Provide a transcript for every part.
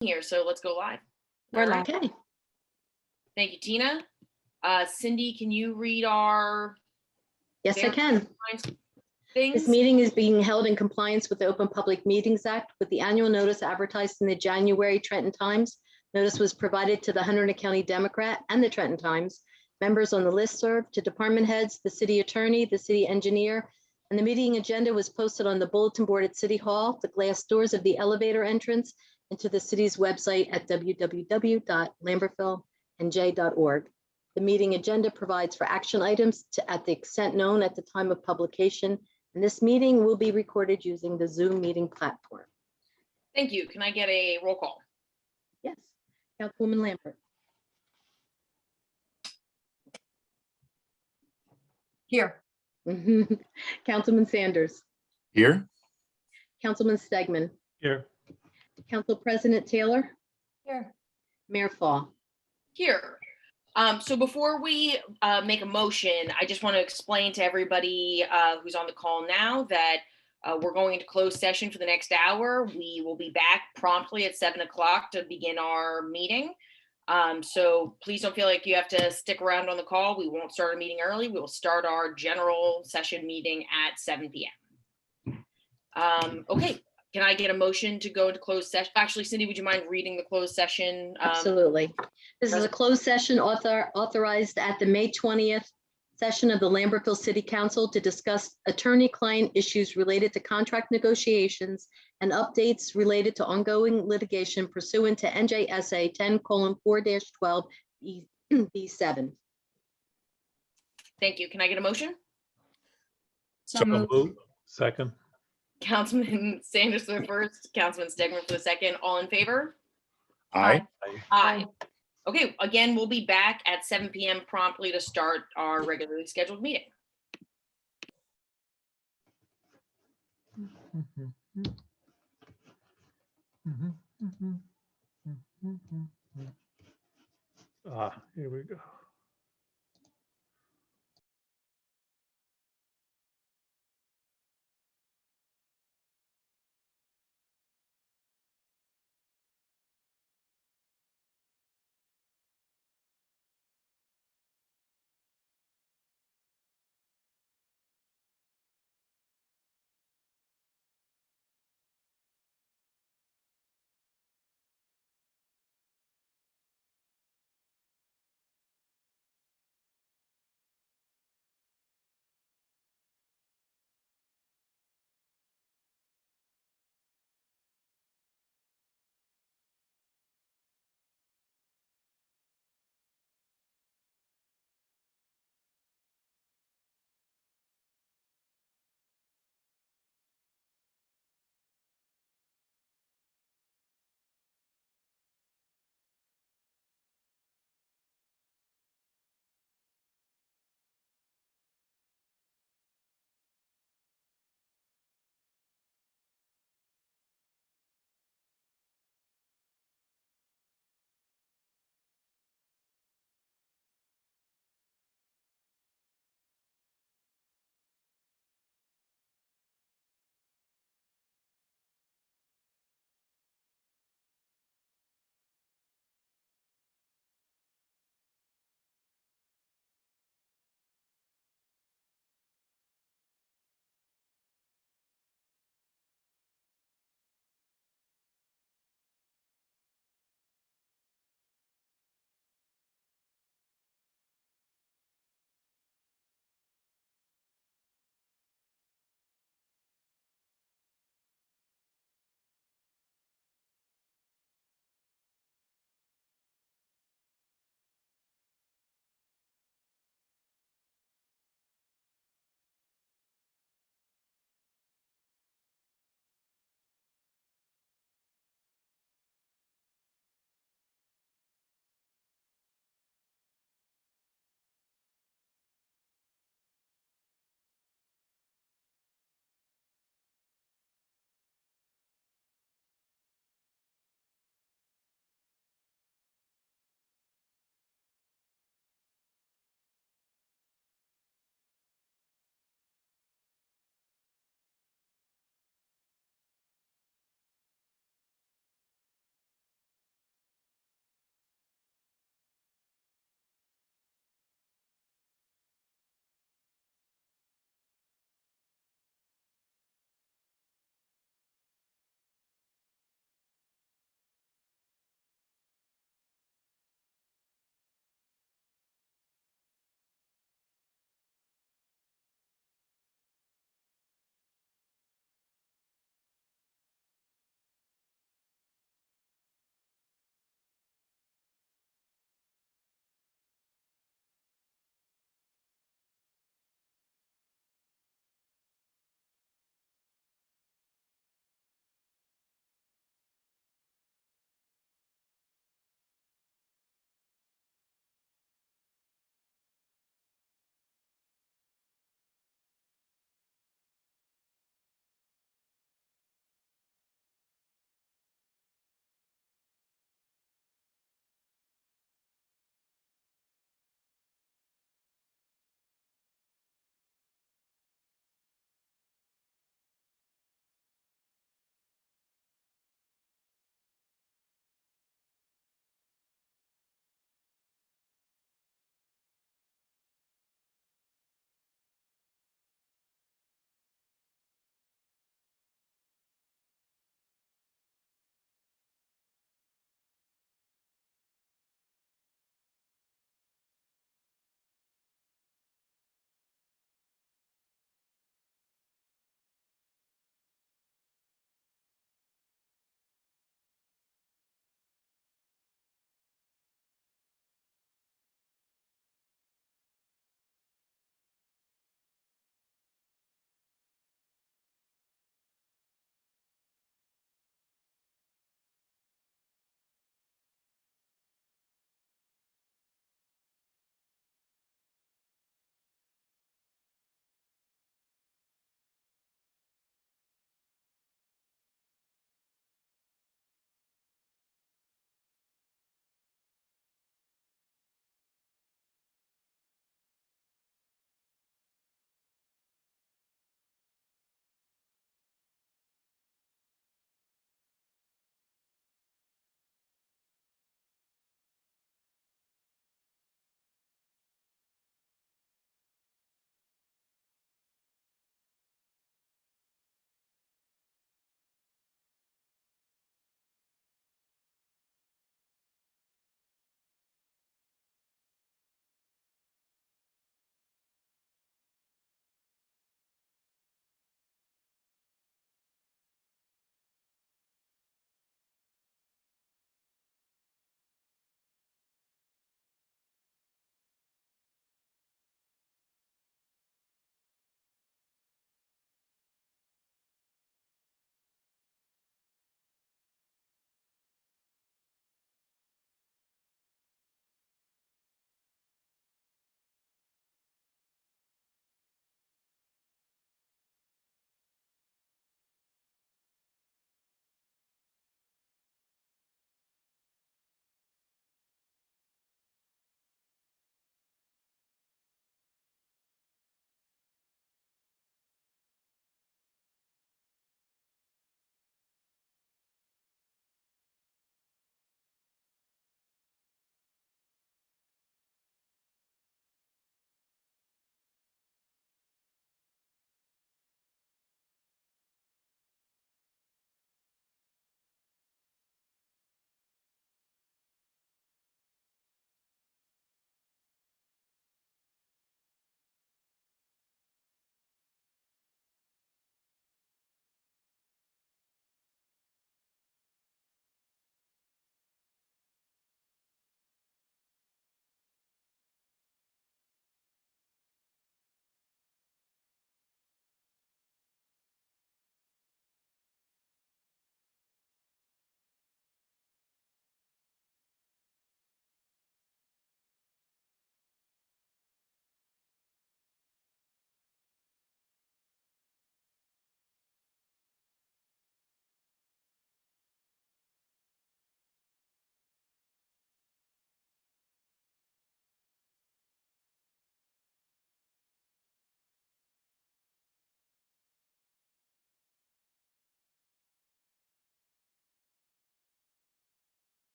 Here, so let's go live. We're All live. right. Okay, Thank you, Tina. Cindy, can you read our yes, I can. This things? meeting is being held in compliance with the Open Public Meetings Act with the annual notice advertised in the January Trenton Times. Notice was provided to the Hunterdon County Democrat and the Trenton Times, members on the listserv, to department heads, the city attorney, the city engineer, and the meeting agenda was posted on the bulletin board at City Hall, the glass doors of the elevator entrance, and to the city's website at www.lambertville.nj.org. The meeting agenda provides for action items at the extent known at the time of publication, and this meeting will be recorded using the Zoom meeting platform. Thank you. Can I get a roll call? Yes, Councilwoman Lambert. Here. Councilman Sanders. Here. Councilman Stegman. Here. Council President Taylor. Here. Mayor Fall. Here. So before we make a motion, I just want to explain to everybody who's on the call now that we're going into closed session for the next hour. We will be back promptly at 7 o'clock to begin our meeting. So please don't feel like you have to stick around on the call. We won't start a meeting early. We will start our general session meeting at 7 p.m. Okay, can I get a motion to go into closed session? Actually, Cindy, would you mind reading the closed session? Absolutely. This is a closed session authorized at the May 20th session of the Lambertville City Council to discuss attorney-client issues related to contract negotiations and updates related to ongoing litigation pursuant to NJSA 10:4-12 Thank you. Can I get a motion? So moved. Second. Councilman Sanders for the first, Councilman Stegman for the second. All in favor? Aye. Aye. Okay, again, we'll be back at 7 p.m. promptly to start our regularly scheduled meeting. Here we go.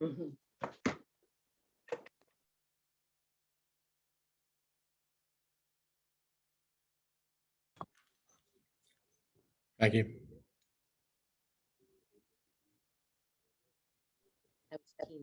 Mhm. Thank you. That was Tina.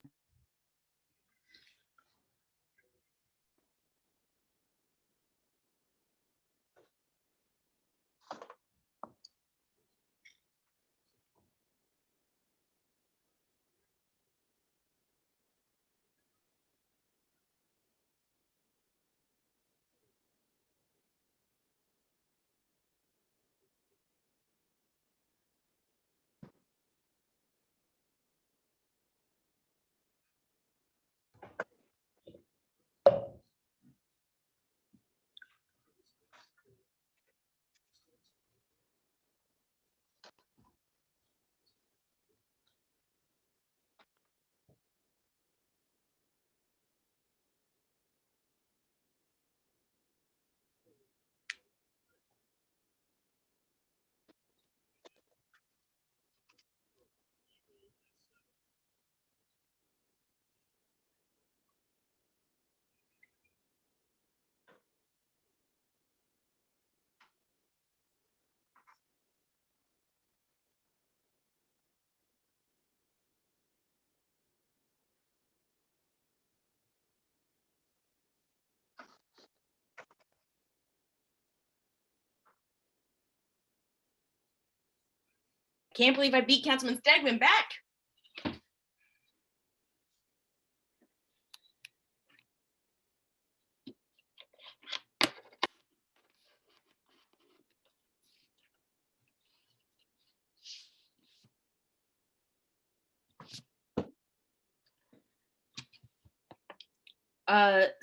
Can't believe I beat Councilman Stegman back.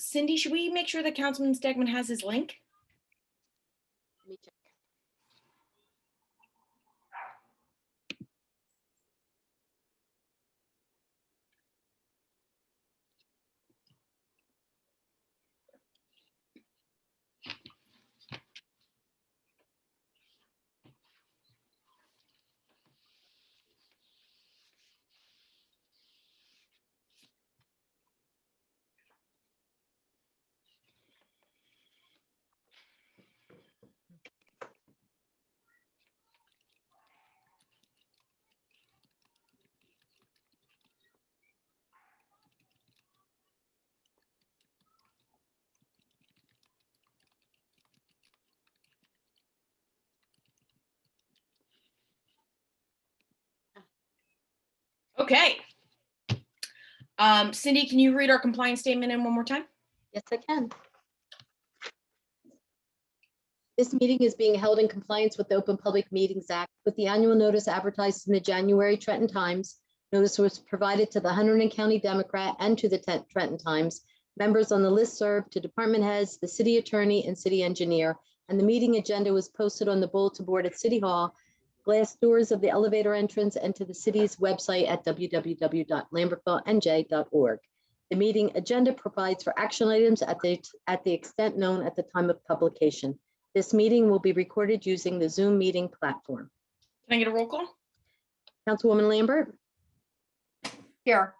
Cindy, should we make sure that Councilman Stegman has his link? Let me check. Okay. Cindy, can you read our compliance statement in one more time? Yes, I can. This meeting is being held in compliance with the Open Public Meetings Act with the annual notice advertised in the January Trenton Times. Notice was provided to the Hunterdon County Democrat and to the Trenton Times, members on the listserv, to department heads, the city attorney, and city engineer. And the meeting agenda was posted on the bulletin board at City Hall, glass doors of the elevator entrance, and to the city's website at www.lambertville.nj.org. The meeting agenda provides for action items at the extent known at the time of publication. This meeting will be recorded using the Zoom meeting platform. Can I get a roll call? Councilwoman Lambert, Here.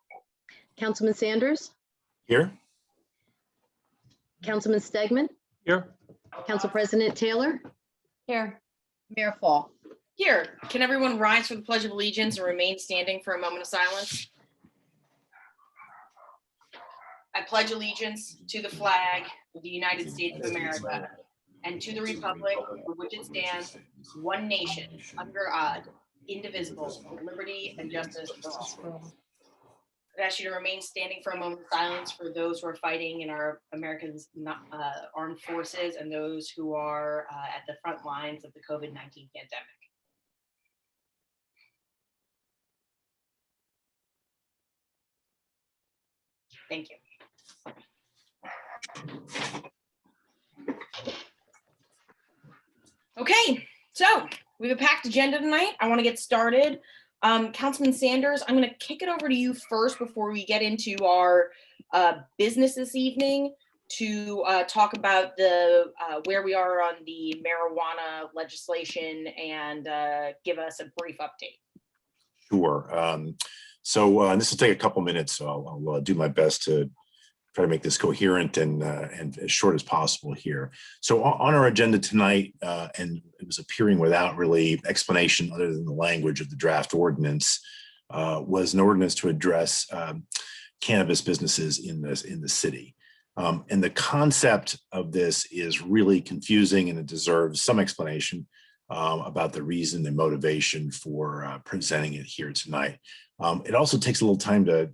Councilman Sanders, Here? Councilman Stegman, Here. Council President Taylor, Here. Mayor Fall. Here, can everyone rise for the Pledge of Allegiance and remain standing for a moment of silence? I pledge allegiance to the flag of the United States of America and to the republic for which it stands, one nation, under God, indivisible, with liberty and justice for all. I'd ask you to remain standing for a moment of silence for those who are fighting in our America's armed forces and those who are at the front lines of the COVID-19 pandemic. Thank you. Okay, so we have a packed agenda tonight. I want to get started. Councilman Sanders, I'm going to kick it over to you first before we get into our business this evening to talk about the where we are on the marijuana legislation and give us a brief update. Sure. So this will take a couple minutes, so I'll do my best to try to make this coherent and as short as possible here. So on our agenda tonight, and it was appearing without really explanation other than the language of the draft ordinance, was an ordinance to address cannabis businesses in the city. And the concept of this is really confusing, and it deserves some explanation about the reason and motivation for presenting it here tonight. It also takes a little time to,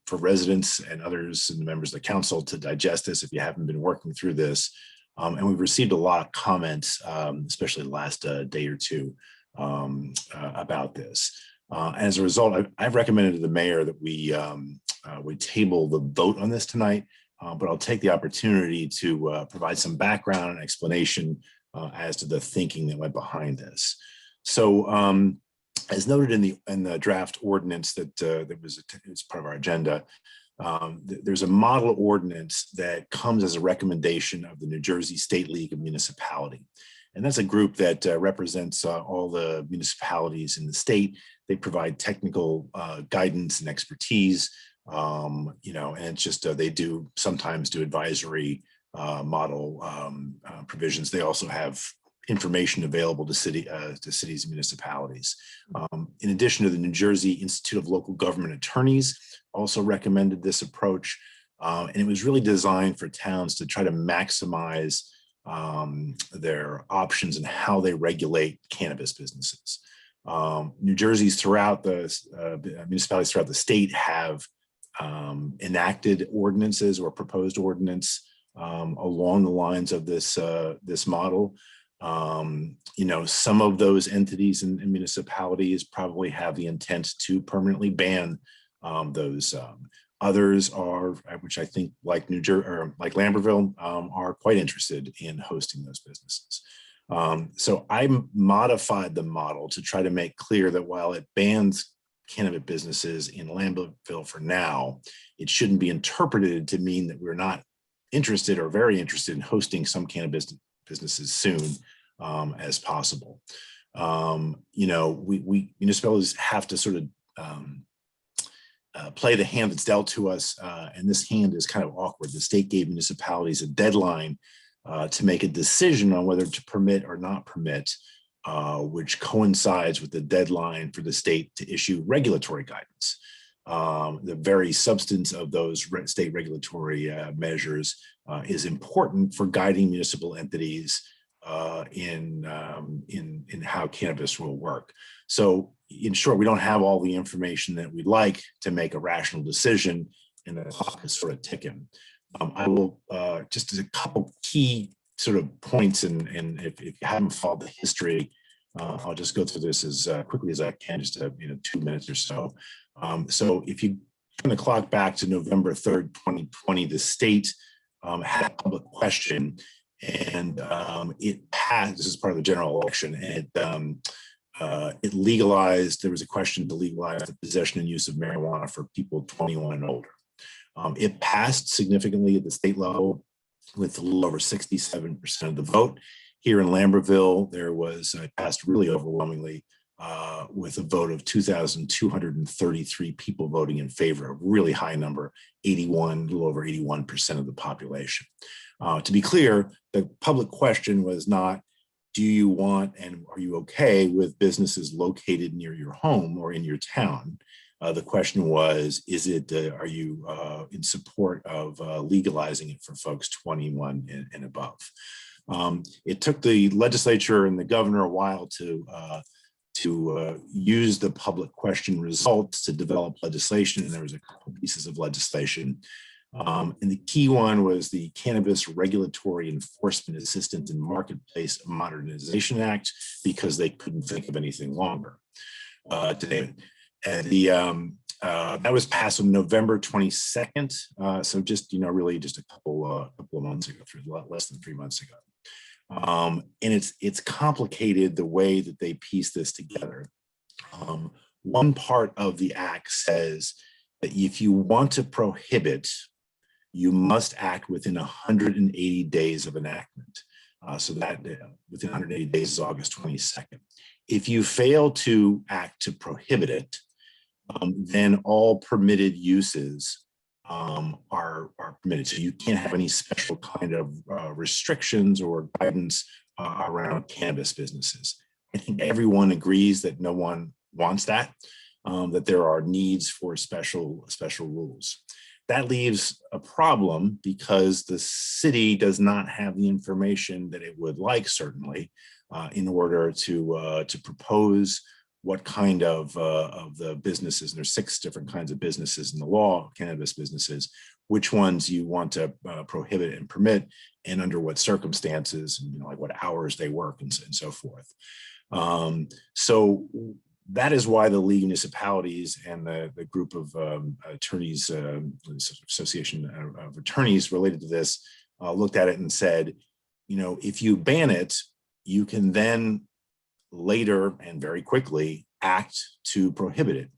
for residents and others and the members of the council to digest this if you haven't been working through this. And we've received a lot of comments, especially the last day or two, about this. As a result, I've recommended to the mayor that we table the vote on this tonight, but I'll take the opportunity to provide some background and explanation as to the thinking that went behind this. So, as noted in the draft ordinance that was part of our agenda, there's a model ordinance that comes as a recommendation of the New Jersey State League of Municipality. And that's a group that represents all the municipalities in the state. They provide technical guidance and expertise, and it's just they sometimes do advisory model provisions. They also have information available to cities and municipalities. In addition to the New Jersey Institute of Local Government Attorneys also recommended this approach. And it was really designed for towns to try to maximize their options and how they regulate cannabis businesses. New Jersey's throughout the municipalities throughout the state have enacted ordinances or proposed ordinance along the lines of this model. Some of those entities and municipalities probably have the intent to permanently ban those. Others are, which I think like New Jersey or like Lambertville, are quite interested in hosting those businesses. So I modified the model to try to make clear that while it bans cannabis businesses in Lambertville for now, it shouldn't be interpreted to mean that we're not interested or very interested in hosting some cannabis businesses soon as possible. We municipalities have to sort of play the hand that's dealt to us, and this hand is kind of awkward. The state gave municipalities a deadline to make a decision on whether to permit or not permit, which coincides with the deadline for the state to issue regulatory guidance. The very substance of those state regulatory measures is important for guiding municipal entities in how cannabis will work. So in short, we don't have all the information that we'd like to make a rational decision, and the clock is sort of ticking. I will just as a couple key sort of points, and if you haven't followed the history, I'll just go through this as quickly as I can, just 2 minutes or so. So if you turn the clock back to November 3rd, 2020, the state had a public question, and it passed. This is part of the general election, and it legalized. There was a question to legalize the possession and use of marijuana for people 21 and older. It passed significantly at the state level with a little over 67% of the vote. Here in Lambertville, there was passed really overwhelmingly with a vote of 2,233 people voting in favor, a really high number, a little over 81% of the population. To be clear, the public question was not, do you want and are you okay with businesses located near your home or in your town? The question was, are you in support of legalizing it for folks 21 and above? It took the legislature and the governor a while to use the public question results to develop legislation, and there was a couple pieces of legislation. And the key one was the Cannabis Regulatory Enforcement Assistance and Marketplace Modernization Act, because they couldn't think of anything longer today. And that was passed on November 22nd. So just, really just a couple of months ago, less than 3 months ago. And it's complicated the way that they piece this together. One part of the act says that if you want to prohibit, you must act within 180 days of enactment. So that within 180 days is August 22nd. If you fail to act to prohibit it, then all permitted uses are permitted. So you can't have any special kind of restrictions or guidance around cannabis businesses. I think everyone agrees that no one wants that, that there are needs for special rules. That leaves a problem because the city does not have the information that it would like, certainly, in order to propose what kind of the businesses, and there's 6 different kinds of businesses in the law, cannabis businesses, which ones you want to prohibit and permit, and under what circumstances, and like what hours they work, and so forth. So that is why the League of Municipalities and the group of attorneys, Association of Attorneys related to this, looked at it and said, if you ban it, you can then later and very quickly act to prohibit it.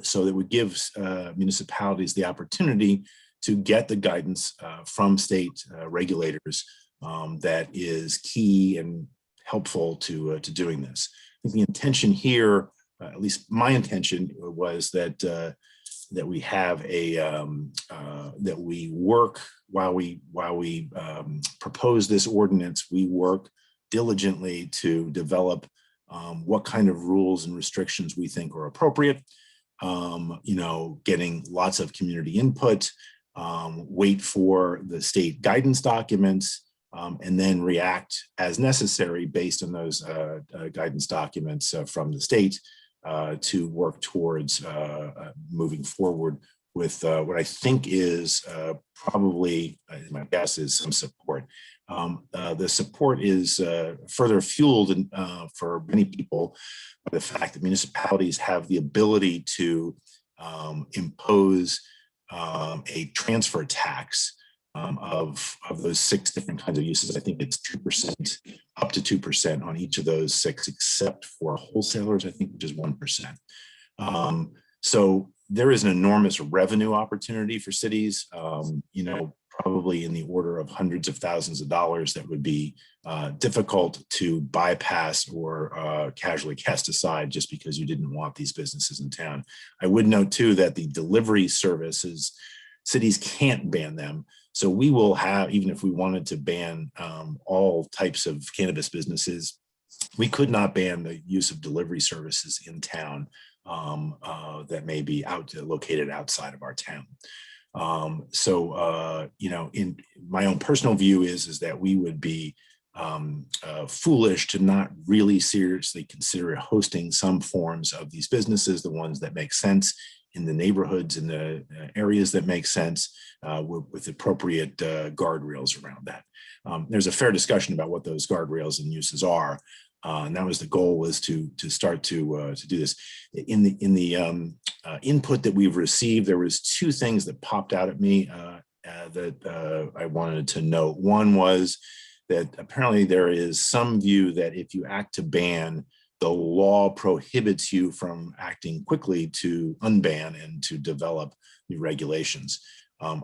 So that would give municipalities the opportunity to get the guidance from state regulators that is key and helpful to doing this. I think the intention here, at least my intention, was that that we have a that we work while we propose this ordinance. We work diligently to develop what kind of rules and restrictions we think are appropriate. Getting lots of community input, wait for the state guidance documents, and then react as necessary based on those guidance documents from the state to work towards moving forward with what I think is probably, my guess is, some support. The support is further fueled for many people by the fact that municipalities have the ability to impose a transfer tax of those 6 different kinds of uses. I think it's 2%, up to 2% on each of those 6, except for wholesalers, I think, which is 1%. So there is an enormous revenue opportunity for cities, probably in the order of hundreds of thousands of dollars that would be difficult to bypass or casually cast aside just because you didn't want these businesses in town. I would note too that the delivery services, cities can't ban them. So we will have, even if we wanted to ban all types of cannabis businesses, we could not ban the use of delivery services in town that may be located outside of our town. In my own personal view is that we would be foolish to not really seriously consider hosting some forms of these businesses, the ones that make sense in the neighborhoods, in the areas that make sense, with appropriate guardrails around that. There's a fair discussion about what those guardrails and uses are. And that was the goal, was to start to do this. In the input that we've received, there was 2 things that popped out at me that I wanted to note. One was that apparently there is some view that if you act to ban, the law prohibits you from acting quickly to unban and to develop new regulations.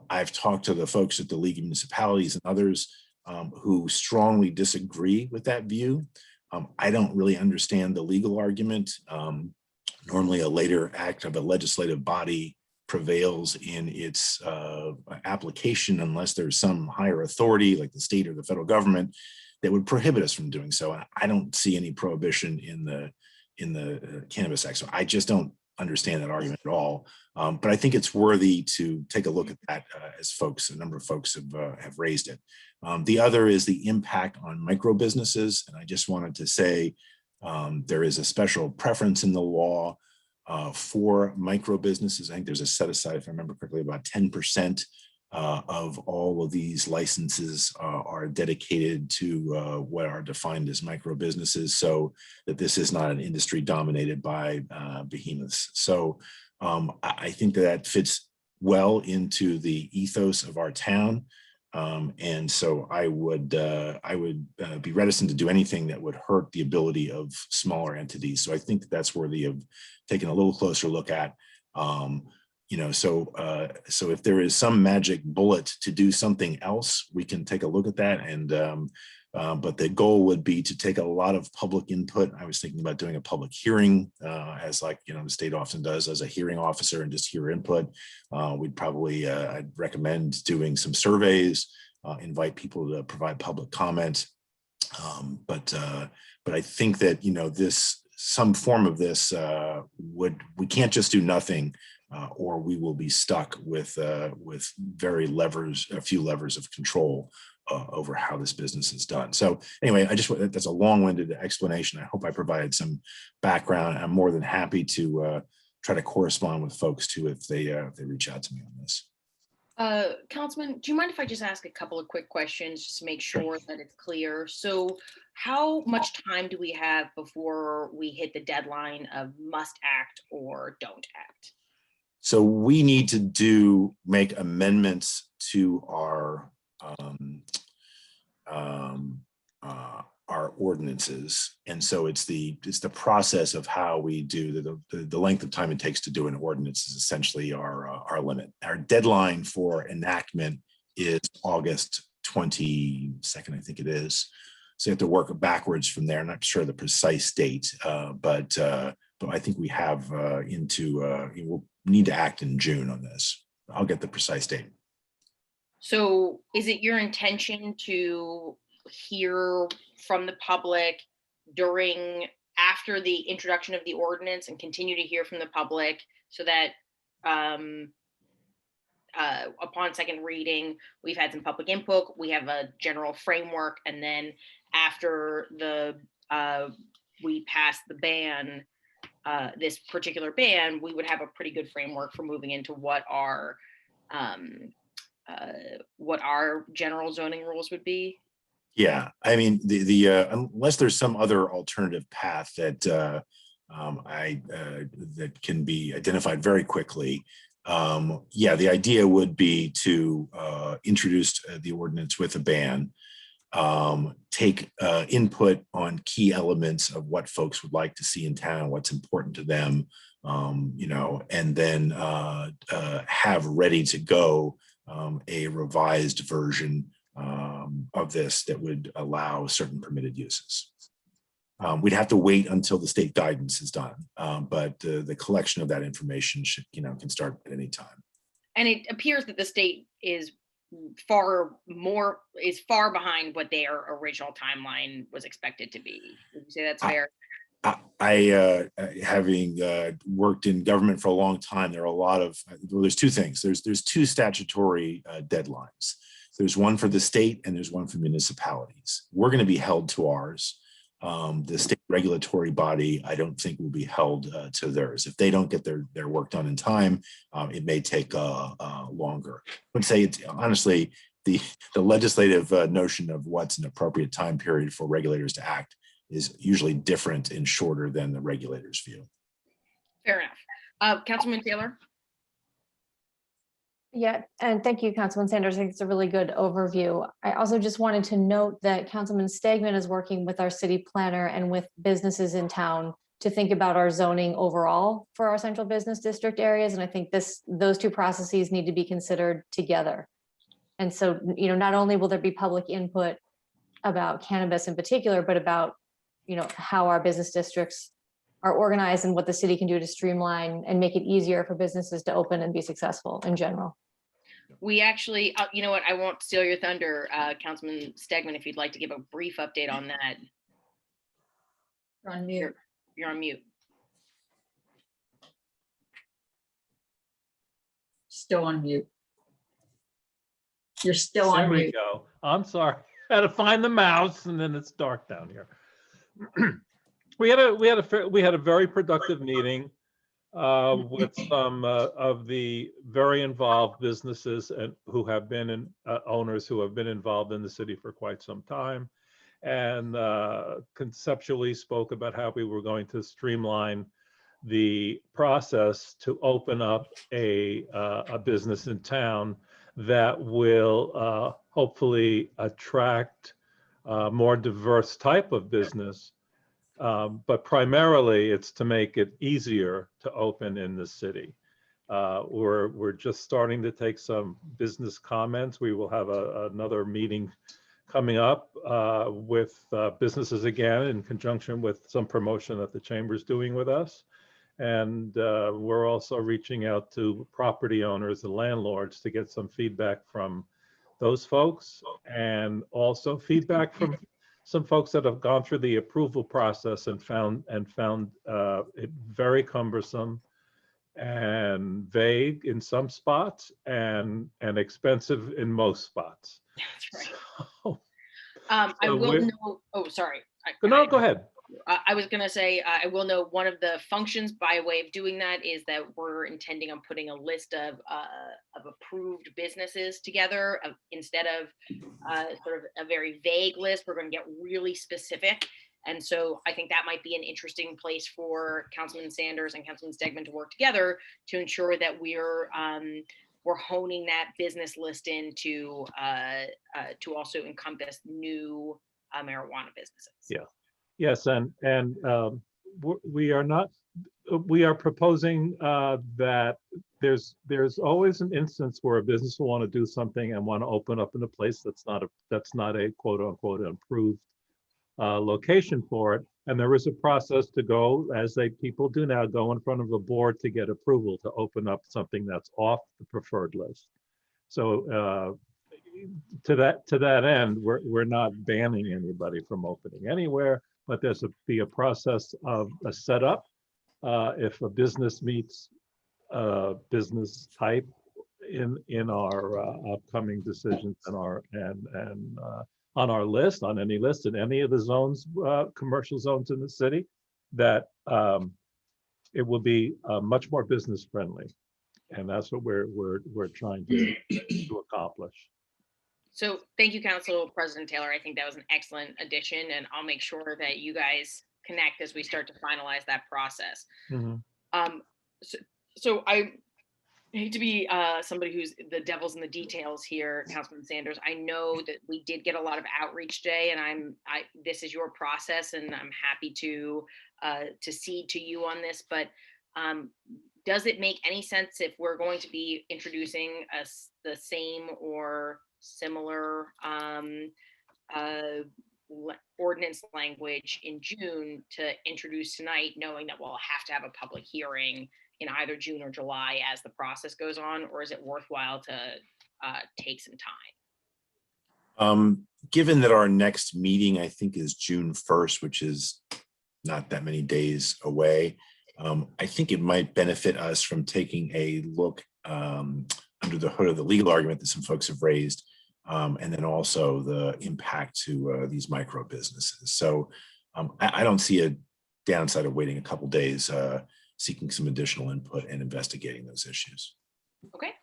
I've talked to the folks at the League of Municipalities and others who strongly disagree with that view. I don't really understand the legal argument. Normally a later act of a legislative body prevails in its application unless there's some higher authority like the state or the federal government that would prohibit us from doing so. And I don't see any prohibition in the Cannabis Act. So I just don't understand that argument at all. But I think it's worthy to take a look at that as a number of folks have raised it. The other is the impact on micro businesses. And I just wanted to say there is a special preference in the law for micro businesses. I think there's a set aside, if I remember correctly, about 10% of all of these licenses are dedicated to what are defined as micro businesses, so that this is not an industry dominated by behemoths. So I think that fits well into the ethos of our town. And so I would be reticent to do anything that would hurt the ability of smaller entities. So I think that's worthy of taking a little closer look at. So if there is some magic bullet to do something else, we can take a look at that. And But the goal would be to take a lot of public input. I was thinking about doing a public hearing as like, the state often does as a hearing officer and just hear input. We'd probably, I'd recommend doing some surveys, invite people to provide public comment. But I think that, some form of this we can't just do nothing or we will be stuck with a few levers of control over how this business is done. So anyway, that's a long-winded explanation. I hope I provided some background. I'm more than happy to try to correspond with folks too if they reach out to me on this. Councilman, do you mind if I just ask a couple of quick questions just to make sure that it's clear? So how much time do we have before we hit the deadline of must act or don't act? So we need to make amendments to our ordinances, and so it's the process of how we do the length of time it takes to do an ordinance is essentially our limit. Our deadline for enactment is August 22nd, I think it is. So you have to work backwards from there. I'm not sure the precise date, but I think we have we'll need to act in June on this. I'll get the precise date. So is it your intention to hear from the public after the introduction of the ordinance and continue to hear from the public so that upon second reading, we've had some public input, we have a general framework, and then after we pass the ban, this particular ban, we would have a pretty good framework for moving into what our general zoning rules would be? Yeah, I mean, unless there's some other alternative path that that can be identified very quickly. Yeah, the idea would be to introduce the ordinance with a ban, take input on key elements of what folks would like to see in town, what's important to them, and then have ready to go a revised version of this that would allow certain permitted uses. We'd have to wait until the state guidance is done, but the collection of that information can start at any time. And it appears that the state is far behind what their original timeline was expected to be. Would you say that's fair? I having worked in government for a long time, there's two things. There's two statutory deadlines. There's one for the state and there's one for municipalities. We're going to be held to ours. The state regulatory body, I don't think will be held to theirs. If they don't get their work done in time, it may take longer. I would say it's honestly the legislative notion of what's an appropriate time period for regulators to act is usually different and shorter than the regulators' view. Fair enough. Councilman Taylor? Yeah, and thank you, Councilman Sanders. I think it's a really good overview. I also just wanted to note that Councilman Stegman is working with our city planner and with businesses in town to think about our zoning overall for our central business district areas. And I think those two processes need to be considered together. And so, not only will there be public input about cannabis in particular, but about, how our business districts are organized and what the city can do to streamline and make it easier for businesses to open and be successful in general. We actually, you know what, I won't steal your thunder, Councilman Stegman, if you'd like to give a brief update on that. You're on mute. You're on mute. Still on mute. You're still There on we mute. go. I'm sorry. I had to find the mouse and then it's dark down here. We had a very productive meeting with some of the very involved businesses and who have been owners who have been involved in the city for quite some time, and conceptually spoke about how we were going to streamline the process to open up a business in town that will hopefully attract a more diverse type of business. But primarily it's to make it easier to open in the city. We're just starting to take some business comments. We will have another meeting coming up with businesses again in conjunction with some promotion that the chamber's doing with us. And we're also reaching out to property owners and landlords to get some feedback from those folks, and also feedback from some folks that have gone through the approval process and found it very cumbersome and vague in some spots and expensive in most spots. That's right. So, I So will we're- know, oh, sorry. no, go ahead. I was gonna say, I will know one of the functions by way of doing that is that we're intending on putting a list of approved businesses together instead of sort of a very vague list. We're gonna get really specific. And so I think that might be an interesting place for Councilman Sanders and Councilman Stegman to work together to ensure that we're honing that business list in to also encompass new marijuana businesses. Yeah. Yes, and we are proposing that there's always an instance where a business will want to do something and want to open up in a place that's not a quote unquote approved location for it. And there is a process to go, as people do now, go in front of a board to get approval to open up something that's off the preferred list. So to that end, we're not banning anybody from opening anywhere, but there's be a process of a setup. If a business meets business type in our upcoming decisions and on our list, on any list in any of the zones, commercial zones in the city, that it will be much more business friendly, and that's what we're trying to accomplish. So thank you, Council President Taylor. I think that was an excellent addition, and I'll make sure that you guys connect as we start to finalize that process. So I hate to be somebody who's the devil's in the details here, Councilman Sanders. I know that we did get a lot of outreach today, and this is your process, and I'm happy to cede to you on this. But does it make any sense if we're going to be introducing the same or similar ordinance language in June to introduce tonight, knowing that we'll have to have a public hearing in either June or July as the process goes on, or is it worthwhile to take some time? Given that our next meeting, I think, is June 1st, which is not that many days away, I think it might benefit us from taking a look under the hood of the legal argument that some folks have raised, and then also the impact to these micro businesses. So I don't see a downside of waiting a couple days, seeking some additional input and investigating those issues. Okay.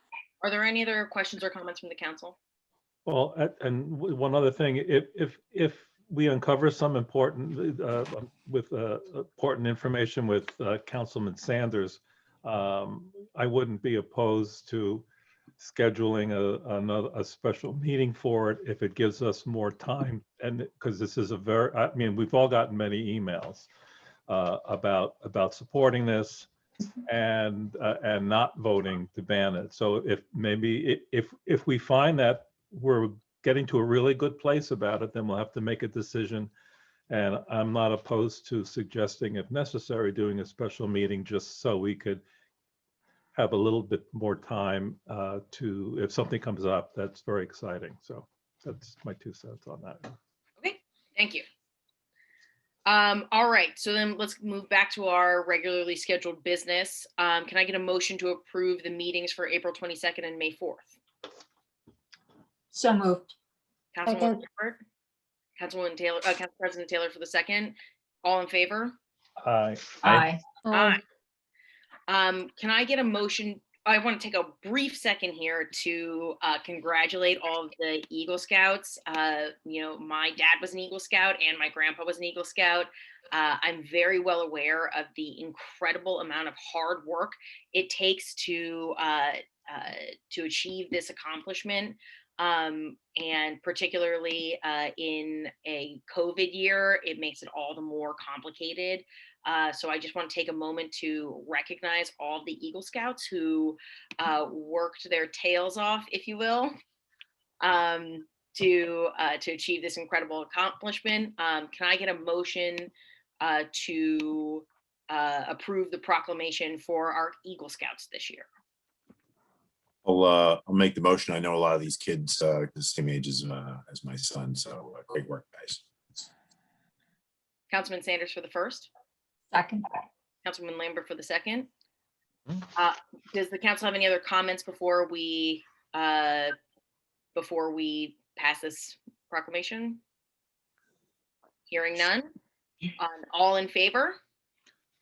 Are there any other questions or comments from the council? Well, and one other thing, if we uncover some important important information with Councilman Sanders, I wouldn't be opposed to scheduling a special meeting for it if it gives us more time. And because this is I mean, we've all gotten many emails about supporting this and not voting to ban it. So if we find that we're getting to a really good place about it, then we'll have to make a decision. And I'm not opposed to suggesting, if necessary, doing a special meeting just so we could have a little bit more time if something comes up that's very exciting. So that's my 2 cents on that. Okay, thank you. All right, so then let's move back to our regularly scheduled business. Can I get a motion to approve the meetings for April 22nd and May 4th? So moved. Councilwoman Shepherd, Councilwoman Taylor, Council President Taylor for the second. All in favor? Aye. Aye. Can I get a motion? I want to take a brief second here to congratulate all of the Eagle Scouts. You know, my dad was an Eagle Scout and my grandpa was an Eagle Scout. I'm very well aware of the incredible amount of hard work it takes to achieve this accomplishment. And particularly in a COVID year, it makes it all the more complicated. So I just want to take a moment to recognize all the Eagle Scouts who worked their tails off, if you will. to achieve this incredible accomplishment. Can I get a motion to approve the proclamation for our Eagle Scouts this year? I'll make the motion. I know a lot of these kids the same age as my son, so great work, guys. Councilman Sanders for the first, Second. Councilman Lambert for the second. Mhm. Does the council have any other comments before we pass this proclamation? Hearing none. All in favor?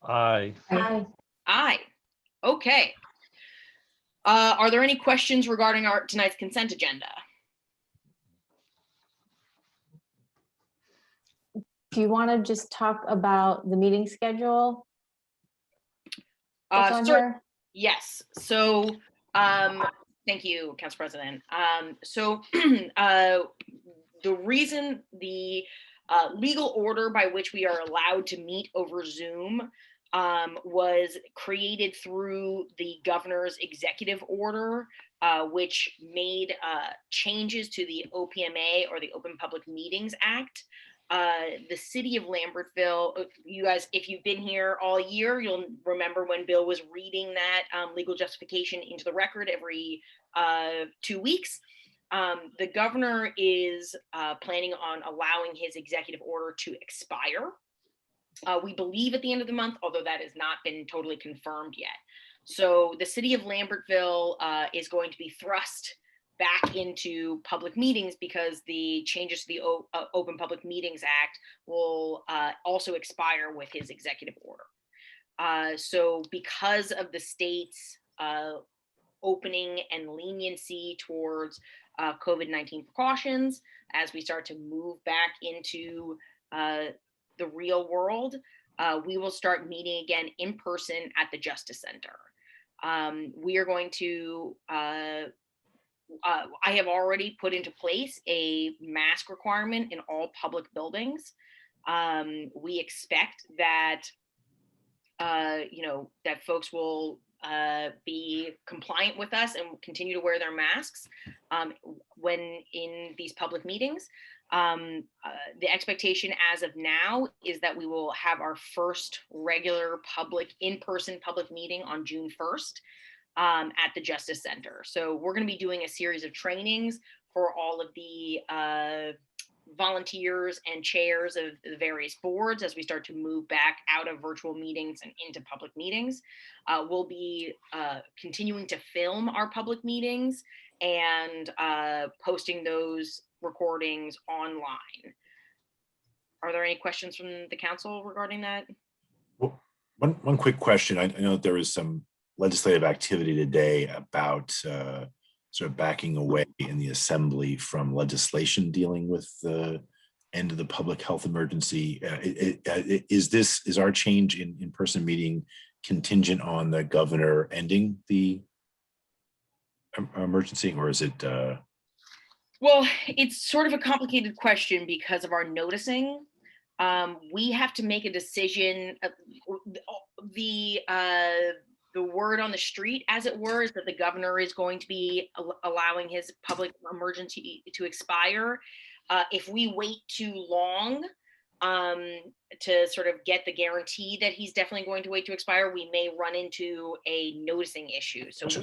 Aye. Aye. Aye. Okay. Are there any questions regarding our tonight's consent agenda? Do you want to just talk about the meeting schedule that's on here? Yes. So, thank you, Council President. So, the reason the legal order by which we are allowed to meet over Zoom was created through the governor's executive order, which made changes to the OPMA, or the Open Public Meetings Act. The city of Lambertville, you guys, if you've been here all year, you'll remember when Bill was reading that legal justification into the record every 2 weeks. The governor is planning on allowing his executive order to expire. We believe at the end of the month, although that has not been totally confirmed yet. So the city of Lambertville is going to be thrust back into public meetings because the changes to the Open Public Meetings Act will also expire with his executive order. So because of the state's opening and leniency towards COVID-19 precautions, as we start to move back into the real world, we will start meeting again in person at the Justice Center. We are going to I have already put into place a mask requirement in all public buildings. We expect that, that folks will be compliant with us and continue to wear their masks when in these public meetings. The expectation as of now is that we will have our first regular in-person public meeting on June 1st. At the Justice Center. So we're going to be doing a series of trainings for all of the volunteers and chairs of the various boards as we start to move back out of virtual meetings and into public meetings. We'll be continuing to film our public meetings and posting those recordings online. Are there any questions from the council regarding that? Well, one quick question. I know there was some legislative activity today about sort of backing away in the assembly from legislation dealing with the end of the public health emergency. Is our change in in-person meeting contingent on the governor ending the emergency, or is it? Well, it's sort of a complicated question because of our noticing. We have to make a decision. The word on the street, as it were, is that the governor is going to be allowing his public emergency to expire. If we wait too long to sort of get the guarantee that he's definitely going to wait to expire, we may run into a noticing issue. So Gotcha.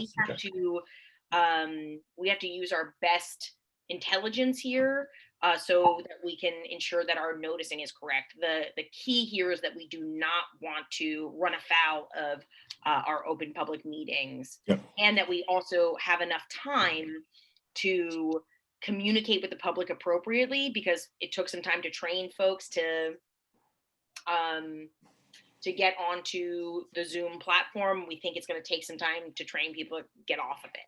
we have to use our best intelligence here so that we can ensure that our noticing is correct. The key here is that we do not want to run afoul of our open public meetings. Yep. And that we also have enough time to communicate with the public appropriately, because it took some time to train folks to get onto the Zoom platform. We think it's going to take some time to train people to get off of it.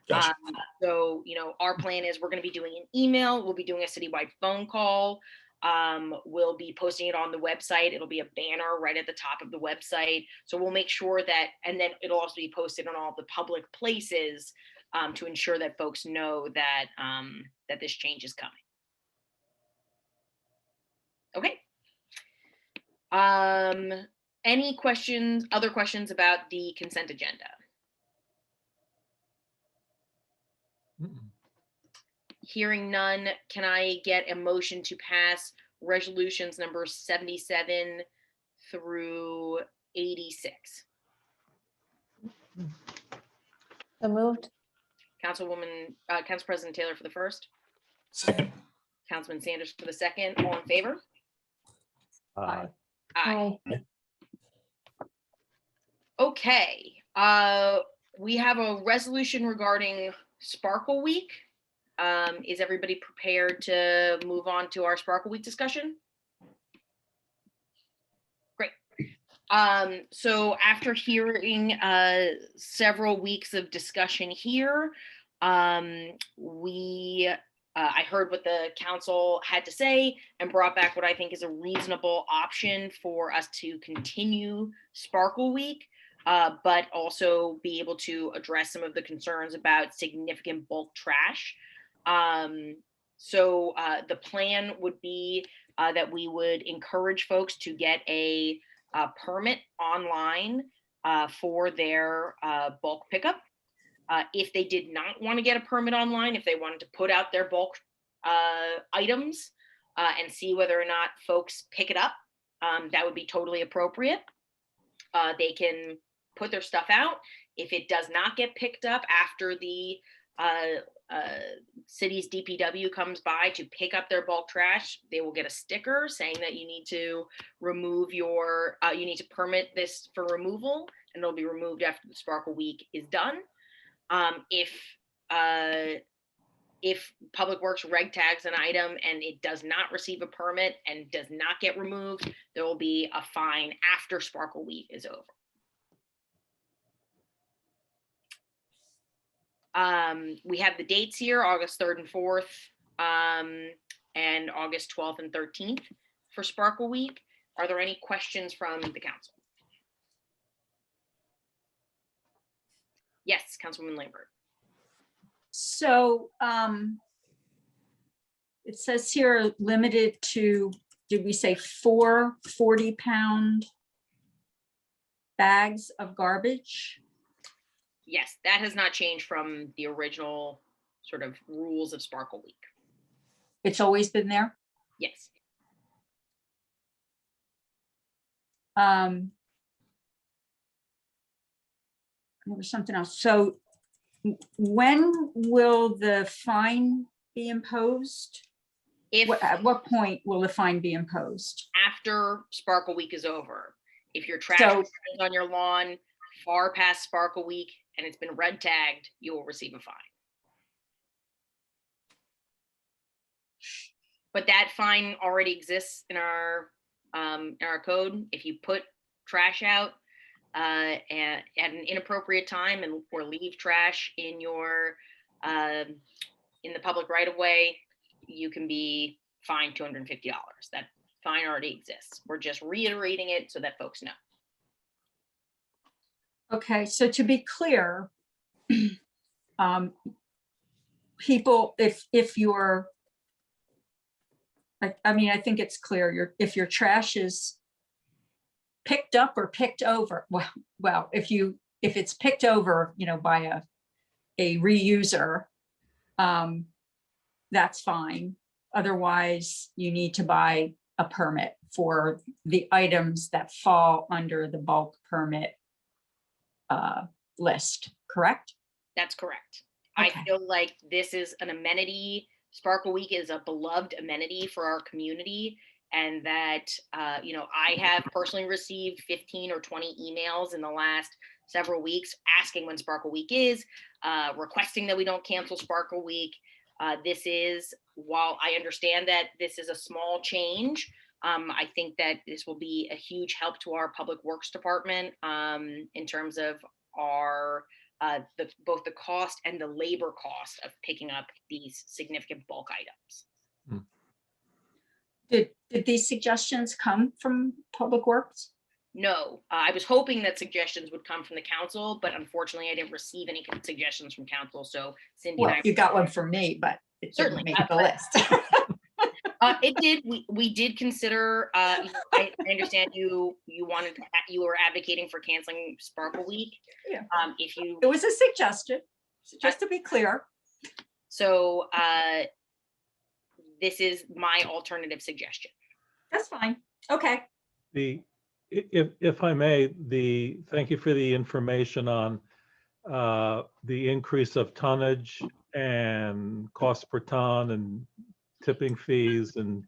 Gotcha. So, our plan is we're going to be doing an email. We'll be doing a citywide phone call. We'll be posting it on the website. It'll be a banner right at the top of the website. So we'll make sure that, and then it'll also be posted on all the public places to ensure that folks know that that this change is coming. Okay. Any questions, other questions about the consent agenda? Hearing none, can I get a motion to pass resolutions number 77 through 86? So moved. Council President Taylor for the first, Second. Councilman Sanders for the second. All in favor? Aye. Aye. Aye. Okay, we have a resolution regarding Sparkle Week. Is everybody prepared to move on to our Sparkle Week discussion? Great. So after hearing several weeks of discussion here, I heard what the council had to say and brought back what I think is a reasonable option for us to continue Sparkle Week, but also be able to address some of the concerns about significant bulk trash. So the plan would be that we would encourage folks to get a permit online for their bulk pickup. If they did not want to get a permit online, if they wanted to put out their bulk items and see whether or not folks pick it up, that would be totally appropriate. They can put their stuff out. If it does not get picked up after the city's DPW comes by to pick up their bulk trash, they will get a sticker saying that you need to remove your, you need to permit this for removal, and it'll be removed after the Sparkle Week is done. If Public Works reg tags an item and it does not receive a permit and does not get removed, there will be a fine after Sparkle Week is over. We have the dates here, August 3rd and 4th, and August 12th and 13th for Sparkle Week. Are there any questions from the council? Yes, Councilwoman Lambert. So it says here limited to, did we say 4 40-pound bags of garbage? Yes, that has not changed from the original sort of rules of Sparkle Week. It's always been there? Yes. There was something else. So when will the fine be imposed? If At what point will the fine be imposed? after Sparkle Week is over, if your trash So- is on your lawn far past Sparkle Week and it's been red tagged, you will receive a fine. But that fine already exists in our code. If you put trash out at an inappropriate time and or leave trash in your in the public right of way, you can be fined $250. That fine already exists. We're just reiterating it so that folks know. Okay, so to be clear, people, if you're, I mean, I think it's clear, if your trash is picked up or picked over, well, if it's picked over, by a reuser, that's fine. Otherwise, you need to buy a permit for the items that fall under the bulk permit list, correct? That's correct. Okay. I feel like this is an amenity. Sparkle Week is a beloved amenity for our community. And that, I have personally received 15 or 20 emails in the last several weeks asking when Sparkle Week is, requesting that we don't cancel Sparkle Week. This is, while I understand that this is a small change, I think that this will be a huge help to our Public Works Department in terms of our both the cost and the labor cost of picking up these significant bulk items. Did these suggestions come from Public Works? No, I was hoping that suggestions would come from the council, but unfortunately I didn't receive any suggestions from council. So Cindy and Well, I. you got one from me, but it Certainly, didn't make the but- list. It did. We did consider. I understand you were advocating for canceling Sparkle Week. Yeah. If you It was a suggestion, just to be clear. So this is my alternative suggestion. That's fine. Okay. If I may, thank you for the information on the increase of tonnage and cost per ton and tipping fees and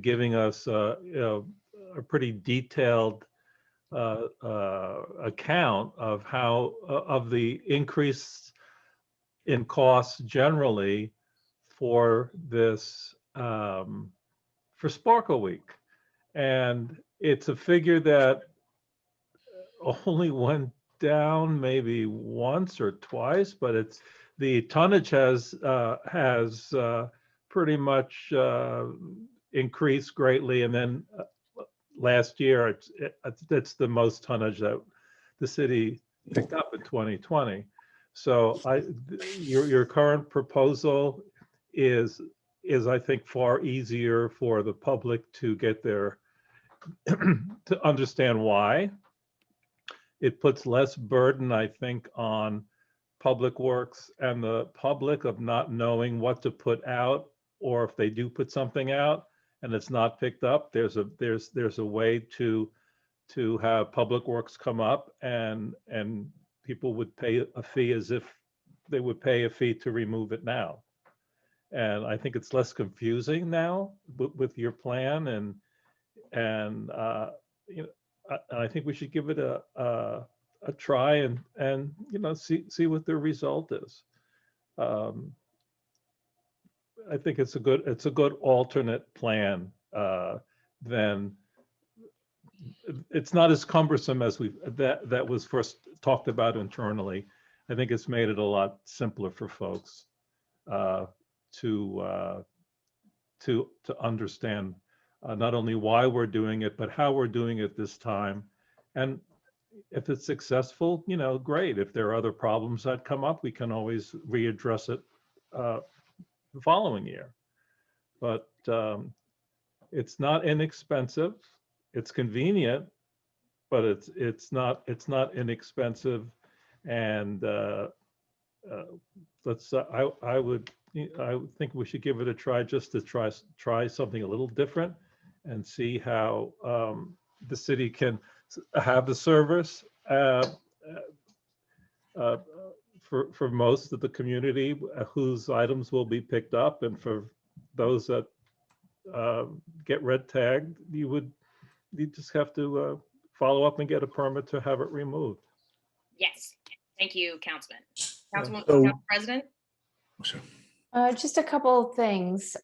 giving us a pretty detailed account of how of the increase in costs generally for this for Sparkle Week. And it's a figure that only went down maybe once or twice, but it's the tonnage has pretty much increased greatly. And then last year, it's the most tonnage that the city picked up in 2020. So your current proposal is I think far easier for the public to get their to understand why. It puts less burden, I think, on Public Works and the public of not knowing what to put out, or if they do put something out and it's not picked up, there's a way to have Public Works come up and people would pay a fee as if they would pay a fee to remove it now. And I think it's less confusing now with your plan, and you know, I think we should give it a try and you know, see what the result is. I think it's a good alternate plan. Then it's not as cumbersome as that was first talked about internally. I think it's made it a lot simpler for folks to understand not only why we're doing it, but how we're doing it this time. And if it's successful, you know, great. If there are other problems that come up, we can always readdress it the following year. But it's not inexpensive. It's convenient, but it's not inexpensive. And I would think we should give it a try, just to try something a little different and see how the city can have the service for most of the community whose items will be picked up, and for those that get red tagged, you just have to follow up and get a permit to have it removed. Yes, thank you, Councilman. Councilman, So- Council President? So, Just a couple of things.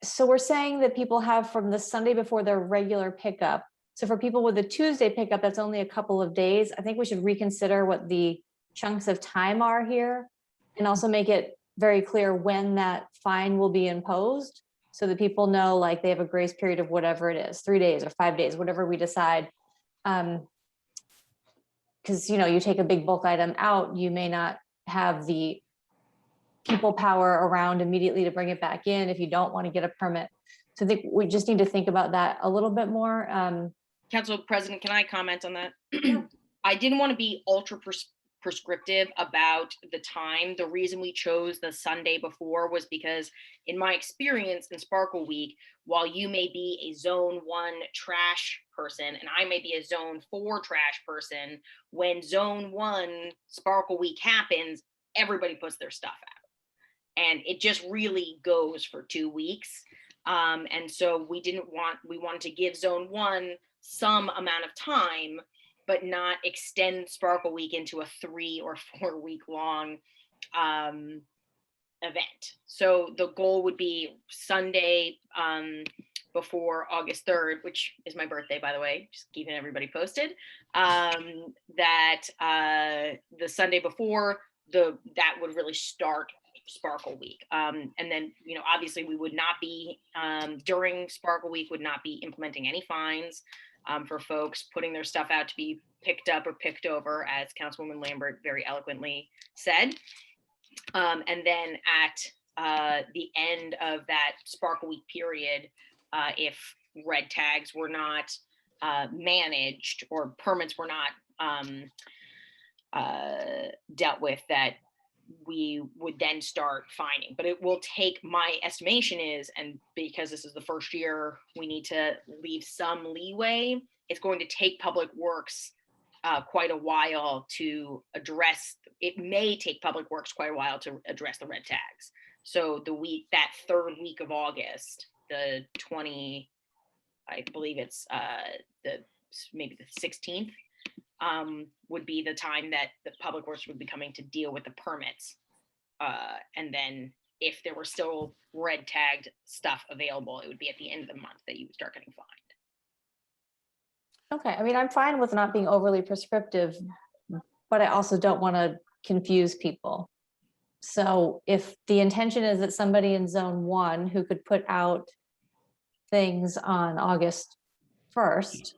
So we're saying that people have from the Sunday before their regular pickup. So for people with a Tuesday pickup, that's only a couple of days. I think we should reconsider what the chunks of time are here, and also make it very clear when that fine will be imposed, so that people know, like, they have a grace period of whatever it is, 3 days or 5 days, whatever we decide. Because, you know, you take a big bulk item out, you may not have the people power around immediately to bring it back in if you don't want to get a permit. So I think we just need to think about that a little bit more. Council President, can I comment on that? I didn't want to be ultra prescriptive about the time. The reason we chose the Sunday before was because, in my experience in Sparkle Week, while you may be a Zone 1 trash person and I may be a Zone 4 trash person, when Zone 1 Sparkle Week happens, everybody puts their stuff out. And it just really goes for 2 weeks. And so we wanted to give Zone 1 some amount of time, but not extend Sparkle Week into a 3 or 4 week long event. So the goal would be Sunday before August 3rd, which is my birthday, by the way, just keeping everybody posted, that the Sunday before, that would really start Sparkle Week. And then, you know, obviously we would not be, during Sparkle Week, would not be implementing any fines for folks putting their stuff out to be picked up or picked over, as Councilwoman Lambert very eloquently said. And then at the end of that Sparkle Week period, if red tags were not managed or permits were not dealt with, that we would then start fining. But it will take, my estimation is, and because this is the first year, we need to leave some leeway. It's going to take Public Works quite a while to address, it may take Public Works quite a while to address the red tags. So that third week of August, the 20, I believe it's maybe the 16th, would be the time that the Public Works would be coming to deal with the permits. And then if there were still red tagged stuff available, it would be at the end of the month that you would start getting fined. Okay, I mean, I'm fine with not being overly prescriptive, but I also don't want to confuse people. So if the intention is that somebody in zone 1 who could put out things on August 1st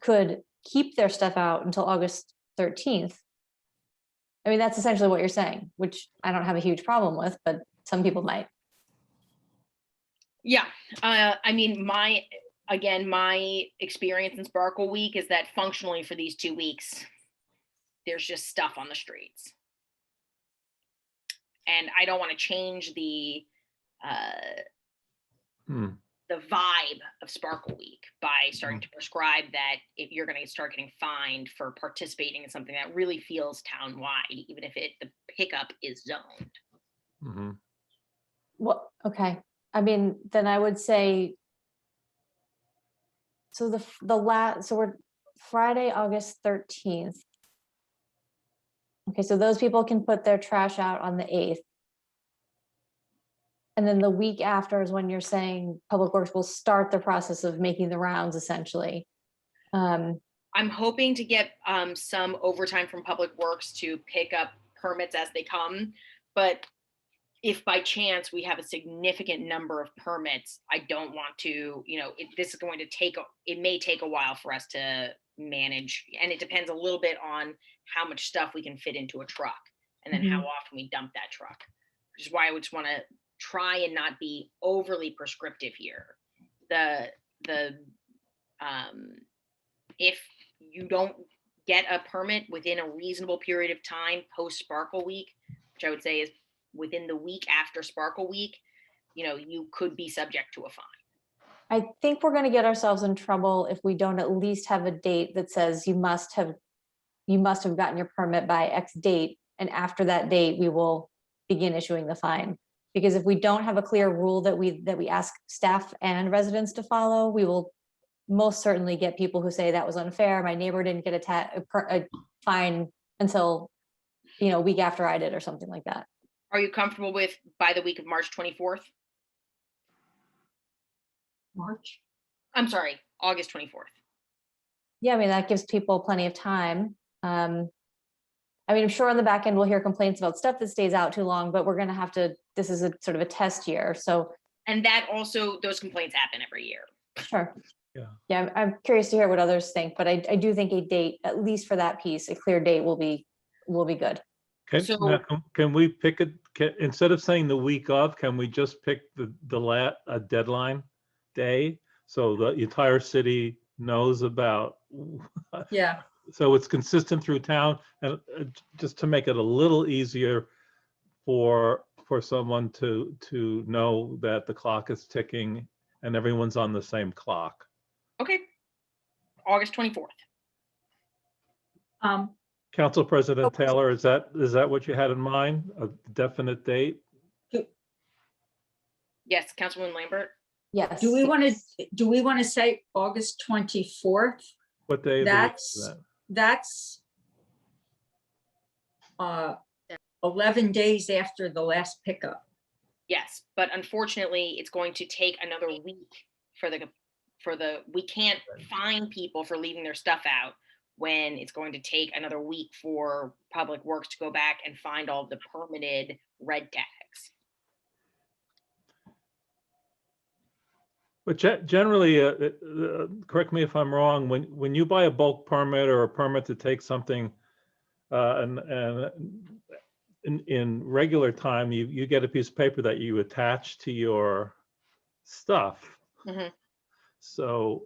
could keep their stuff out until August 13th. I mean, that's essentially what you're saying, which I don't have a huge problem with, but some people might. Yeah, I mean, my experience in Sparkle Week is that functionally for these 2 weeks, there's just stuff on the streets. And I don't want to change the vibe of Sparkle Week by starting to prescribe that if you're going to start getting fined for participating in something that really feels town-wide, even if the pickup is zoned. Well, okay. I mean, then I would say, so so we're Friday, August 13th. Okay, so those people can put their trash out on the 8th. And then the week after is when you're saying Public Works will start the process of making the rounds, essentially. I'm hoping to get some overtime from Public Works to pick up permits as they come. But if by chance we have a significant number of permits, I don't want to, this is going to take, it may take a while for us to manage. And it depends a little bit on how much stuff we can fit into a truck and then how often we dump that truck, which is why I would just want to try and not be overly prescriptive here. If you don't get a permit within a reasonable period of time post Sparkle Week, which I would say is within the week after Sparkle Week, you could be subject to a fine. I think we're going to get ourselves in trouble if we don't at least have a date that says you must have gotten your permit by X date, and after that date we will begin issuing the fine. Because if we don't have a clear rule that we ask staff and residents to follow, we will most certainly get people who say that was unfair. My neighbor didn't get a fine until a week after I did, or something like that. Are you comfortable with by the week of March 24th? March? I'm sorry, August 24th. Yeah, I mean, that gives people plenty of time. I mean, I'm sure on the back end we'll hear complaints about stuff that stays out too long, but we're going to have to, this is a sort of a test year. So, and that also, those complaints happen every year. Sure. Yeah. I'm curious to hear what others think, but I do think a date, at least for that piece, a clear date will be good. Now, can we pick instead of saying the week of, can we just pick a deadline day so the entire city knows about? Yeah. So it's consistent through town, and just to make it a little easier for someone to know that the clock is ticking and everyone's on the same clock. Okay. August 24th. Council President Taylor, is that what you had in mind? A definite date? Yes, Councilwoman Lambert. Yes. Do we want to say August 24th? What day of the week is that? That's 11 days after the last pickup. Yes, but unfortunately, it's going to take another week we can't fine people for leaving their stuff out when it's going to take another week for Public Works to go back and find all the permitted red tags. But generally, correct me if I'm wrong, when you buy a bulk permit or a permit to take something and in regular time, you get a piece of paper that you attach to your stuff. So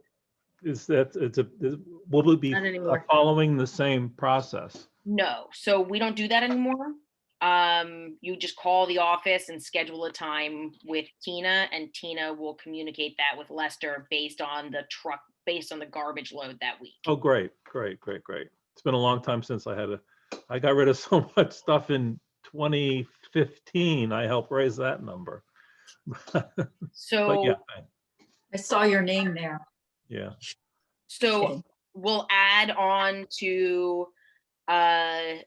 will it be Not anymore. following the same process? No, so we don't do that anymore. you just call the office and schedule a time with Tina, and Tina will communicate that with Lester based on the garbage load that week. Oh, great. It's been a long time since I got rid of so much stuff in 2015. I helped raise that number. But So, yeah, I saw your name there. yeah. so we'll add on to after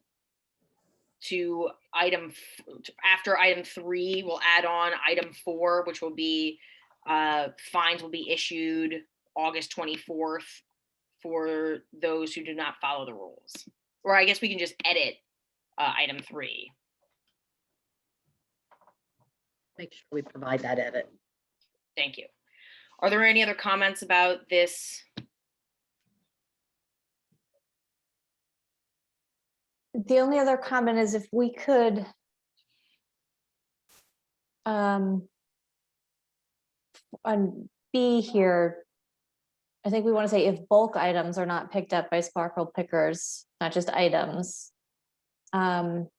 item 3, we'll add on item 4, which will be fines will be issued August 24th for those who do not follow the rules. Or I guess we can just edit item 3. Make sure we provide that edit. Thank you. Are there any other comments about this? The only other comment is if we could on B here, I think we want to say if bulk items are not picked up by Sparkle pickers, not just items. And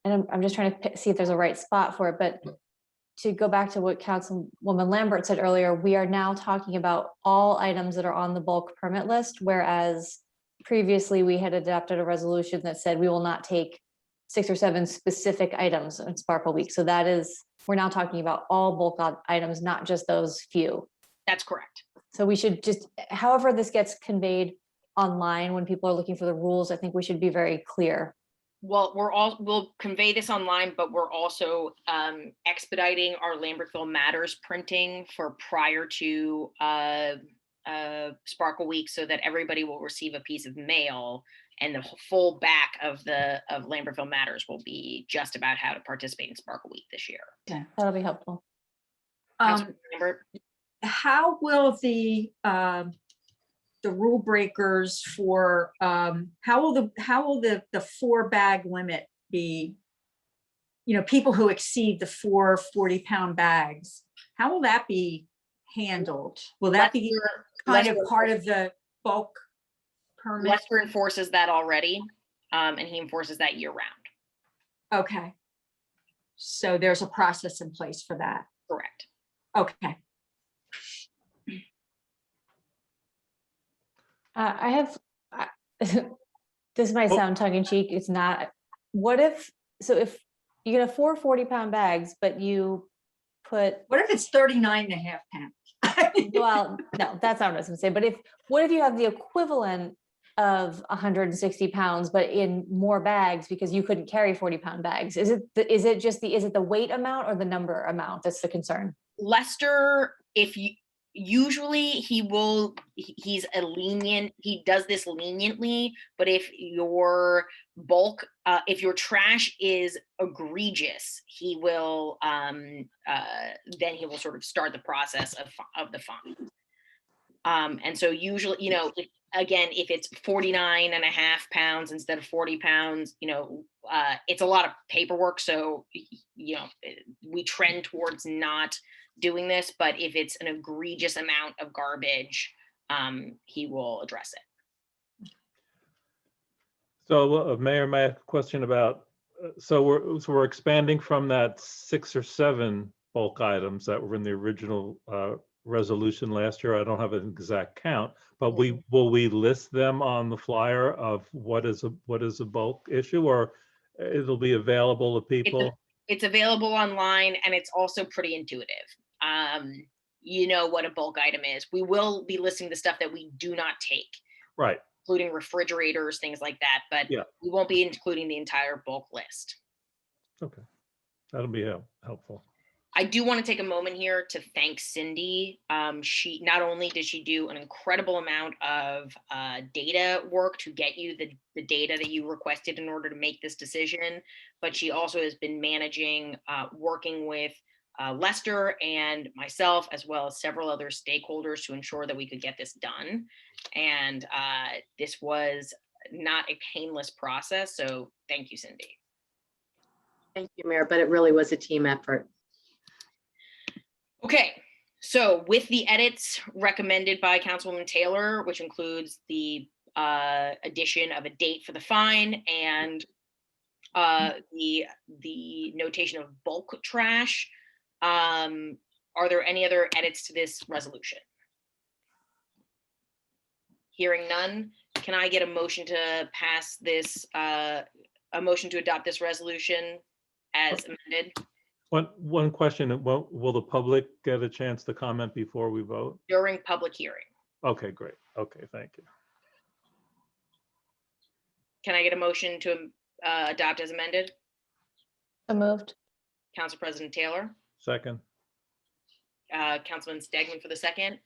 I'm just trying to see if there's a right spot for it, but to go back to what Councilwoman Lambert said earlier, we are now talking about all items that are on the bulk permit list, whereas previously we had adopted a resolution that said we will not take 6 or 7 specific items in Sparkle Week. So that is, we're now talking about all bulk items, not just those few. That's correct. So we should just, however this gets conveyed online, when people are looking for the rules, I think we should be very clear. Well, we'll convey this online, but we're also expediting our Lambertville Matters printing for prior to Sparkle Week, so that everybody will receive a piece of mail, and the full back of Lambertville Matters will be just about how to participate in Sparkle Week this year. That'll be helpful. Councilman Lambert? How will the rule breakers for how will the 4-bag limit be, people who exceed the 4 40-pound bags, how will that be handled? Will that be kind of part of the bulk permit? Lester enforces that already, and he enforces that year round. Okay, so there's a process in place for that. Correct. Okay. I have, this might sound tongue in cheek, it's not. What if you get 4 40-pound bags, but you put, What if it's 39.5 pounds? well, no, that's not what I was gonna say, but what if you have the equivalent of 160 pounds, but in more bags because you couldn't carry 40-pound bags? Is it the weight amount or the number amount that's the concern? Lester, usually he's a lenient, he does this leniently, but if your bulk, if your trash is egregious, he will then he will sort of start the process of the fine. And so usually, if it's 49.5 pounds instead of 40 pounds, it's a lot of paperwork. So, we trend towards not doing this, but if it's an egregious amount of garbage, he will address it. So Mayor, may I ask a question about, so we're expanding from that 6 or 7 bulk items that were in the original resolution last year. I don't have an exact count, but will we list them on the flyer of what is a bulk issue, or it'll be available to people? It's available online, and it's also pretty intuitive. You know what a bulk item is. We will be listing the stuff that we do not take, Right. including refrigerators, things like that, but Yeah. we won't be including the entire bulk list. Okay, that'll be helpful. I do want to take a moment here to thank Cindy. She not only did she do an incredible amount of data work to get you the data that you requested in order to make this decision, but she also has been managing, working with Lester and myself, as well as several other stakeholders, to ensure that we could get this done. And this was not a painless process. So thank you, Cindy. Thank you, Mayor, but it really was a team effort. Okay, so with the edits recommended by Councilwoman Taylor, which includes the addition of a date for the fine and the notation of bulk trash. Are there any other edits to this resolution? Hearing none, can I get a motion to pass this, a motion to adopt this resolution as amended One question, will the public get a chance to comment before we vote? during public hearing? Okay, great. Okay, thank you. Can I get a motion to adopt as amended? So moved. Council President Taylor, Second, Councilman Stegman for the second.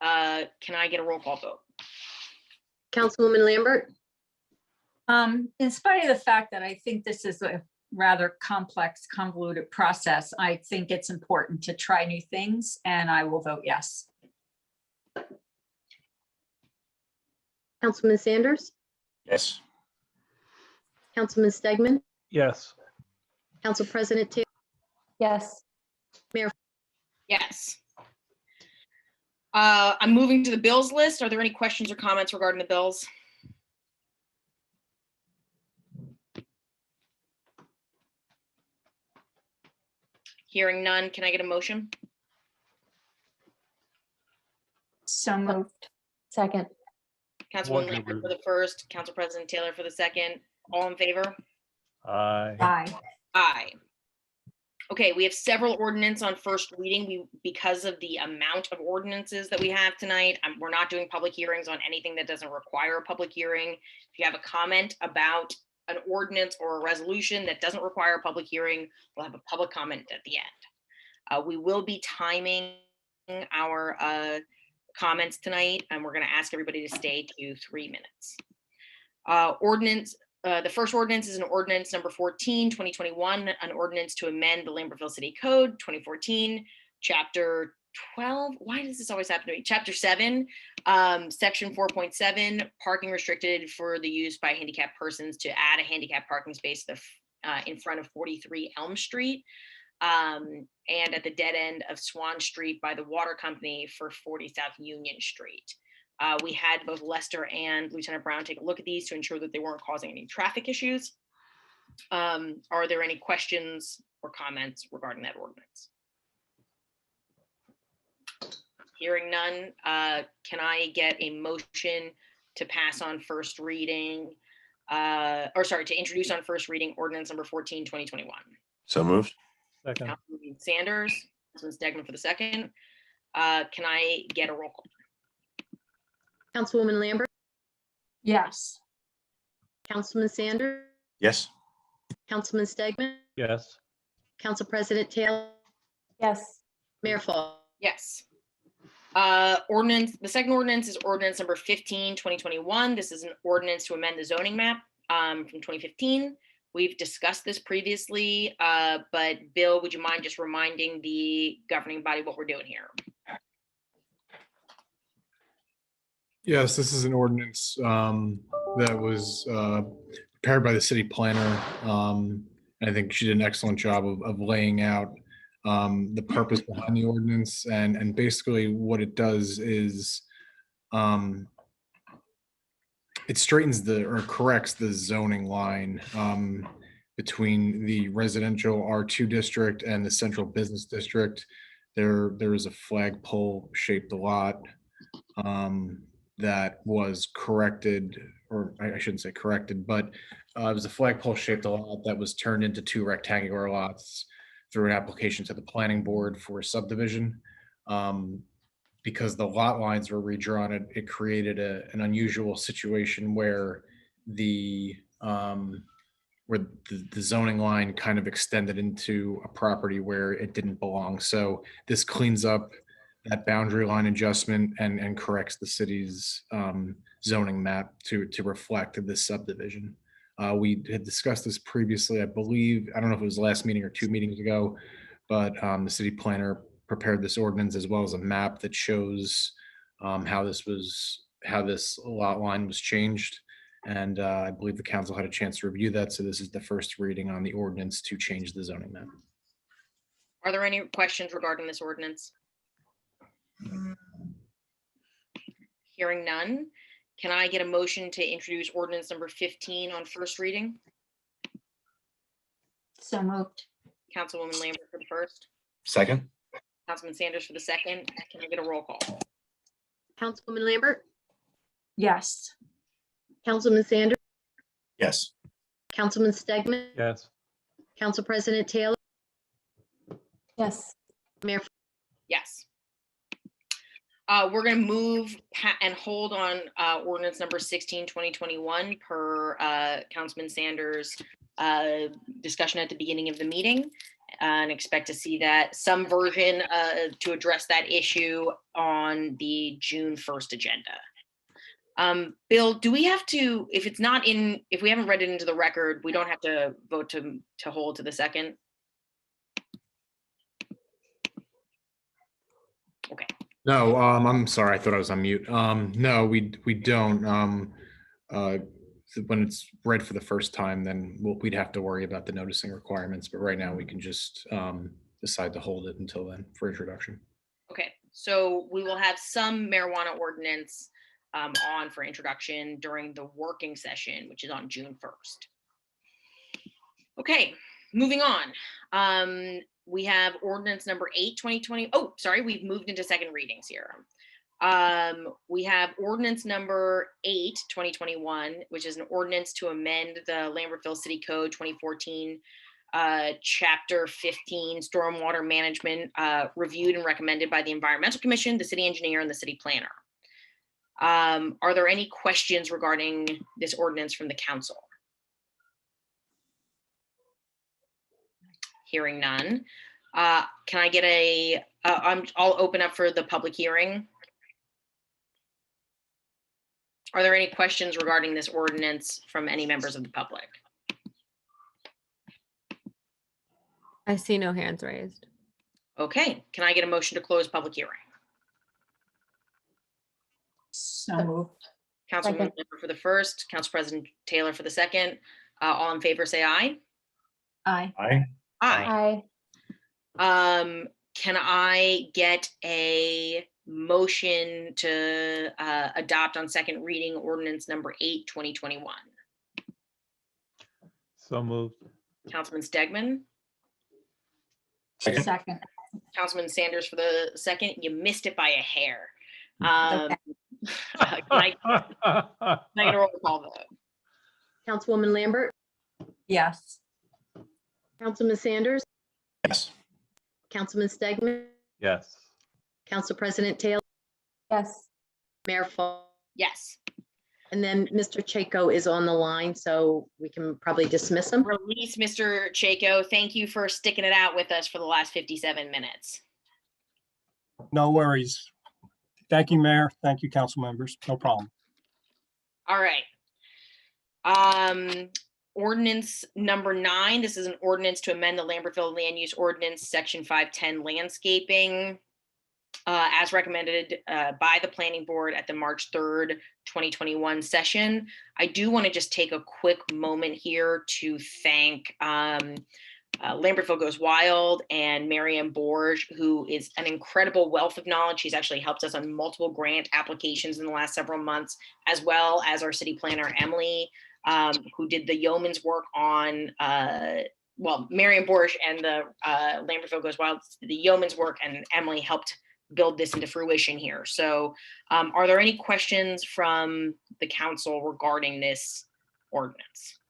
Can I get a roll call vote? Councilwoman Lambert, In spite of the fact that I think this is a rather complex, convoluted process, I think it's important to try new things, and I will vote yes. Councilman Sanders, Yes. Councilman Stegman, yes. Council President Taylor, Yes. Yes. I'm moving to the bills list. Are there any questions or comments regarding the bills? Hearing none, can I get a motion? So moved. Moved. Second. Councilwoman Wonder Lambert for Woman. the first, Council President Taylor for the second. All in favor? Aye. Aye. Aye. Okay, we have several ordinance on first reading. Because of the amount of ordinances that we have tonight, we're not doing public hearings on anything that doesn't require a public hearing. If you have a comment about an ordinance or a resolution that doesn't require a public hearing, we'll have a public comment at the end. We will be timing our comments tonight, and we're going to ask everybody to stay to 3 minutes. The first ordinance is an ordinance number 14, 2021, an ordinance to amend the Lambertville City Code 2014, chapter 12. Why does this always happen to me? Chapter 7, section 4.7, parking restricted for the use by handicapped persons, to add a handicap parking space in front of 43 Elm Street, and at the dead end of Swan Street by the water company for 40 South Union Street. We had both Lester and Lieutenant Brown take a look at these to ensure that they weren't causing any traffic issues. Are there any questions or comments regarding that ordinance? Hearing none, can I get a motion to pass on first reading, to introduce on first reading ordinance number 14, 2021? So moved. Second, Councilman Sanders, Councilman Stegman for the second. Can I get a roll call? Councilwoman Lambert, Yes. Councilman Sanders, Yes. Councilman Stegman, yes. Council President Taylor, Yes. Mayor Fall. Yes. The second ordinance is ordinance number 15, 2021. This is an ordinance to amend the zoning map from 2015. We've discussed this previously, but Bill, would you mind just reminding the governing body what we're doing here? Yes, this is an ordinance that was prepared by the city planner. And I think she did an excellent job of laying out the purpose behind the ordinance. And basically what it does is it straightens or corrects the zoning line between the residential R2 district and the central business district. There is a flagpole shaped lot that was corrected, or I shouldn't say corrected, but it was a flagpole shaped lot that was turned into 2 rectangular lots through an application to the planning board for a subdivision. Because the lot lines were redrawn, it created an unusual situation where the zoning line kind of extended into a property where it didn't belong. So this cleans up that boundary line adjustment and corrects the city's zoning map to reflect this subdivision. We had discussed this previously, I believe. I don't know if it was the last meeting or 2 meetings ago, but the city planner prepared this ordinance as well as a map that shows how this lot line was changed. And I believe the council had a chance to review that. So this is the first reading on the ordinance to change the zoning map. Are there any questions regarding this ordinance? Hearing none, can I get a motion to introduce ordinance number 15 on first reading? So moved. Councilwoman Lambert for the first, Second? Councilman Sanders for the second. Can I get a roll call? Councilwoman Lambert, Yes. Councilman Sanders, Yes. Councilman Stegman, Yes. Council President Taylor, Yes. Mayor. Yes. We're going to move and hold on ordinance number 16, 2021 per Councilman Sanders' discussion at the beginning of the meeting, and expect to see that some version to address that issue on the June 1st agenda. Bill, do we have to, if it's not in, if we haven't read it into the record, we don't have to vote to hold to the second? Okay. No, I'm sorry. I thought I was on mute. No, we don't. When it's read for the first time, then we'd have to worry about the noticing requirements. But right now, we can just decide to hold it until then for introduction. Okay, so we will have some marijuana ordinance on for introduction during the working session, which is on June 1st. Okay, moving on. We have ordinance number 8, 2020. Oh, sorry, we've moved into second readings here. We have ordinance number 8, 2021, which is an ordinance to amend the Lambertville City Code 2014, Chapter 15, Stormwater Management, reviewed and recommended by the Environmental Commission, the city engineer, and the city planner. Are there any questions regarding this ordinance from the council? Hearing none. Can I get I'll open up for the public hearing. Are there any questions regarding this ordinance from any members of the public? I see no hands raised. Okay, can I get a motion to close public hearing? So moved. Councilwoman Second. Lambert for the first, Council President Taylor for the second. All in favor, say aye. Aye. Aye. Aye. Aye. Can I get a motion to adopt on second reading ordinance number 8, 2021? So moved. Councilman Stegman, Second? Second. Councilman Sanders for the second. You missed it by a hair. Okay. Can I get a roll call vote? Councilwoman Lambert, Yes. Councilman Sanders, Yes. Councilman Stegman, Yes. Council President Taylor, Yes. Mayor Fall. Yes. And then Mr. Chaco is on the line, so we can probably dismiss him. Release Mr. Chaco. Thank you for sticking it out with us for the last 57 minutes. No worries. Thank you, Mayor. Thank you, council members. No problem. All right. Ordinance number 9. This is an ordinance to amend the Lambertville Land Use Ordinance, Section 510 landscaping, as recommended by the Planning Board at the March 3rd, 2021 session. I do want to just take a quick moment here to thank Lambertville Goes Wild and Marianne Borge, who is an incredible wealth of knowledge. She's actually helped us on multiple grant applications in the last several months, as well as our city planner, Emily, who did the yeoman's work on, Marianne Borge and the Lambertville Goes Wild, the yeoman's work, and Emily helped build this into fruition here. So are there any questions from the council regarding this ordinance?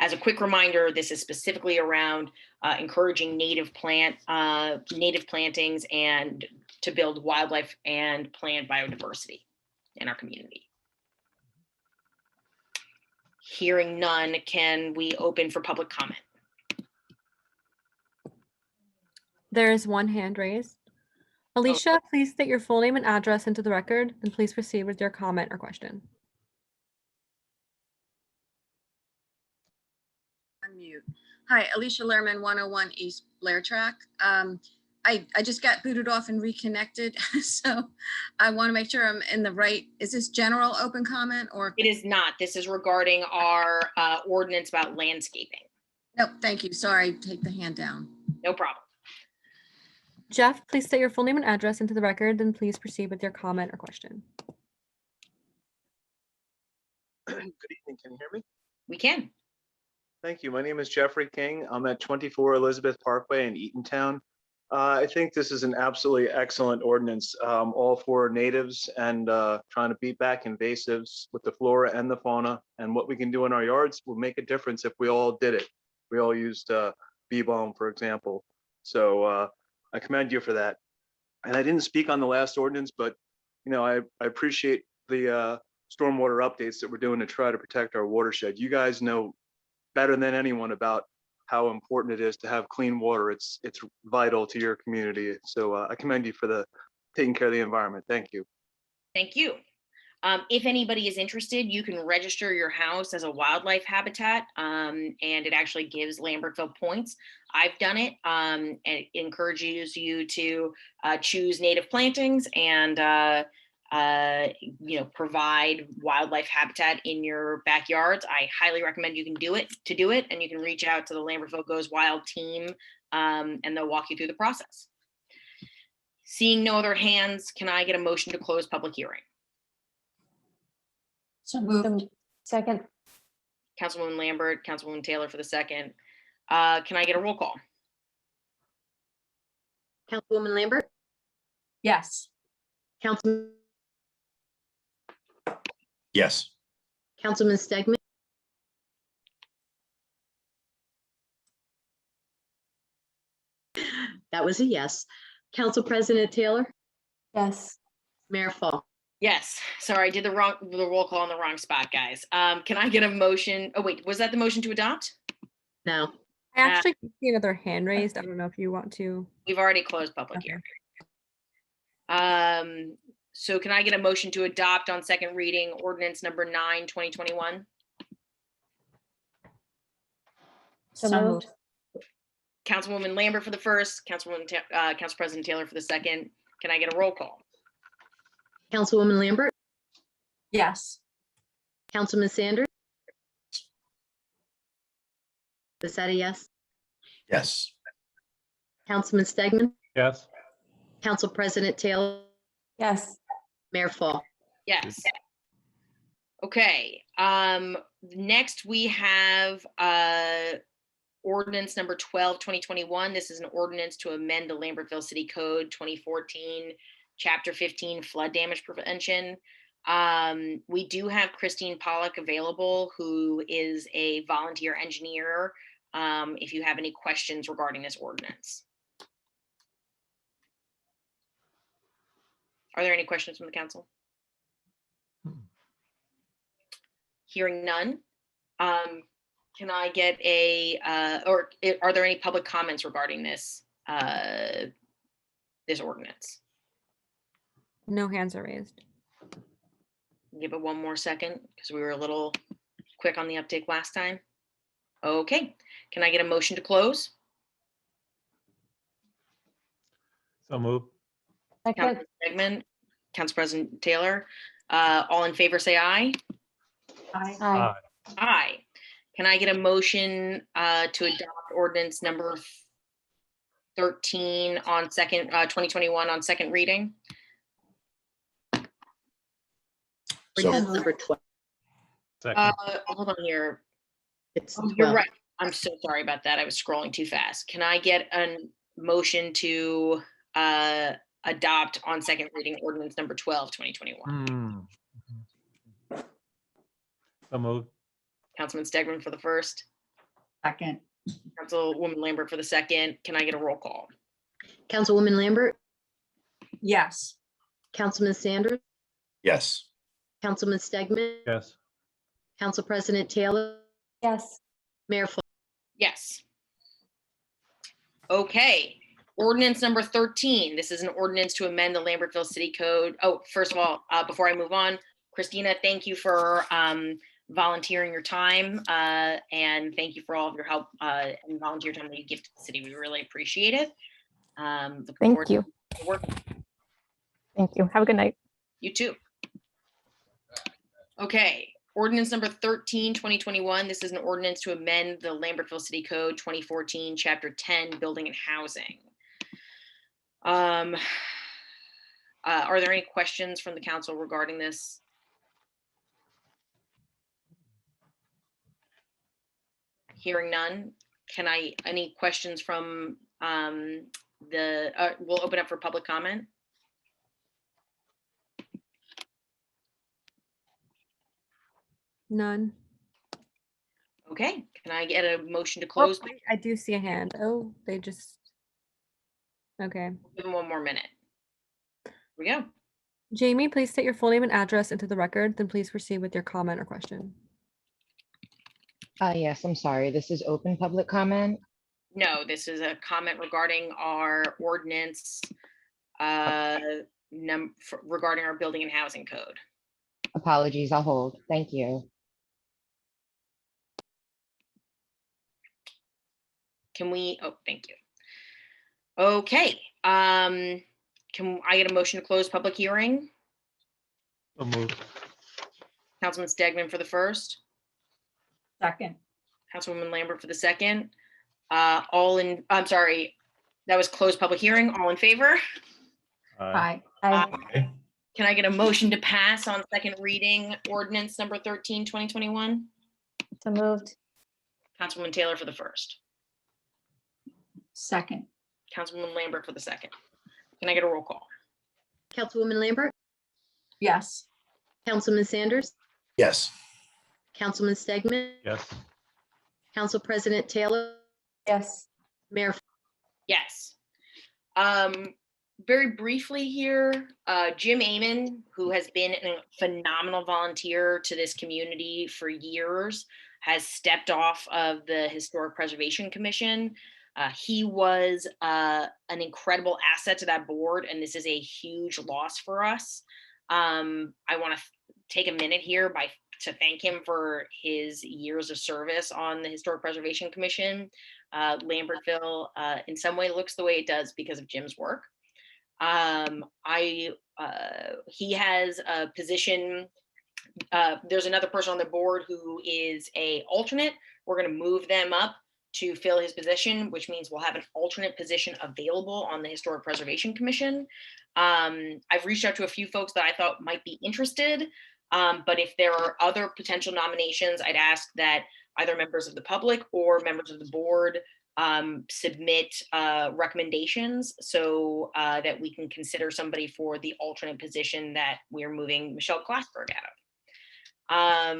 As a quick reminder, this is specifically around encouraging native plantings and to build wildlife and plant biodiversity in our community. Hearing none, can we open for public comment? There is one hand raised. Alicia, please state your full name and address into the record, and please proceed with your comment or question. Unmute. Hi, Alicia Lehrman, 101 East Blair Track. I just got booted off and reconnected, so I want to make sure I'm in the right, is this general open comment or? It is not. This is regarding our ordinance about landscaping. Nope, thank you. Sorry, take the hand down. No problem. Jeff, please state your full name and address into the record, then please proceed with your comment or question. Good evening, can you hear me? We can. Thank you. My name is Jeffrey King. I'm at 24 Elizabeth Parkway in Eatontown. I think this is an absolutely excellent ordinance, all for natives and trying to beat back invasives with the flora and the fauna. And what we can do in our yards will make a difference if we all did it. We all used bee balm, for example. So I commend you for that. And I didn't speak on the last ordinance, but I appreciate the stormwater updates that we're doing to try to protect our watershed. You guys know better than anyone about how important it is to have clean water. It's vital to your community. So I commend you for the taking care of the environment. Thank you. Thank you. If anybody is interested, you can register your house as a wildlife habitat, and it actually gives Lambertville points. I've done it, and it encourages you to choose native plantings and provide wildlife habitat in your backyards. I highly recommend you can do it, and you can reach out to the Lambertville Goes Wild team, and they'll walk you through the process. Seeing no other hands, can I get a motion to close public hearing? So moved. Second, Councilwoman Lambert, Councilwoman Taylor for the second. Can I get a roll call? Councilwoman Lambert, Yes. Councilman Yes. Stegman, that was a yes. Council President Taylor, yes. Mayor Fall. Yes, sorry, I did the roll call on the wrong spot, guys. Can I get a motion? Oh, wait, was that the motion to adopt? No, I actually see another hand raised. I don't know if you want to. We've already closed public Okay. hearing. So can I get a motion to adopt on second reading ordinance number 9, 2021? So moved. Councilwoman Lambert for the first, Council President Taylor for the second. Can I get a roll call? Councilwoman Lambert, Yes. Councilman Sanders. Is that a yes? Yes. Councilman Stegman, Yes. Council President Taylor, Yes. Mayor Fall. Yes. Okay, next we have ordinance number 12, 2021. This is an ordinance to amend the Lambertville City Code 2014, Chapter 15, flood damage prevention. We do have Christine Pollock available, who is a volunteer engineer, if you have any questions regarding this ordinance. Are there any questions from the council? Hearing none. Can I get are there any public comments regarding this ordinance? No hands are raised. Give it one more second because we were a little quick on the uptake last time. Okay, can I get a motion to close? So move. Second, Councilman Stegman, Council President Taylor, all in favor, say aye. Aye. aye. Aye. Can I get a motion to adopt ordinance number 13 on 2021 on second reading? So Ordinance number 12. Second. Hold on here. It's Oh, you're 12. right. I'm so sorry about that. I was scrolling too fast. Can I get a motion to adopt on second reading ordinance number 12, 2021? So moved. Councilman Stegman for the first, Second. Councilwoman Lambert for the second. Can I get a roll call? Councilwoman Lambert, Yes. Councilman Sanders, yes. Councilman Stegman, Yes. Council President Taylor, Yes. Mayor Fall. Yes. Okay, ordinance number 13. This is an ordinance to amend the Lambertville City Code. Oh, first of all, before I move on, Christina, thank you for volunteering your time, and thank you for all of your help and volunteer time that you give to the city. We really appreciate it. Thank you. Work. Thank you. Have a good night. You too. Okay, ordinance number 13, 2021. This is an ordinance to amend the Lambertville City Code 2014, Chapter 10, Building and Housing. Are there any questions from the council regarding this? Hearing none. Any questions from we'll open up for public comment. None. Okay, can I get a motion to Oh, close? wait, I do see a hand. Oh, they just. Okay. Give them one more minute. Here we go. Jamie, please state your full name and address into the record, then please proceed with your comment or question. Yes, I'm sorry. This is open public comment. No, this is a comment regarding our ordinance regarding our building and housing code. Apologies, I'll hold. Thank you. Can we, oh, thank you. Okay, can I get a motion to close public hearing? So moved. Councilman Stegman for the first, Second. Councilwoman Lambert for the second. I'm sorry, that was closed public hearing. All in favor? Aye. Aye. Can I get a motion to pass on second reading ordinance number 13, 2021? So moved. Councilwoman Taylor for the first, Second. Councilwoman Lambert for the second. Can I get a roll call? Councilwoman Lambert, Yes. Councilman Sanders, Yes. Councilman Stegman, Yes. Council President Taylor, Yes. Mayor. Yes. Very briefly here, Jim Amen, who has been a phenomenal volunteer to this community for years, has stepped off of the Historic Preservation Commission. He was an incredible asset to that board, and this is a huge loss for us. I want to take a minute here to thank him for his years of service on the Historic Preservation Commission. Lambertville, in some way, looks the way it does because of Jim's work. He has a position. There's another person on the board who is an alternate. We're going to move them up to fill his position, which means we'll have an alternate position available on the Historic Preservation Commission. I've reached out to a few folks that I thought might be interested, but if there are other potential nominations, I'd ask that either members of the public or members of the board submit recommendations so that we can consider somebody for the alternate position that we're moving Michelle Glassberg out of.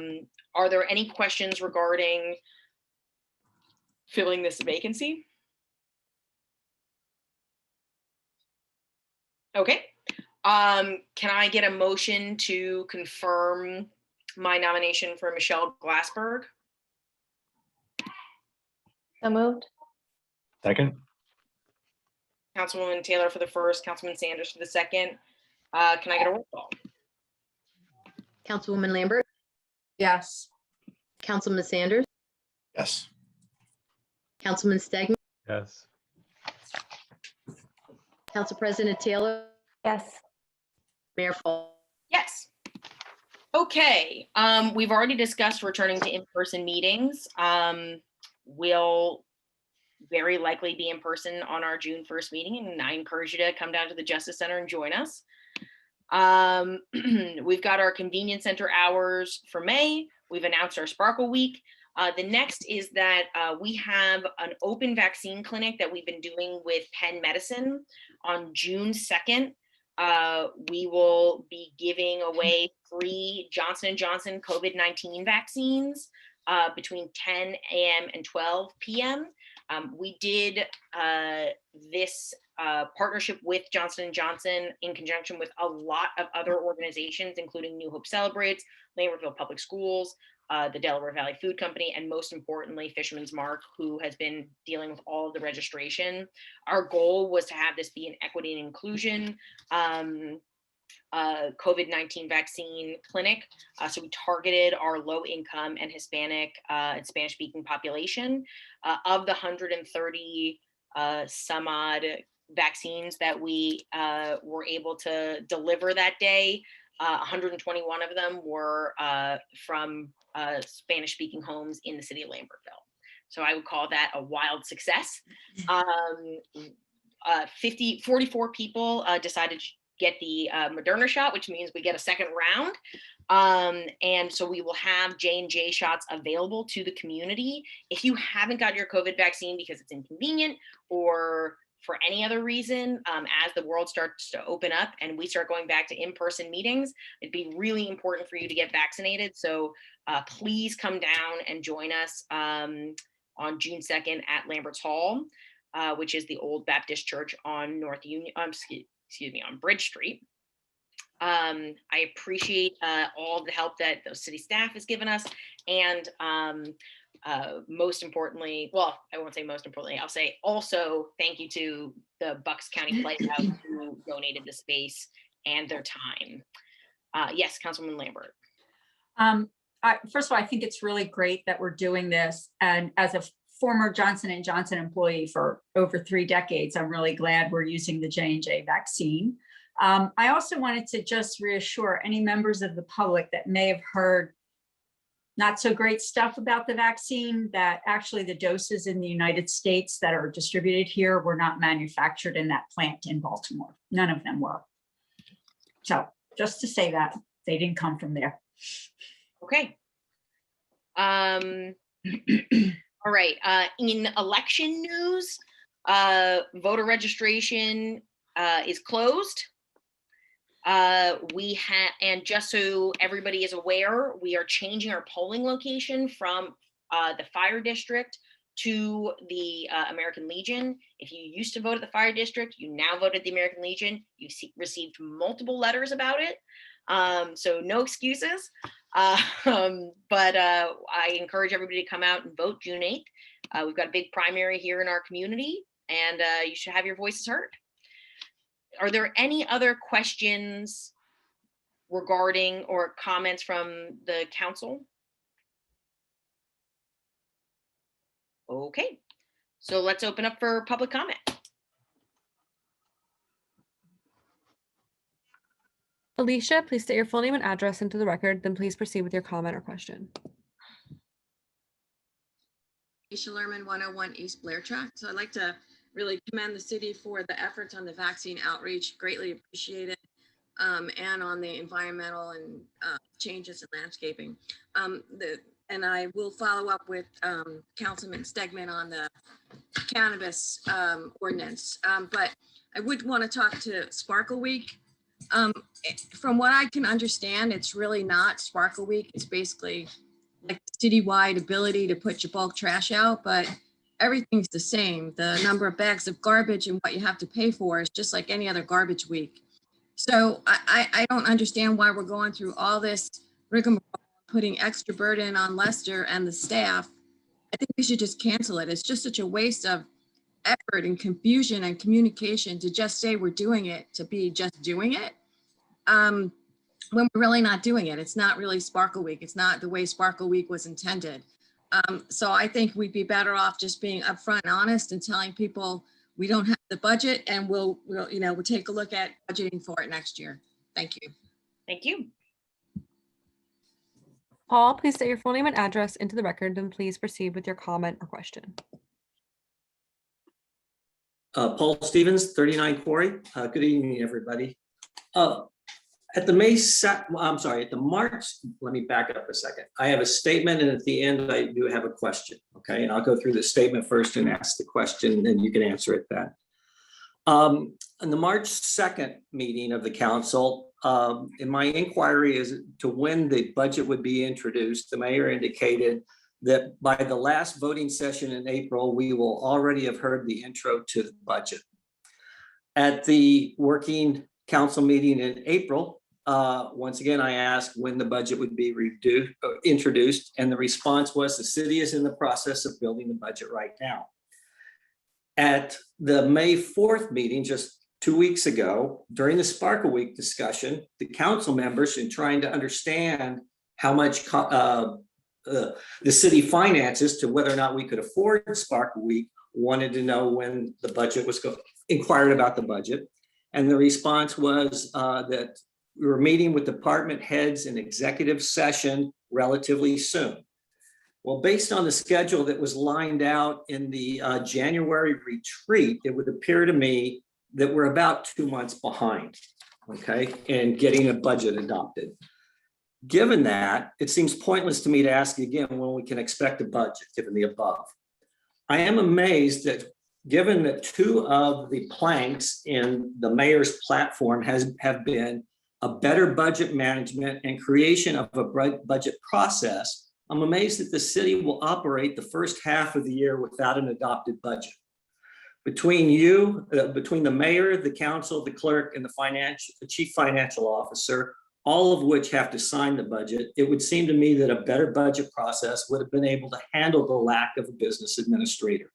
Are there any questions regarding filling this vacancy? Okay. Can I get a motion to confirm my nomination for Michelle Glassberg? So moved. Second. Councilwoman Taylor for the first, Councilman Sanders for the second. Can I get a roll call? Councilwoman Lambert, Yes. Councilman Sanders, Yes. Councilman Stegman, Yes. Council President Taylor, Yes. Mayor Fall. Yes. Okay, we've already discussed returning to in-person meetings. We'll very likely be in person on our June 1st meeting, and I encourage you to come down to the Justice Center and join us. We've got our convenience center hours for May. We've announced our Sparkle Week. The next is that we have an open vaccine clinic that we've been doing with Penn Medicine on June 2nd. We will be giving away free Johnson & Johnson COVID-19 vaccines between 10 a.m. and 12 p.m. We did this partnership with Johnson & Johnson in conjunction with a lot of other organizations, including New Hope Celebrates, Lambertville Public Schools, the Delaware Valley Food Company, and most importantly, Fisherman's Mark, who has been dealing with all of the registration. Our goal was to have this be an equity and inclusion COVID-19 vaccine clinic. So we targeted our low income and Hispanic and Spanish speaking population. Of the 130 some odd vaccines that we were able to deliver that day, 121 of them were from Spanish speaking homes in the city of Lambertville. So I would call that a wild success. 44 people decided get the Moderna shot, which means we get a second round. And so we will have J&J shots available to the community. If you haven't got your COVID vaccine because it's inconvenient or for any other reason, as the world starts to open up and we start going back to in-person meetings, it'd be really important for you to get vaccinated. So please come down and join us on June 2nd at Lambert's Hall, which is the old Baptist church on North Union, excuse me, on Bridge Street. I appreciate all the help that the city staff has given us. And most importantly, well, I won't say most importantly, I'll say also thank you to the Bucks County Playhouse who donated the space and their time. Yes, Councilwoman Lambert. First of all, I think it's really great that we're doing this. And as a former Johnson & Johnson employee for over 3 decades, I'm really glad we're using the J&J vaccine. I also wanted to just reassure any members of the public that may have heard not so great stuff about the vaccine, that actually the doses in the United States that are distributed here were not manufactured in that plant in Baltimore. None of them were. So just to say that, they didn't come from there. Okay. All right. In election news, voter registration is closed. And just so everybody is aware, we are changing our polling location from the fire district to the American Legion. If you used to vote at the fire district, you now vote at the American Legion. You've received multiple letters about it. So no excuses. But I encourage everybody to come out and vote June 8th. We've got a big primary here in our community, and you should have your voices heard. Are there any other questions regarding or comments from the council? Okay, so let's open up for public comment. Alicia, please state your full name and address into the record, then please proceed with your comment or question. Alicia Lerman, 101 East Blair Track. So I'd like to really commend the city for the efforts on the vaccine outreach, greatly appreciated, and on the environmental and changes in landscaping. And I will follow up with Councilman Stegman on the cannabis ordinance. But I would want to talk to Sparkle Week. From what I can understand, it's really not Sparkle Week. It's basically like citywide ability to put your bulk trash out, but everything's the same. The number of bags of garbage and what you have to pay for is just like any other garbage week. So I don't understand why we're going through all this rigmarole, putting extra burden on Lester and the staff. I think we should just cancel it. It's just such a waste of effort and confusion and communication to just say we're doing it, to be just doing it. When we're really not doing it. It's not really Sparkle Week. It's not the way Sparkle Week was intended. So I think we'd be better off just being upfront and honest and telling people we don't have the budget, and we'll take a look at budgeting for it next year. Thank you. Thank you. Paul, please state your full name and address into the record, then please proceed with your comment or question. Paul Stevens, 39 Quarry. Good evening, everybody. At the at the March, let me back up a second. I have a statement, and at the end, I do have a question, okay? And I'll go through the statement first and ask the question, and you can answer it then. In the March 2nd meeting of the council, in my inquiry as to when the budget would be introduced, the mayor indicated that by the last voting session in April, we will already have heard the intro to the budget. At the working council meeting in April, once again, I asked when the budget would be introduced, and the response was the city is in the process of building the budget right now. At the May 4th meeting, just 2 weeks ago, during the Sparkle Week discussion, the council members, in trying to understand how much the city finances to whether or not we could afford Sparkle Week, wanted to know when the budget was inquired about the budget. And the response was that we were meeting with department heads in executive session relatively soon. Well, based on the schedule that was lined out in the January retreat, it would appear to me that we're about 2 months behind. okay, and getting a budget adopted. Given that, it seems pointless to me to ask again when we can expect a budget, given the above. I am amazed that, given that two of the planks in the mayor's platform have been a better budget management and creation of a budget process, I'm amazed that the city will operate the first half of the year without an adopted budget. Between the mayor, the council, the clerk, and the chief financial officer, all of which have to sign the budget, it would seem to me that a better budget process would have been able to handle the lack of a business administrator.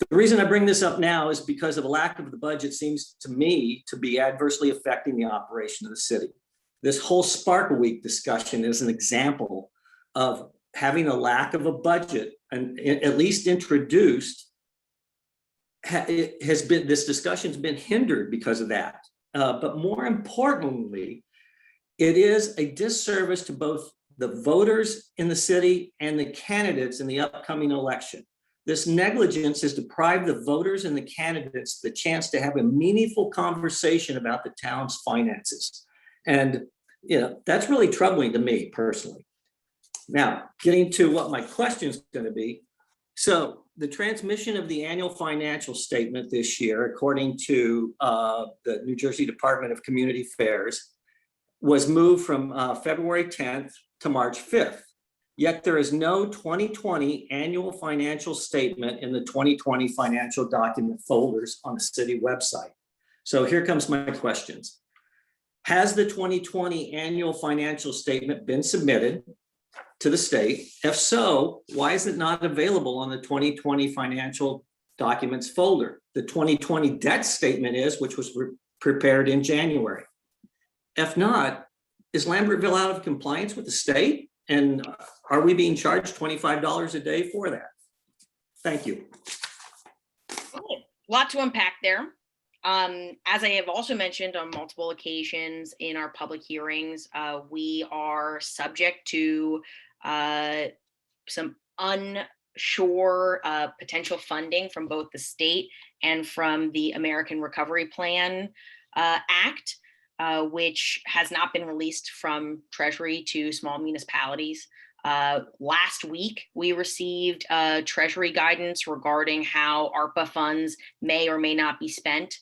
The reason I bring this up now is because of a lack of the budget seems to me to be adversely affecting the operation of the city. This whole Sparkle Week discussion is an example of having a lack of a budget, and at least introduced, this discussion's been hindered because of that. But more importantly, it is a disservice to both the voters in the city and the candidates in the upcoming election. This negligence has deprived the voters and the candidates the chance to have a meaningful conversation about the town's finances. And that's really troubling to me personally. Now, getting to what my question is going to be. So the transmission of the annual financial statement this year, according to the New Jersey Department of Community Affairs, was moved from February 10th to March 5th. Yet there is no 2020 annual financial statement in the 2020 financial document folders on the city website. So here comes my questions. Has the 2020 annual financial statement been submitted to the state? If so, why is it not available on the 2020 financial documents folder? The 2020 debt statement is, which was prepared in January. If not, is Lambertville out of compliance with the state? And are we being charged $25 a day for that? Thank you. A lot to unpack there. As I have also mentioned on multiple occasions in our public hearings, we are subject to some unsure potential funding from both the state and from the American Recovery Plan Act, which has not been released from Treasury to small municipalities. Last week, we received Treasury guidance regarding how ARPA funds may or may not be spent.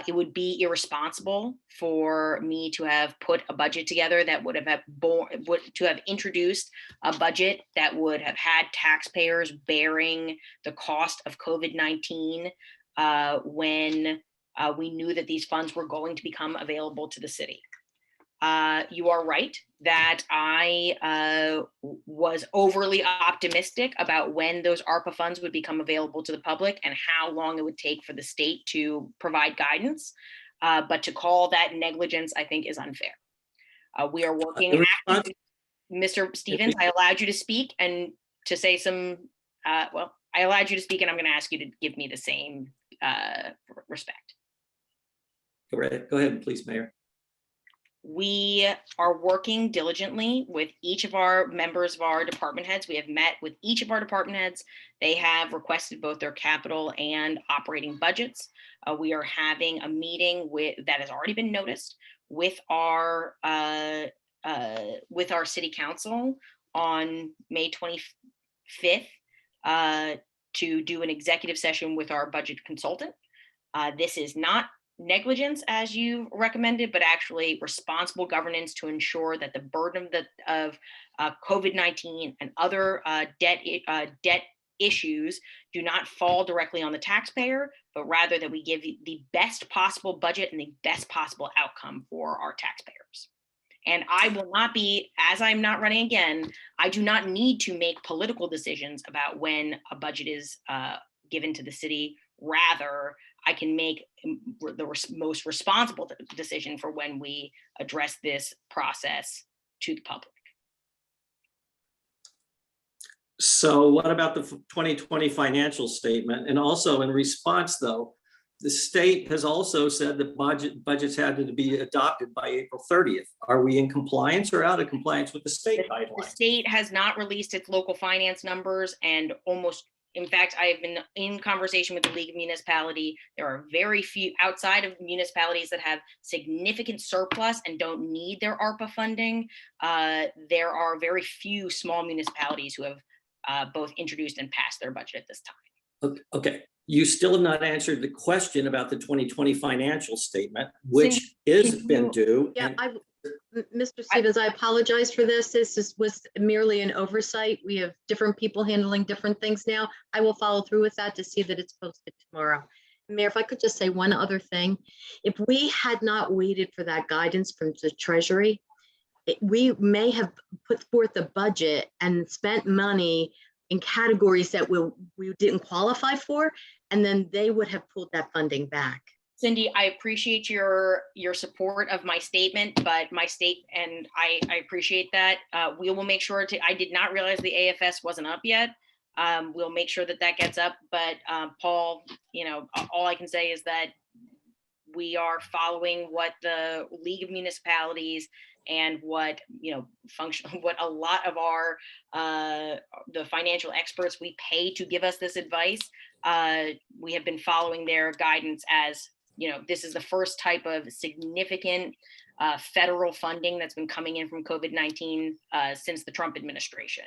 It would be irresponsible for me to have put a budget together that would have introduced a budget that would have had taxpayers bearing the cost of COVID-19 when we knew that these funds were going to become available to the city. You are right that I was overly optimistic about when those ARPA funds would become available to the public and how long it would take for the state to provide guidance. But to call that negligence, I think, is unfair. We are working. Mr. Stevens, I allowed you to speak and to say some, I allowed you to speak, and I'm going to ask you to give me the same respect. Go ahead, please, Mayor. We are working diligently with each of our members of our department heads. We have met with each of our department heads. They have requested both their capital and operating budgets. We are having a meeting that has already been noticed with our city council on May 25th to do an executive session with our budget consultant. This is not negligence as you recommended, but actually responsible governance to ensure that the burden of COVID-19 and other debt issues do not fall directly on the taxpayer, but rather that we give the best possible budget and the best possible outcome for our taxpayers. And I will not be, as I'm not running again, I do not need to make political decisions about when a budget is given to the city. Rather, I can make the most responsible decision for when we address this process to the public. So what about the 2020 financial statement? And also in response, though, the state has also said that budgets had to be adopted by April 30th. Are we in compliance or out of compliance with the state guidelines? The state has not released its local finance numbers, and almost In fact, I have been in conversation with the League of Municipality. There are very few outside of municipalities that have significant surplus and don't need their ARPA funding. There are very few small municipalities who have both introduced and passed their budget at this time. Okay, you still have not answered the question about the 2020 financial statement, which is can been you- due. Yeah, and- Mr. Stevens, I apologize for this. Was merely an oversight. We have different people handling different things now. I will follow through with that to see that it's posted tomorrow. Mayor, if I could just say one other thing. If we had not waited for that guidance from the Treasury, we may have put forth a budget and spent money in categories that we didn't qualify for, and then they would have pulled that funding back. Cindy, I appreciate your support of my statement, but I appreciate that. We will make sure I did not realize the AFS wasn't up yet. We'll make sure that gets up, but Paul, all I can say is that we are following what the League of Municipalities and what a lot of our the financial experts we pay to give us this advice. We have been following their guidance as this is the first type of significant federal funding that's been coming in from COVID-19 since the Trump administration.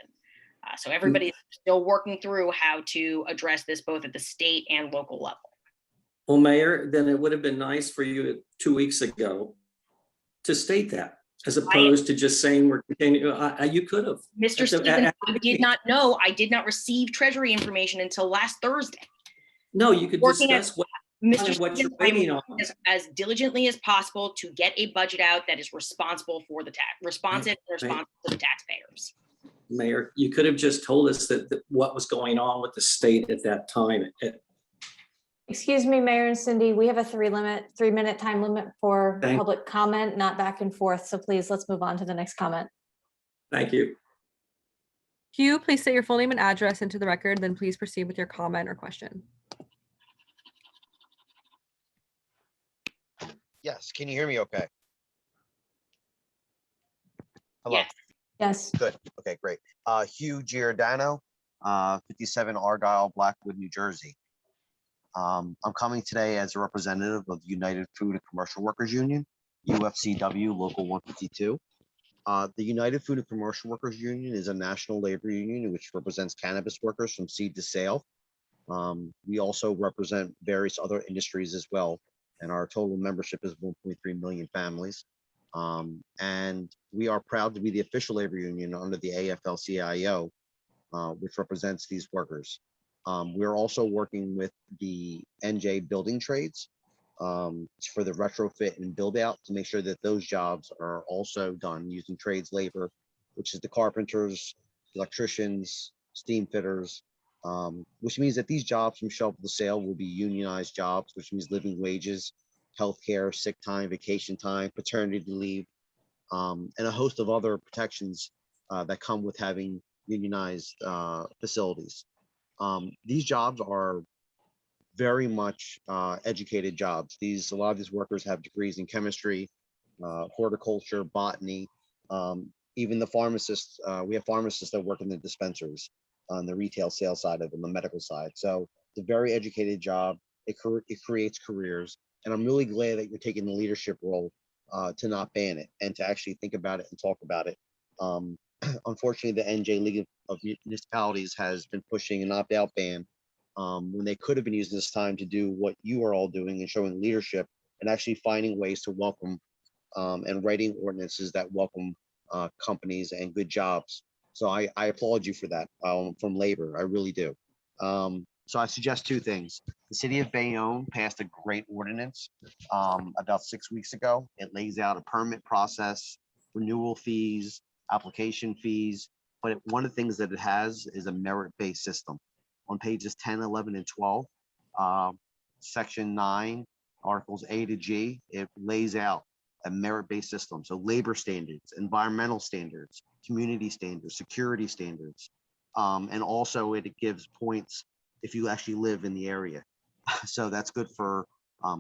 So everybody's still working through how to address this both at the state and local level. Well, Mayor, then it would have been nice for you 2 weeks ago to state that, as opposed to just saying we're continuing. You could have. Mr. Stevens, I did not know. I did not receive Treasury information until last Thursday. No, you could discuss what Mr. you're Stevens, waiting on. as diligently as possible to get a budget out that is responsible for the responsive to the taxpayers. Mayor, you could have just told us that what was going on with the state at that time. Excuse me, Mayor and Cindy, we have a 3-minute time limit for Thank- public comment, not back and forth. So please, let's move on to the next comment. Thank you. Hugh, please state your full name and address into the record, then please proceed with your comment or question. Yes, can you hear me okay? Hello. Yes. Yes. Good, okay, great. Hugh Giordano, 57 Argyle, Blackwood, New Jersey. I'm coming today as a representative of the United Food and Commercial Workers Union, UFCW Local 152. The United Food and Commercial Workers Union is a national labor union which represents cannabis workers from seed to sale. We also represent various other industries as well, and our total membership is 1.3 million families. And we are proud to be the official labor union under the AFL-CIO, which represents these workers. We're also working with the NJ Building Trades for the retrofit and build out to make sure that those jobs are also done using trades labor, which is the carpenters, electricians, steam fitters, which means that these jobs from shelf to sale will be unionized jobs, which means living wages, healthcare, sick time, vacation time, paternity leave, and a host of other protections that come with having unionized facilities. These jobs are very much educated jobs. A lot of these workers have degrees in chemistry, horticulture, botany, even the pharmacists. We have pharmacists that work in the dispensaries on the retail sales side of it, on the medical side. So it's a very educated job. It creates careers. And I'm really glad that you're taking the leadership role to not ban it and to actually think about it and talk about it. Unfortunately, the NJ League of Municipalities has been pushing an opt-out ban when they could have been using this time to do what you are all doing and showing leadership and actually finding ways to welcome and writing ordinances that welcome companies and good jobs. So I applaud you for that from labor. I really do. So I suggest two things. The city of Bayonne passed a great ordinance about 6 weeks ago. It lays out a permit process, renewal fees, application fees, but one of the things that it has is a merit-based system. On pages 10, 11, and 12, section 9, articles A to G, it lays out a merit-based system. So labor standards, environmental standards, community standards, security standards, and also it gives points if you actually live in the area. So that's good for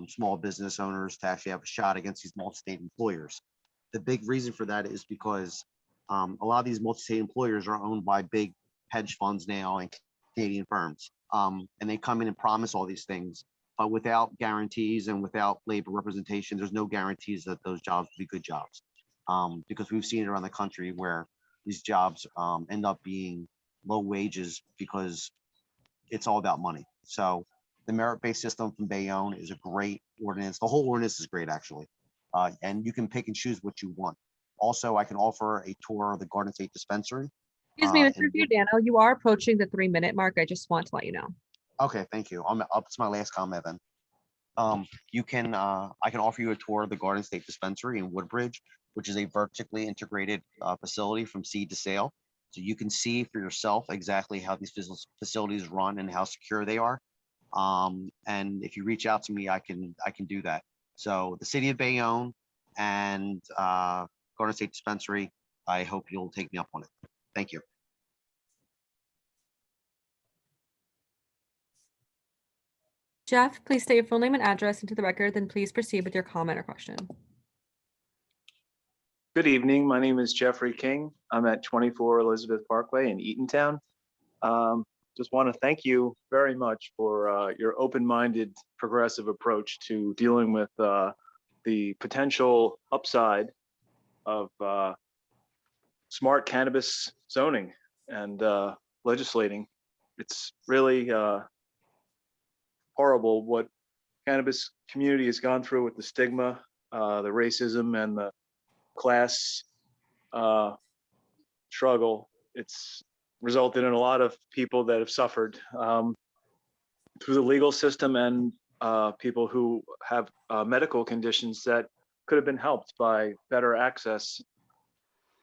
small business owners to actually have a shot against these multi-state employers. The big reason for that is because a lot of these multi-state employers are owned by big hedge funds now and Canadian firms. And they come in and promise all these things, but without guarantees and without labor representation, there's no guarantees that those jobs will be good jobs. Because we've seen it around the country where these jobs end up being low wages because it's all about money. So the merit-based system from Bayonne is a great ordinance. The whole ordinance is great, actually. And you can pick and choose what you want. Also, I can offer a tour of the Garden State Dispensary. Excuse me, Mr. and- Giordano, you are approaching the 3-minute mark. I just want to let you know. Okay, thank you. I'm up to my last comment then. You can, I can offer you a tour of the Garden State Dispensary in Woodbridge, which is a vertically integrated facility from seed to sale. So you can see for yourself exactly how these facilities run and how secure they are. And if you reach out to me, I can do that. So the city of Bayonne and Garden State Dispensary, I hope you'll take me up on it. Thank you. Jeff, please state your full name and address into the record, then please proceed with your comment or question. Good evening. My name is Jeffrey King. I'm at 24 Elizabeth Parkway in Eatontown. Just want to thank you very much for your open-minded, progressive approach to dealing with the potential upside of smart cannabis zoning and legislating. It's really horrible what cannabis community has gone through with the stigma, the racism, and the class struggle. It's resulted in a lot of people that have suffered through the legal system and people who have medical conditions that could have been helped by better access.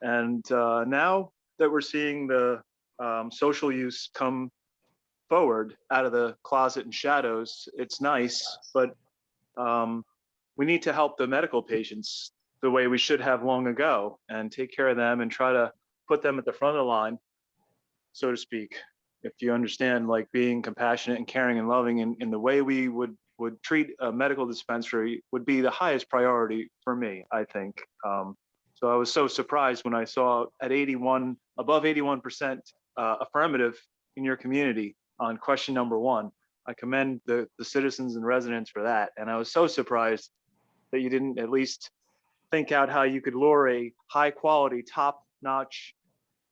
And now that we're seeing the social use come forward out of the closet and shadows, it's nice, but we need to help the medical patients the way we should have long ago and take care of them and try to put them at the front of the line, so to speak. If you understand, like being compassionate and caring and loving in the way we would treat a medical dispensary would be the highest priority for me, I think. So I was so surprised when I saw at above 81% affirmative in your community on question number 1. I commend the citizens and residents for that. And I was so surprised that you didn't at least think out how you could lure a high quality, top notch,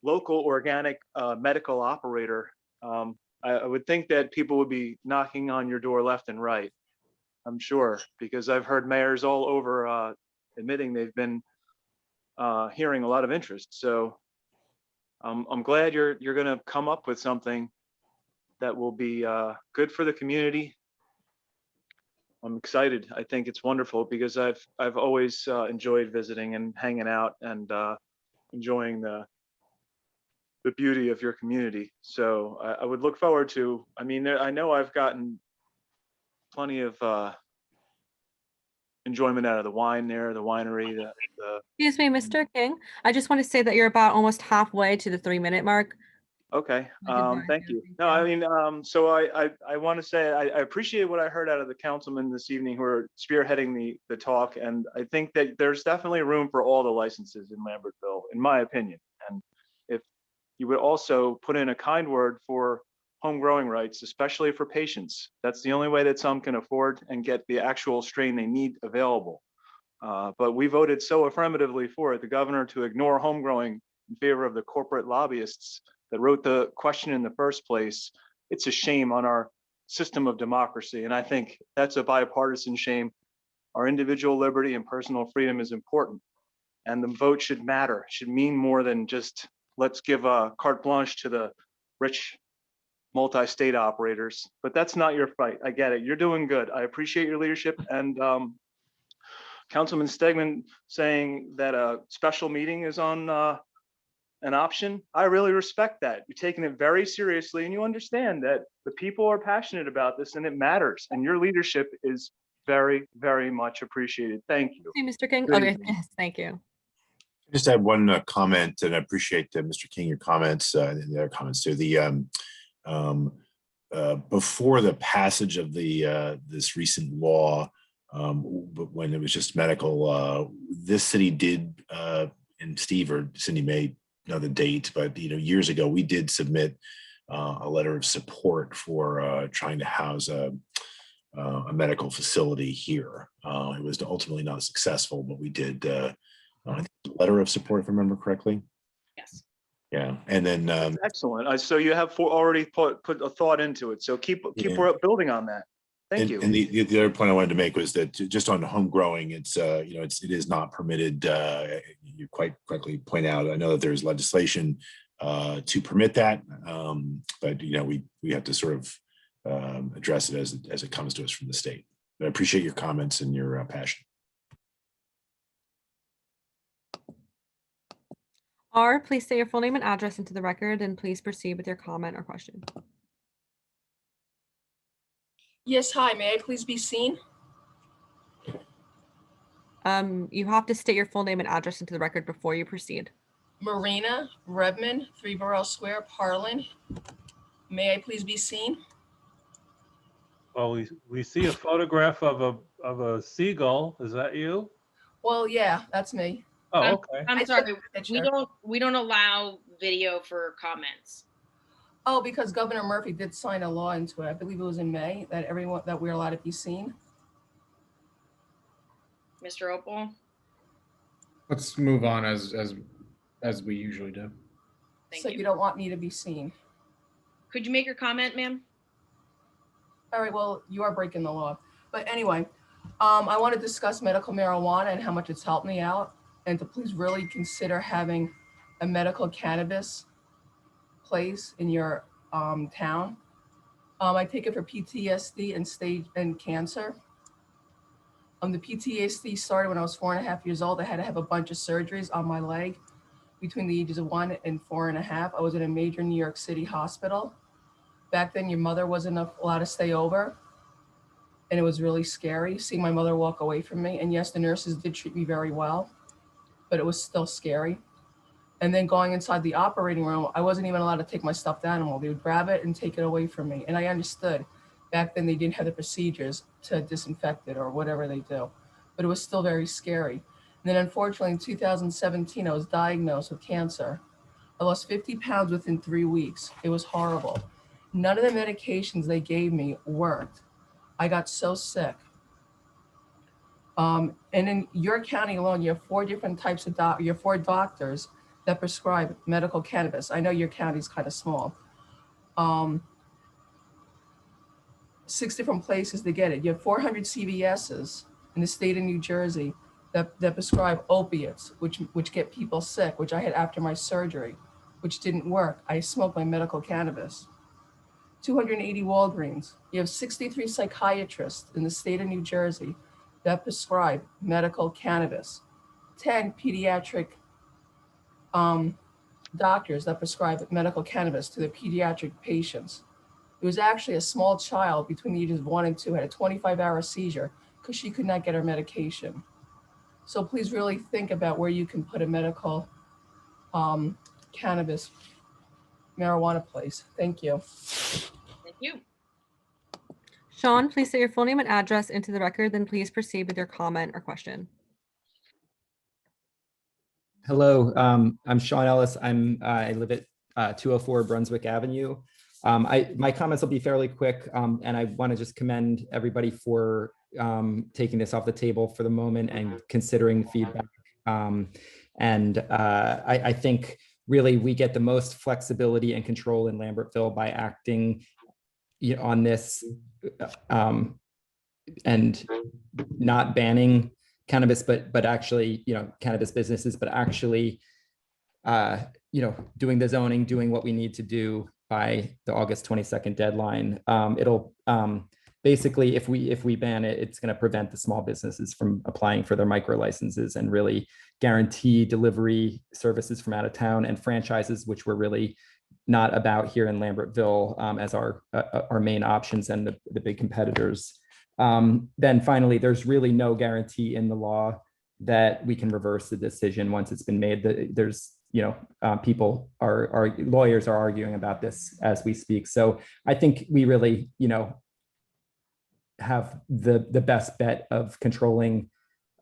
local organic medical operator. I would think that people would be knocking on your door left and right, I'm sure, because I've heard mayors all over admitting they've been hearing a lot of interest. So I'm glad you're going to come up with something that will be good for the community. I'm excited. I think it's wonderful because I've always enjoyed visiting and hanging out and enjoying the beauty of your community. So I would look forward to, I mean, I know I've gotten plenty of enjoyment out of the wine there, the winery, the Excuse me, Mr. King. I just want to say that you're about almost halfway to the 3-minute mark. Okay, thank you. No, I mean, so I want to say I appreciate what I heard out of the councilman this evening who are spearheading the talk, and I think that there's definitely room for all the licenses in Lambertville, in my opinion. And if you would also put in a kind word for home growing rights, especially for patients, that's the only way that some can afford and get the actual strain they need available. But we voted so affirmatively for it, the governor, to ignore home growing in favor of the corporate lobbyists that wrote the question in the first place. It's a shame on our system of democracy. And I think that's a bipartisan shame. Our individual liberty and personal freedom is important. And the vote should matter, should mean more than just let's give a carte blanche to the rich multi-state operators. But that's not your fight. I get it. You're doing good. I appreciate your leadership. And Councilman Stegman saying that a special meeting is on an option. I really respect that. You're taking it very seriously and you understand that the people are passionate about this and it matters. And your leadership is very, very much appreciated. Thank you. Hey, Mr. King. Good Okay, evening. yes, thank you. I just had one comment, and I appreciate Mr. King, your comments, and the other comments too. Before the passage of this recent law, when it was just medical, this city did, and Steve or Cindy may know the date, but years ago we did submit a letter of support for trying to house a medical facility here. It was ultimately not successful, but we did a letter of support, if I remember correctly. Yes. Yeah, and then Excellent. So you have already put a thought into it. So keep Yeah. building on that. Thank you. And the other point I wanted to make was that just on home growing, it is not permitted. You quite correctly point out. I know that there's legislation to permit that, but we have to sort of address it as it comes to us from the state. But I appreciate your comments and your passion. R, please state your full name and address into the record, and please proceed with your comment or question. Yes, hi, may I please be seen? You have to state your full name and address into the record before you proceed. Marina Redmond, 3 Borough Square, Harlan. May I please be seen? Well, we see a photograph of a seagull. Is that you? Well, yeah, that's me. Oh, okay. I'm I sorry, took a we picture. don't allow video for comments. Oh, because Governor Murphy did sign a law into it. I believe it was in May that we're allowed to be seen. Mr. Opal, Let's move on as we usually do. thank So you. you don't want me to be seen. Could you make your comment, ma'am? All right, well, you are breaking the law. But anyway, I want to discuss medical marijuana and how much it's helped me out, and to please really consider having a medical cannabis place in your town. I take it for PTSD and cancer. The PTSD started when I was 4.5 years old. I had to have a bunch of surgeries on my leg between the ages of 1 and 4.5. I was in a major New York City hospital. Back then, your mother wasn't allowed to stay over. And it was really scary seeing my mother walk away from me. And yes, the nurses did treat me very well, but it was still scary. And then going inside the operating room, I wasn't even allowed to take my stuffed animal. They would grab it and take it away from me. And I understood back then they didn't have the procedures to disinfect it or whatever they do, but it was still very scary. And then unfortunately in 2017, I was diagnosed with cancer. I lost 50 pounds within 3 weeks. It was horrible. None of the medications they gave me worked. I got so sick. And in your county alone, you have 4 different types of you have 4 doctors that prescribe medical cannabis. I know your county's kind of small. 6 different places to get it. You have 400 CVSs in the state of New Jersey that prescribe opiates, which get people sick, which I had after my surgery, which didn't work. I smoked my medical cannabis. 280 Walgreens. You have 63 psychiatrists in the state of New Jersey that prescribe medical cannabis. 10 pediatric doctors that prescribe medical cannabis to their pediatric patients. There was actually a small child between the ages of 1 and 2 had a 25-hour seizure because she could not get her medication. So please really think about where you can put a medical cannabis marijuana place. Thank you. Thank you. Sean, please state your full name and address into the record, then please proceed with your comment or question. Hello, I'm Sean Ellis. I live at 204 Brunswick Avenue. My comments will be fairly quick, and I want to just commend everybody for taking this off the table for the moment and considering feedback. I think really we get the most flexibility and control in Lambertville by acting on this and not banning cannabis, but actually, cannabis businesses, but actually, doing the zoning, doing what we need to do by the August 22nd deadline. It'll basically, if we ban it, it's going to prevent the small businesses from applying for their micro licenses and really guarantee delivery services from out of town and franchises, which we're really not about here in Lambertville as our main options and the big competitors. Then finally, there's really no guarantee in the law that we can reverse the decision once it's been made. There's, people are lawyers are arguing about this as we speak. So I think we really, have the best bet of controlling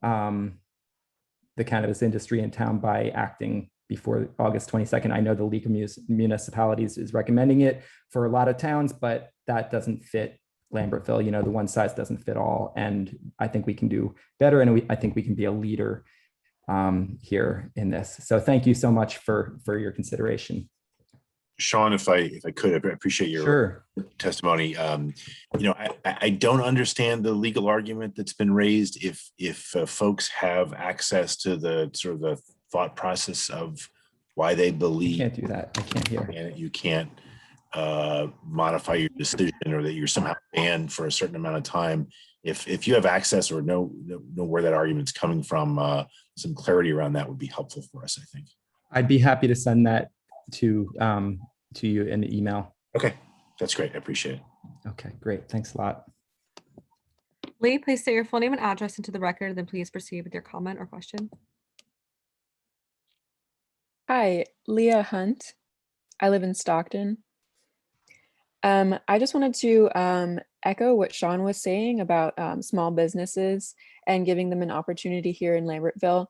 the cannabis industry in town by acting before August 22nd. I know the League of Municipalities is recommending it for a lot of towns, but that doesn't fit Lambertville. You know, the one size doesn't fit all. And I think we can do better. And I think we can be a leader here in this. So thank you so much for your consideration. Sean, if I could, I appreciate your Sure. testimony. You know, I don't understand the legal argument that's been raised. If folks have access to the sort of the thought process of why they believe, Can't do that. I can't hear. and you can't modify your decision, or that you're somehow banned for a certain amount of time. If you have access or know where that argument's coming from, some clarity around that would be helpful for us, I think. I'd be happy to send that to you in the email. Okay, that's great. I appreciate it. Okay, great. Thanks a lot. Lee, please state your full name and address into the record, then please proceed with your comment or question. Hi, Leah Hunt. I live in Stockton. I just wanted to echo what Sean was saying about small businesses and giving them an opportunity here in Lambertville.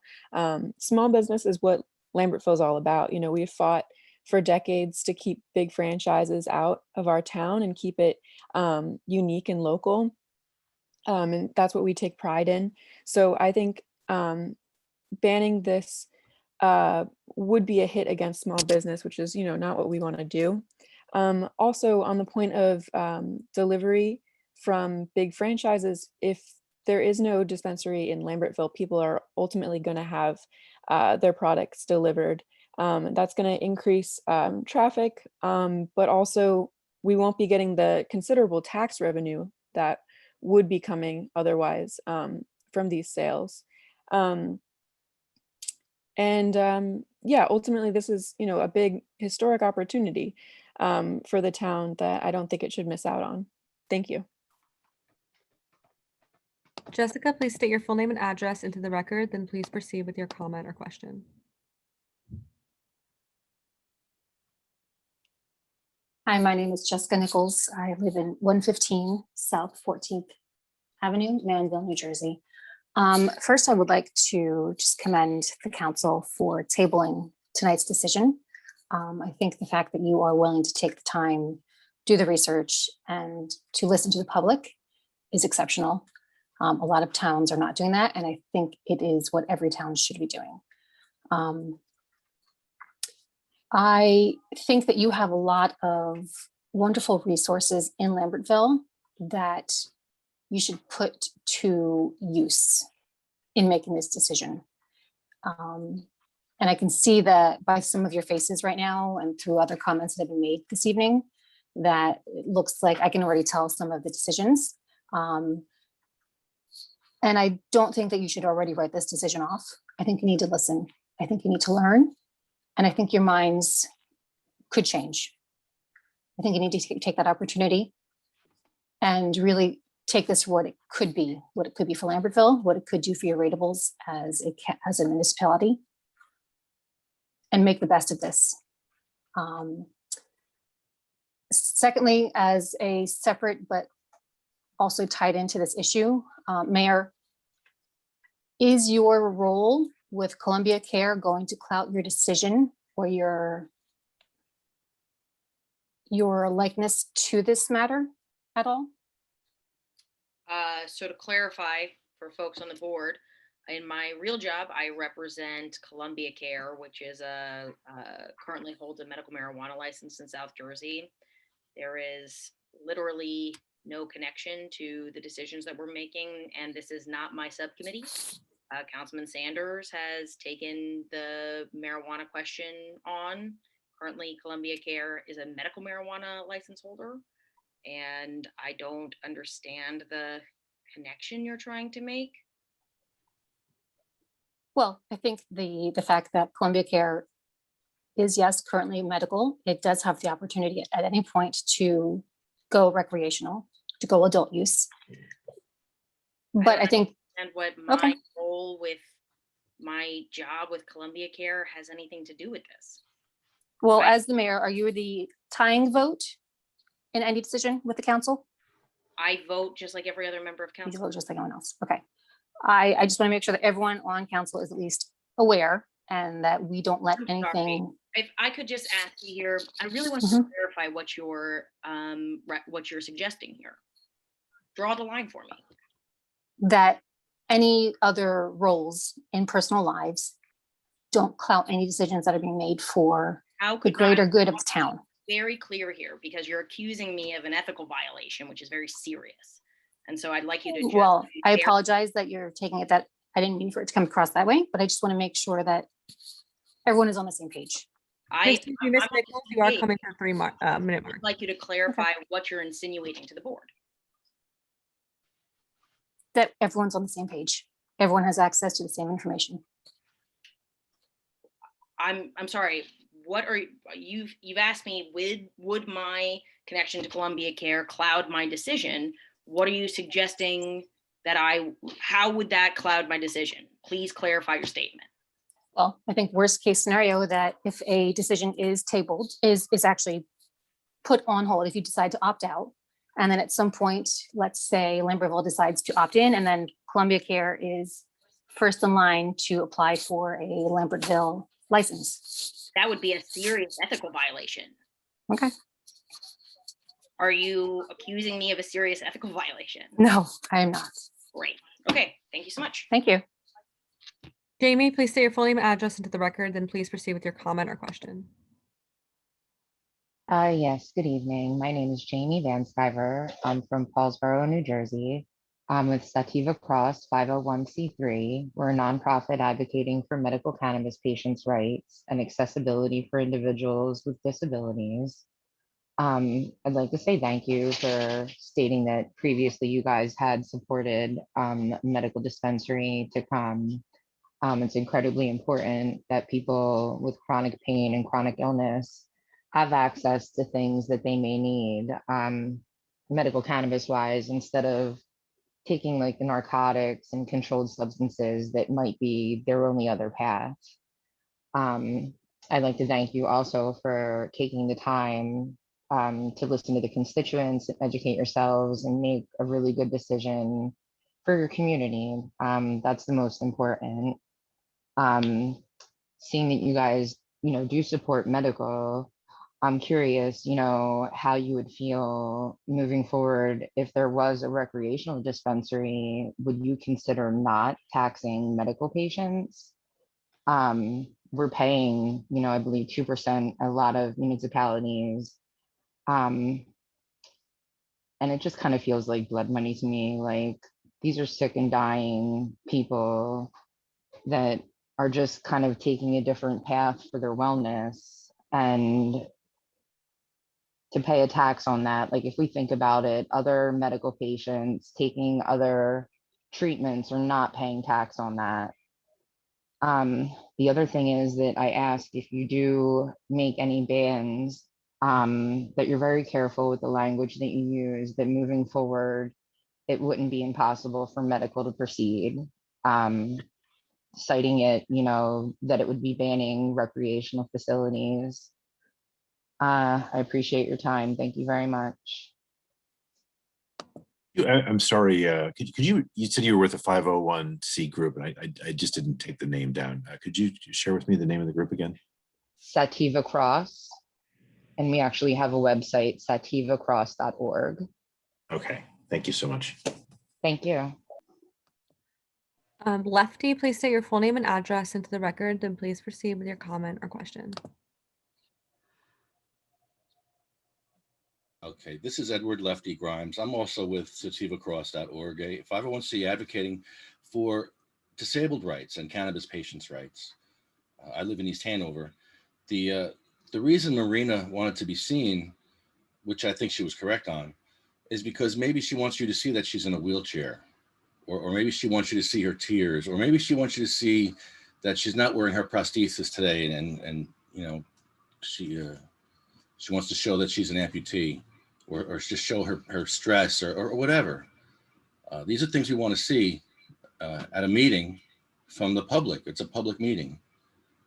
Small business is what Lambertville is all about. You know, we've fought for decades to keep big franchises out of our town and keep it unique and local. And that's what we take pride in. So I think banning this would be a hit against small business, which is, you know, not what we want to do. Also, on the point of delivery from big franchises, if there is no dispensary in Lambertville, people are ultimately going to have their products delivered. That's going to increase traffic, but also we won't be getting the considerable tax revenue that would be coming otherwise from these sales. Yeah, ultimately, this is, you know, a big historic opportunity for the town that I don't think it should miss out on. Thank you. Jessica, please state your full name and address into the record, then please proceed with your comment or question. Hi, my name is Jessica Nichols. I live in 115 South 14th Avenue, Manville, New Jersey. First, I would like to just commend the council for tabling tonight's decision. I think the fact that you are willing to take the time, do the research, and to listen to the public is exceptional. A lot of towns are not doing that, and I think it is what every town should be doing. I think that you have a lot of wonderful resources in Lambertville that you should put to use in making this decision. And I can see that by some of your faces right now and through other comments that have been made this evening, that it looks like I can already tell some of the decisions. And I don't think that you should already write this decision off. I think you need to listen. I think you need to learn. And I think your minds could change. I think you need to take that opportunity and really take this for what it could be for Lambertville, what it could do for your rateables as a municipality, and make the best of this. Secondly, as a separate but also tied into this issue, Mayor, is your role with Columbia Care going to clout your decision or your likeness to this matter at all? So to clarify for folks on the board, in my real job, I represent Columbia Care, which is currently holds a medical marijuana license in South Jersey. There is literally no connection to the decisions that we're making, and this is not my subcommittee. Councilman Sanders has taken the marijuana question on. Currently, Columbia Care is a medical marijuana license holder, and I don't understand the connection you're trying to make. Well, I think the fact that Columbia Care is, yes, currently medical, it does have the opportunity at any point to go recreational, to go adult use. But I think, and what my role with my job with Columbia Care has anything to do with this. well, as the mayor, are you the tying vote in any decision with the council? I vote just like every other member of You council. vote just like anyone else. Okay. I just want to make sure that everyone on council is at least aware and that we don't let I'm sorry. anything, If I could just ask you here, I really want to Mhm. clarify what you're suggesting here. Draw the line for me. that any other roles in personal lives don't clout any decisions that are being made for How the could not- greater good of the town. Very clear here, because you're accusing me of an ethical violation, which is very serious. And so I'd like you to just. Well, be I fair. apologize that you're taking it that, I didn't mean for it to come across that way, but I just want to make sure that everyone is on the same page. Excuse me, Ms. Nichols, you are coming to the 3-minute mark. I'd like you to clarify what you're insinuating to the board. That everyone's on the same page. Everyone has access to the same information. I'm sorry, what are you've asked me, would my connection to Columbia Care cloud my decision? What are you suggesting how would that cloud my decision? Please clarify your statement. Well, I think worst case scenario that if a decision is tabled, is actually put on hold, if you decide to opt out, and then at some point, let's say Lambertville decides to opt in, and then Columbia Care is first in line to apply for a Lambertville license. That would be a serious ethical violation. Okay. Are you accusing me of a serious ethical violation? No, I am not. Great. Okay, thank you so much. Thank you. Jamie, please state your full name and address into the record, then please proceed with your comment or question. Yes, good evening. My name is Jamie Van Sciver. I'm from Paulsboro, New Jersey. I'm with Sativa Cross 501c3. We're a nonprofit advocating for medical cannabis patients' rights and accessibility for individuals with disabilities. I'd like to say thank you for stating that previously you guys had supported medical dispensary to come. It's incredibly important that people with chronic pain and chronic illness have access to things that they may need, medical cannabis wise, instead of taking like the narcotics and controlled substances that might be their only other path. I'd like to thank you also for taking the time to listen to the constituents, educate yourselves, and make a really good decision for your community. That's the most important. Seeing that you guys, do support medical, I'm curious, how you would feel moving forward if there was a recreational dispensary. Would you consider not taxing medical patients? We're paying, I believe 2% a lot of municipalities. And it just kind of feels like blood money to me. Like these are sick and dying people that are just kind of taking a different path for their wellness, and to pay a tax on that. Like if we think about it, other medical patients taking other treatments are not paying tax on that. The other thing is that I ask, if you do make any bans, that you're very careful with the language that you use, that moving forward, it wouldn't be impossible for medical to proceed. Citing it, that it would be banning recreational facilities. I appreciate your time. Thank you very much. I'm sorry, could you said you were with a 501c group, and I just didn't take the name down. Could you share with me the name of the group again? Sativa Cross, and we actually have a website, sativacross.org. Okay, thank you so much. Thank you. Lefty, please state your full name and address into the record, then please proceed with your comment or question. Okay, this is Edward Lefty Grimes. I'm also with sativacross.org, a 501c advocating for disabled rights and cannabis patients' rights. I live in East Hanover. The reason Marina wanted to be seen, which I think she was correct on, is because maybe she wants you to see that she's in a wheelchair, or maybe she wants you to see her tears, or maybe she wants you to see that she's not wearing her prosthesis today, and she wants to show that she's an amputee, or just show her stress or whatever. These are things we want to see at a meeting from the public. It's a public meeting.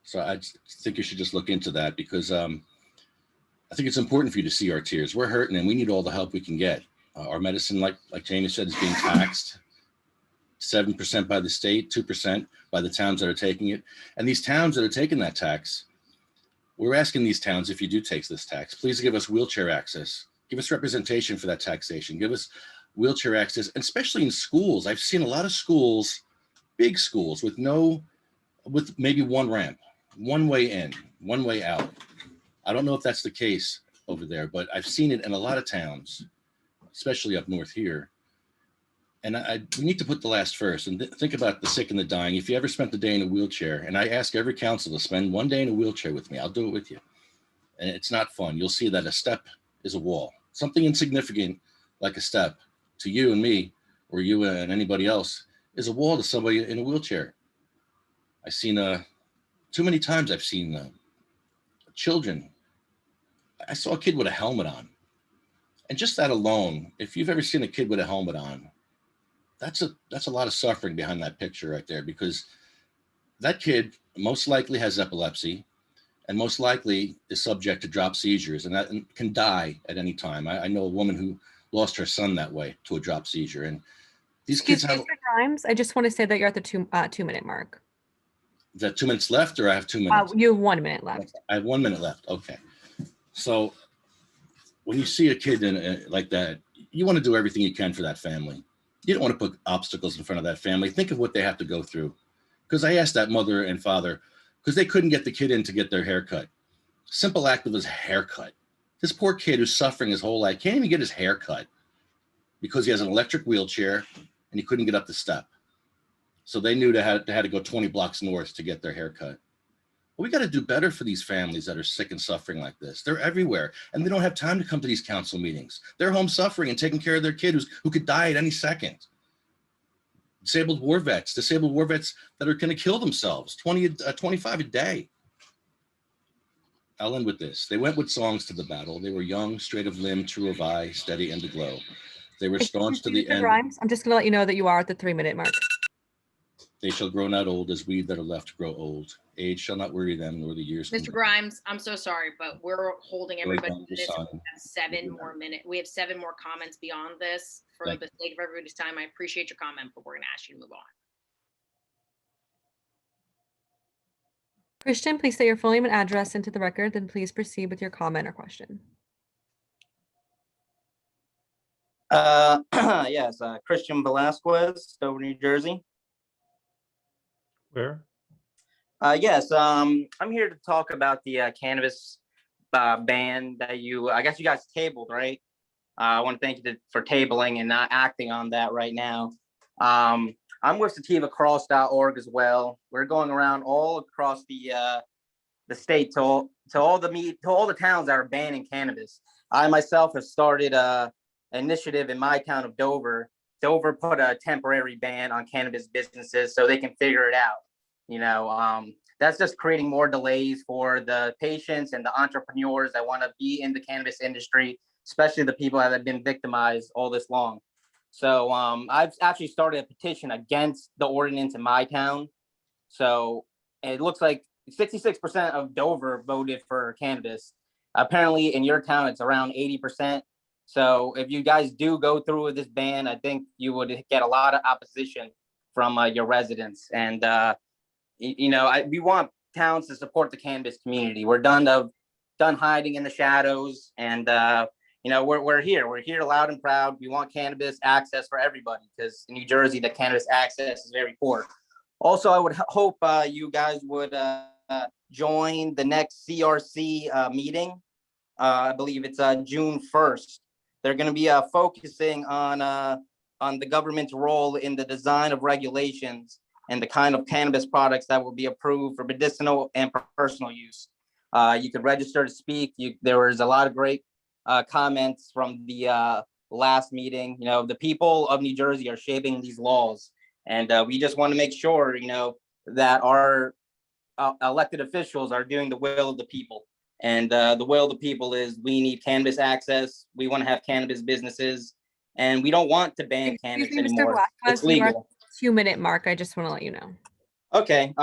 So I think you should just look into that, because I think it's important for you to see our tears. We're hurting and we need all the help we can get. Our medicine, like Jamie said, is being taxed. 7% by the state, 2% by the towns that are taking it. And these towns that are taking that tax, we're asking these towns, if you do take this tax, please give us wheelchair access. Give us representation for that taxation. Give us wheelchair access, and especially in schools. I've seen a lot of schools, big schools with maybe one ramp, one way in, one way out. I don't know if that's the case over there, but I've seen it in a lot of towns, especially up north here. And we need to put the last first and think about the sick and the dying. If you ever spent the day in a wheelchair, and I ask every council to spend one day in a wheelchair with me, I'll do it with you. And it's not fun. You'll see that a step is a wall. Something insignificant like a step to you and me, or you and anybody else, is a wall to somebody in a wheelchair. I've seen too many times I've seen children. I saw a kid with a helmet on. And just that alone, if you've ever seen a kid with a helmet on, that's a lot of suffering behind that picture right there, because that kid most likely has epilepsy and most likely is subject to drop seizures and that can die at any time. I know a woman who lost her son that way to a drop seizure. And these kids have— Mr. Grimes, I just want to say that you're at the 2-minute mark. Is that 2 minutes left, or I have 2 minutes? You have 1 minute left. I have 1 minute left. Okay. So when you see a kid like that, you want to do everything you can for that family. You don't want to put obstacles in front of that family. Think of what they have to go through. Because I asked that mother and father, because they couldn't get the kid in to get their hair cut. Simple act of his haircut. This poor kid who's suffering his whole life can't even get his hair cut because he has an electric wheelchair and he couldn't get up the step. So they knew they had to go 20 blocks north to get their hair cut. Well, we got to do better for these families that are sick and suffering like this. They're everywhere, and they don't have time to come to these council meetings. They're home suffering and taking care of their kid who could die at any second. Disabled war vets that are going to kill themselves, 25 a day. I'll end with this. They went with songs to the battle. They were young, straight of limb, true of eye, steady and aglow. They were staunch to the Mr. end. Grimes, I'm just going to let you know that you are at the 3-minute mark. They shall grow not old as we that are left grow old. Age shall not worry them, nor the years. Mr. Grimes, I'm so sorry, but we're holding everybody to this. son. We have 7 more minutes. We have 7 more comments beyond this. For Thank the sake of everybody's time, I appreciate your comment, but we're going to ask you to move on. Christian, please state your full name and address into the record, then please proceed with your comment or question. Yes, Christian Velasquez, Dover, New Jersey. Where? Yes, I'm here to talk about the cannabis ban that I guess you guys tabled, right? I want to thank you for tabling and not acting on that right now. I'm with sativacross.org as well. We're going around all across the state to all the towns that are banning cannabis. I myself have started an initiative in my town of Dover. Dover put a temporary ban on cannabis businesses so they can figure it out. You know, that's just creating more delays for the patients and the entrepreneurs that want to be in the cannabis industry, especially the people that have been victimized all this long. So I've actually started a petition against the ordinance in my town. So it looks like 66% of Dover voted for cannabis. Apparently in your town, it's around 80%. So if you guys do go through with this ban, I think you would get a lot of opposition from your residents. And, you know, we want towns to support the cannabis community. We're done hiding in the shadows. And, you know, we're here loud and proud. We want cannabis access for everybody because in New Jersey, the cannabis access is very poor. Also, I would hope you guys would join the next CRC meeting. I believe it's June 1st. They're going to be focusing on the government's role in the design of regulations and the kind of cannabis products that will be approved for medicinal and personal use. You could register to speak. There was a lot of great comments from the last meeting. You know, the people of New Jersey are shaping these laws, and we just want to make sure, you know, that our elected officials are doing the will of the people. And the will of the people is we need cannabis access. We want to have cannabis businesses, and we don't want to ban cannabis anymore. It's legal. 2-minute mark. I just want to let you know. Okay.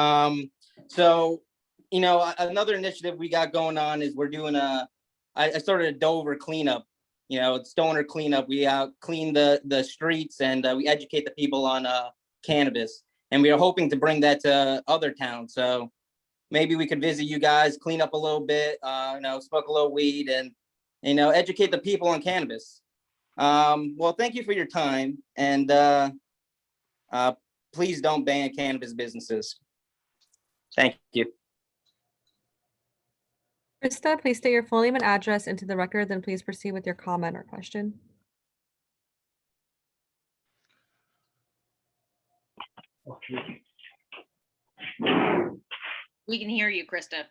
So, you know, another initiative we got going on is we're doing I started a Dover cleanup. You know, it's stoner cleanup. We clean the streets and we educate the people on cannabis. And we are hoping to bring that to other towns. So maybe we could visit you guys, clean up a little bit, smoke a little weed and, educate the people on cannabis. Well, thank you for your time. And please don't ban cannabis businesses. Thank you. Krista, please state your full name and address into the record, then please proceed with your comment or question. We can hear you, Krista.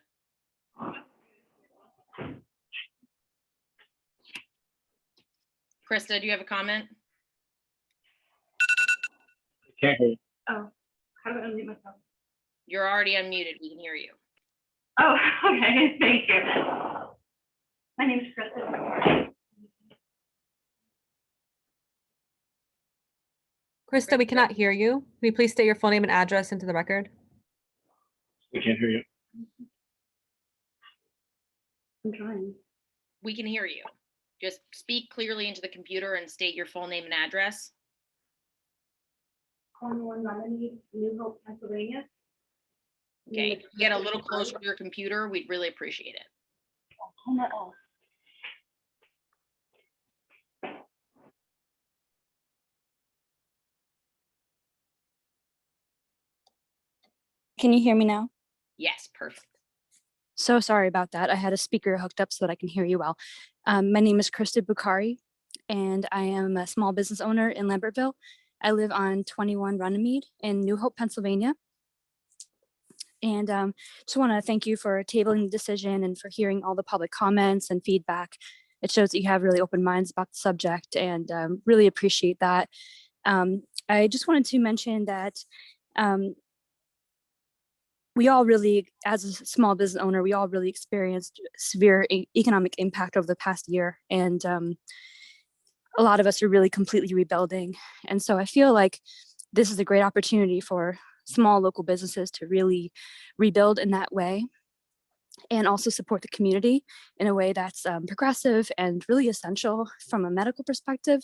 Krista, do you have a comment? Can't hear you. Oh, how do I unmute myself? You're already unmuted. We can hear you. Oh, okay, thank you. My name is Krista. Krista, we cannot hear you. Will you please state your full name and address into the record? We can't hear you. I'm trying. We can hear you. Just speak clearly into the computer and state your full name and address. Cornwall, New Hope, Pennsylvania. Okay, get a little closer to your computer. We'd really appreciate it. Turn that off. Can you hear me now? Yes, perfect. So sorry about that. I had a speaker hooked up so that I can hear you well. My name is Krista Bukhari, and I am a small business owner in Lambertville. I live on 21 Runnymede in New Hope, Pennsylvania. And just want to thank you for tabling the decision and for hearing all the public comments and feedback. It shows that you have really open minds about the subject, and really appreciate that. I just wanted to mention that we all really, as a small business owner, we all really experienced severe economic impact over the past year. And a lot of us are really completely rebuilding. And so I feel like this is a great opportunity for small local businesses to really rebuild in that way, and also support the community in a way that's progressive and really essential from a medical perspective,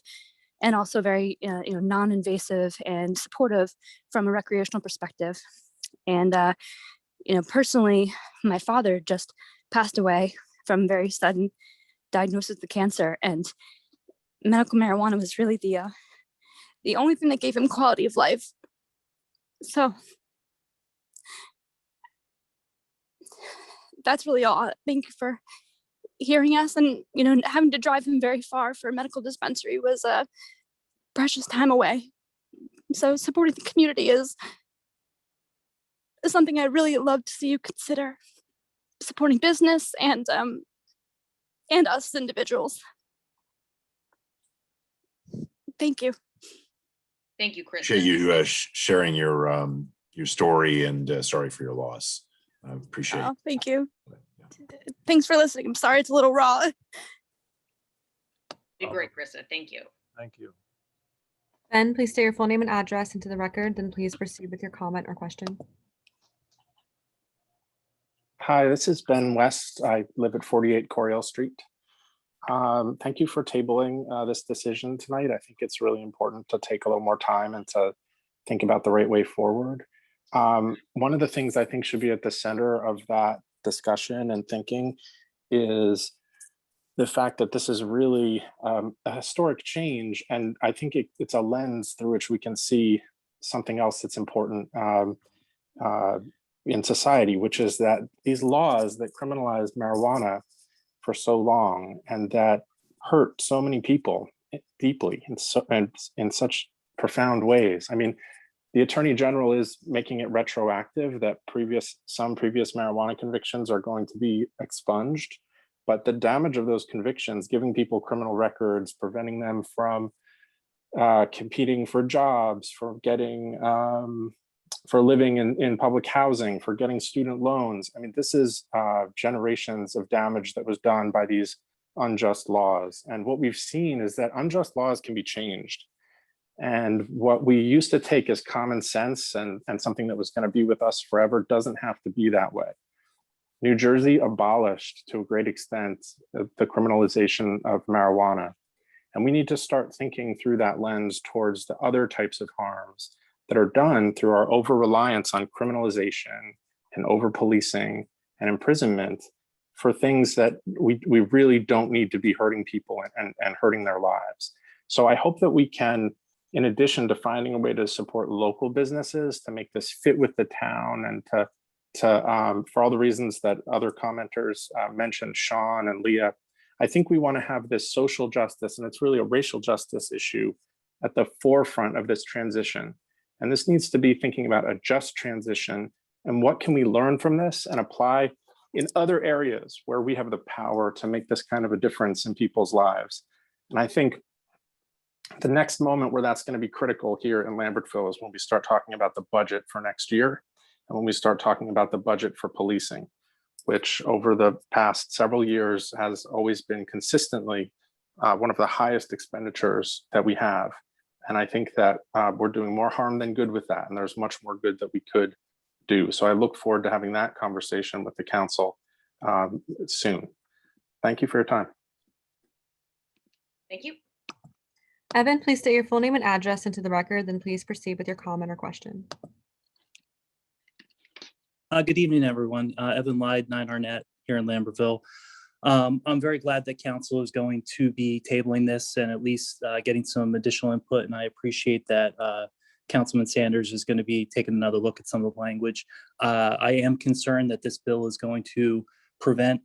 and also very non-invasive and supportive from a recreational perspective. And personally, my father just passed away from very sudden diagnosis of cancer, and medical marijuana was really the only thing that gave him quality of life. So that's really all. Thank you for hearing us. And having to drive him very far for a medical dispensary was a precious time away. So supporting the community is something I really love to see you consider, supporting business and us individuals. Thank you. Thank you, Krista. Appreciate you sharing your story, and sorry for your loss. I appreciate it. Thank you. Thanks for listening. I'm sorry it's a little raw. Did great, Krista. Thank you. Thank you. Ben, please state your full name and address into the record, then please proceed with your comment or question. Hi, this is Ben West. I live at 48 Coriel Street. Thank you for tabling this decision tonight. I think it's really important to take a little more time and to think about the right way forward. One of the things I think should be at the center of that discussion and thinking is the fact that this is really a historic change. And I think it's a lens through which we can see something else that's important in society, which is that these laws that criminalized marijuana for so long and that hurt so many people deeply and in such profound ways. I mean, the Attorney General is making it retroactive that some previous marijuana convictions are going to be expunged, but the damage of those convictions, giving people criminal records, preventing them from competing for jobs, for getting for living in public housing, for getting student loans. I mean, this is generations of damage that was done by these unjust laws. And what we've seen is that unjust laws can be changed. And what we used to take as common sense and something that was going to be with us forever doesn't have to be that way. New Jersey abolished, to a great extent, the criminalization of marijuana. And we need to start thinking through that lens towards the other types of harms that are done through our over-reliance on criminalization and over-policing and imprisonment for things that we really don't need to be hurting people and hurting their lives. So I hope that we can, in addition to finding a way to support local businesses, to make this fit with the town and to for all the reasons that other commenters mentioned, Sean and Leah, I think we want to have this social justice, and it's really a racial justice issue, at the forefront of this transition. And this needs to be thinking about a just transition and what can we learn from this and apply in other areas where we have the power to make this kind of a difference in people's lives. And I think the next moment where that's going to be critical here in Lambertville is when we start talking about the budget for next year, and when we start talking about the budget for policing, which over the past several years has always been consistently one of the highest expenditures that we have. And I think that we're doing more harm than good with that. And there's much more good that we could do. So I look forward to having that conversation with the council soon. Thank you for your time. Thank you. Evan, please state your full name and address into the record, then please proceed with your comment or question. Good evening, everyone. Evan Lyde, 9 Arnett here in Lambertville. I'm very glad that council is going to be tabling this and at least getting some additional input. And I appreciate that Councilman Sanders is going to be taking another look at some of the language. I am concerned that this bill is going to prevent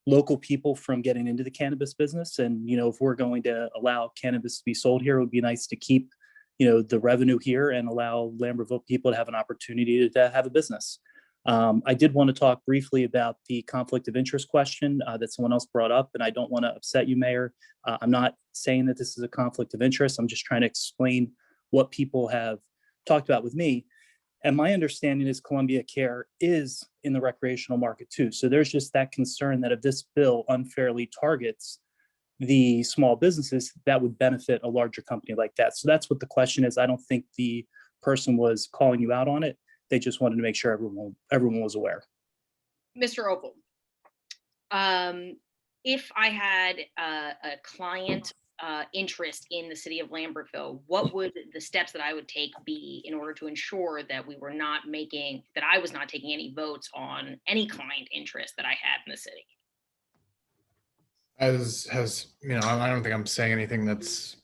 local people from getting into the cannabis business. And, you know, if we're going to allow cannabis to be sold here, it would be nice to keep, you know, the revenue here and allow Lambertville people to have an opportunity to have a business. I did want to talk briefly about the conflict of interest question that someone else brought up, and I don't want to upset you, Mayor. I'm not saying that this is a conflict of interest. I'm just trying to explain what people have talked about with me. And my understanding is Columbia Care is in the recreational market too. So there's just that concern that if this bill unfairly targets the small businesses, that would benefit a larger company like that. So that's what the question is. I don't think the person was calling you out on it. They just wanted to make sure everyone was aware. Mr. Opal, if I had a client interest in the city of Lambertville, what would the steps that I would take be in order to ensure that I was not taking any votes on any client interest that I had in the city? I don't think I'm saying anything that's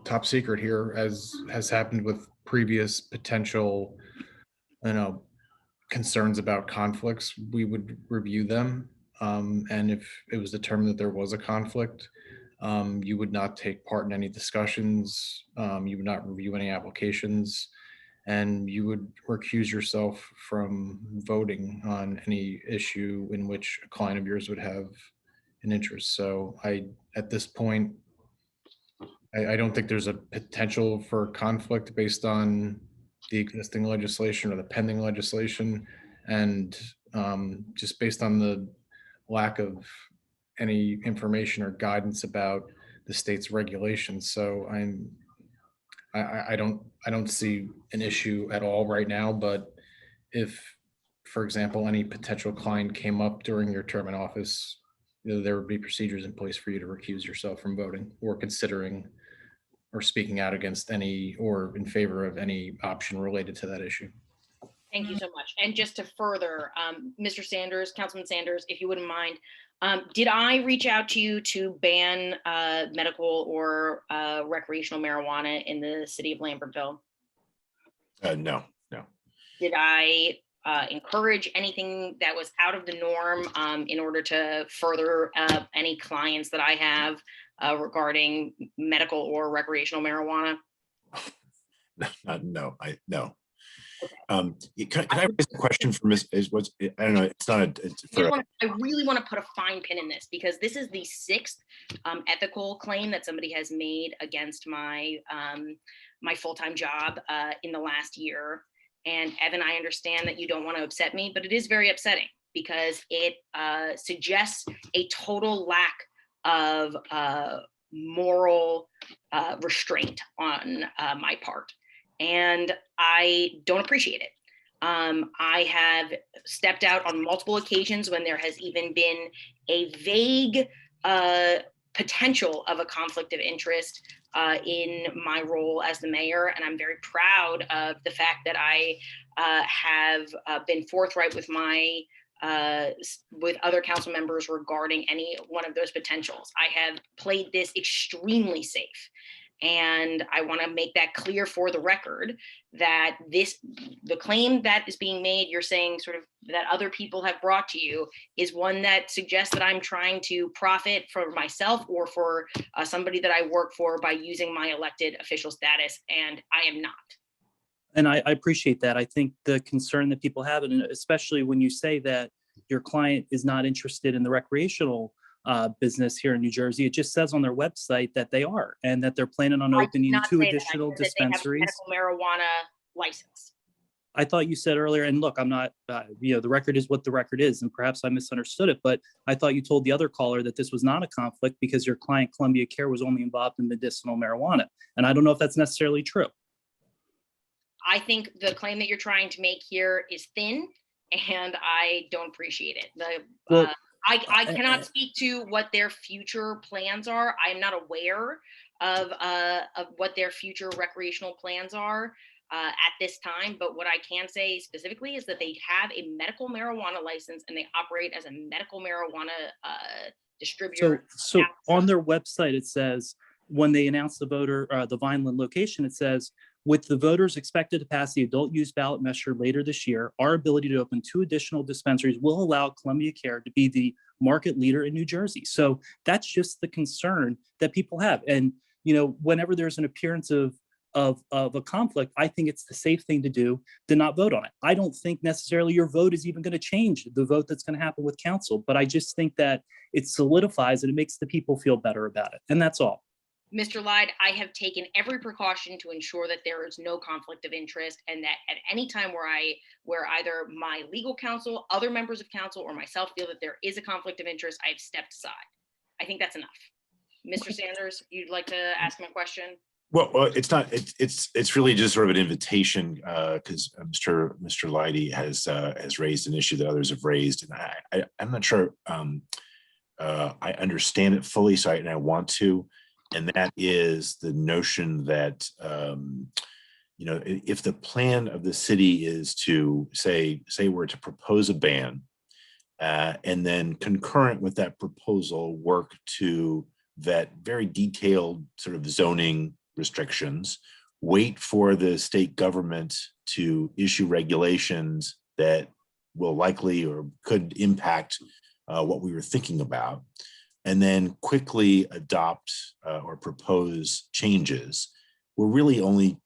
top secret here, as has happened with previous potential concerns about conflicts. We would review them. And if it was determined that there was a conflict, you would not take part in any discussions. You would not review any applications, and you would recuse yourself from voting on any issue in which a client of yours would have an interest. So at this point, I don't think there's a potential for conflict based on the existing legislation or the pending legislation, and just based on the lack of any information or guidance about the state's regulations. So I don't see an issue at all right now. But if, for example, any potential client came up during your term in office, there would be procedures in place for you to recuse yourself from voting or considering or speaking out against any or in favor of any option related to that issue. Thank you so much. And just to further, Mr. Sanders, Councilman Sanders, if you wouldn't mind, did I reach out to you to ban medical or recreational marijuana in the city of Lambertville? No. Did I encourage anything that was out of the norm in order to further any clients that I have regarding medical or recreational marijuana? No. Can I raise a question for Ms. I don't know. It's not a. I really want to put a fine pin in this, because this is the 6th ethical claim that somebody has made against my my full-time job in the last year. And Evan, I understand that you don't want to upset me, but it is very upsetting because it suggests a total lack of moral restraint on my part. And I don't appreciate it. I have stepped out on multiple occasions when there has even been a vague potential of a conflict of interest in my role as the mayor. And I'm very proud of the fact that I have been forthright with my with other council members regarding any one of those potentials. I have played this extremely safe. And I want to make that clear for the record that the claim that is being made, you're saying sort of that other people have brought to you, is one that suggests that I'm trying to profit for myself or for somebody that I work for by using my elected official status, and I am not. And I appreciate that. I think the concern that people have, and especially when you say that your client is not interested in the recreational business here in New Jersey, it just says on their website that they are, and that they're planning on opening 2 additional dispensaries. Medical marijuana license. I thought you said earlier, and look, I'm not, the record is what the record is, and perhaps I misunderstood it, but I thought you told the other caller that this was not a conflict because your client, Columbia Care, was only involved in medicinal marijuana. And I don't know if that's necessarily true. I think the claim that you're trying to make here is thin, and I don't appreciate it. I cannot speak to what their future plans are. I am not aware of what their future recreational plans are at this time. But what I can say specifically is that they have a medical marijuana license and they operate as a medical marijuana distributor. So on their website, it says, when they announce the Vineland location, it says, with the voters expected to pass the adult use ballot measure later this year, our ability to open 2 additional dispensaries will allow Columbia Care to be the market leader in New Jersey. So that's just the concern that people have. And, whenever there's an appearance of a conflict, I think it's the safe thing to do to not vote on it. I don't think necessarily your vote is even going to change the vote that's going to happen with council, but I just think that it solidifies and it makes the people feel better about it. And that's all. Mr. Lyde, I have taken every precaution to ensure that there is no conflict of interest, and that at any time where either my legal counsel, other members of council, or myself feel that there is a conflict of interest, I have stepped aside. I think that's enough. Mr. Sanders, you'd like to ask my question? Well, it's not. It's really just sort of an invitation because Mr. Leidy has raised an issue that others have raised, and I'm not sure I understand it fully. So I want to. And that is the notion that, if the plan of the city is to say we're to propose a ban and then concurrent with that proposal, work to vet very detailed sort of zoning restrictions, wait for the state government to issue regulations that will likely or could impact what we were thinking about, and then quickly adopt or propose changes. We're really only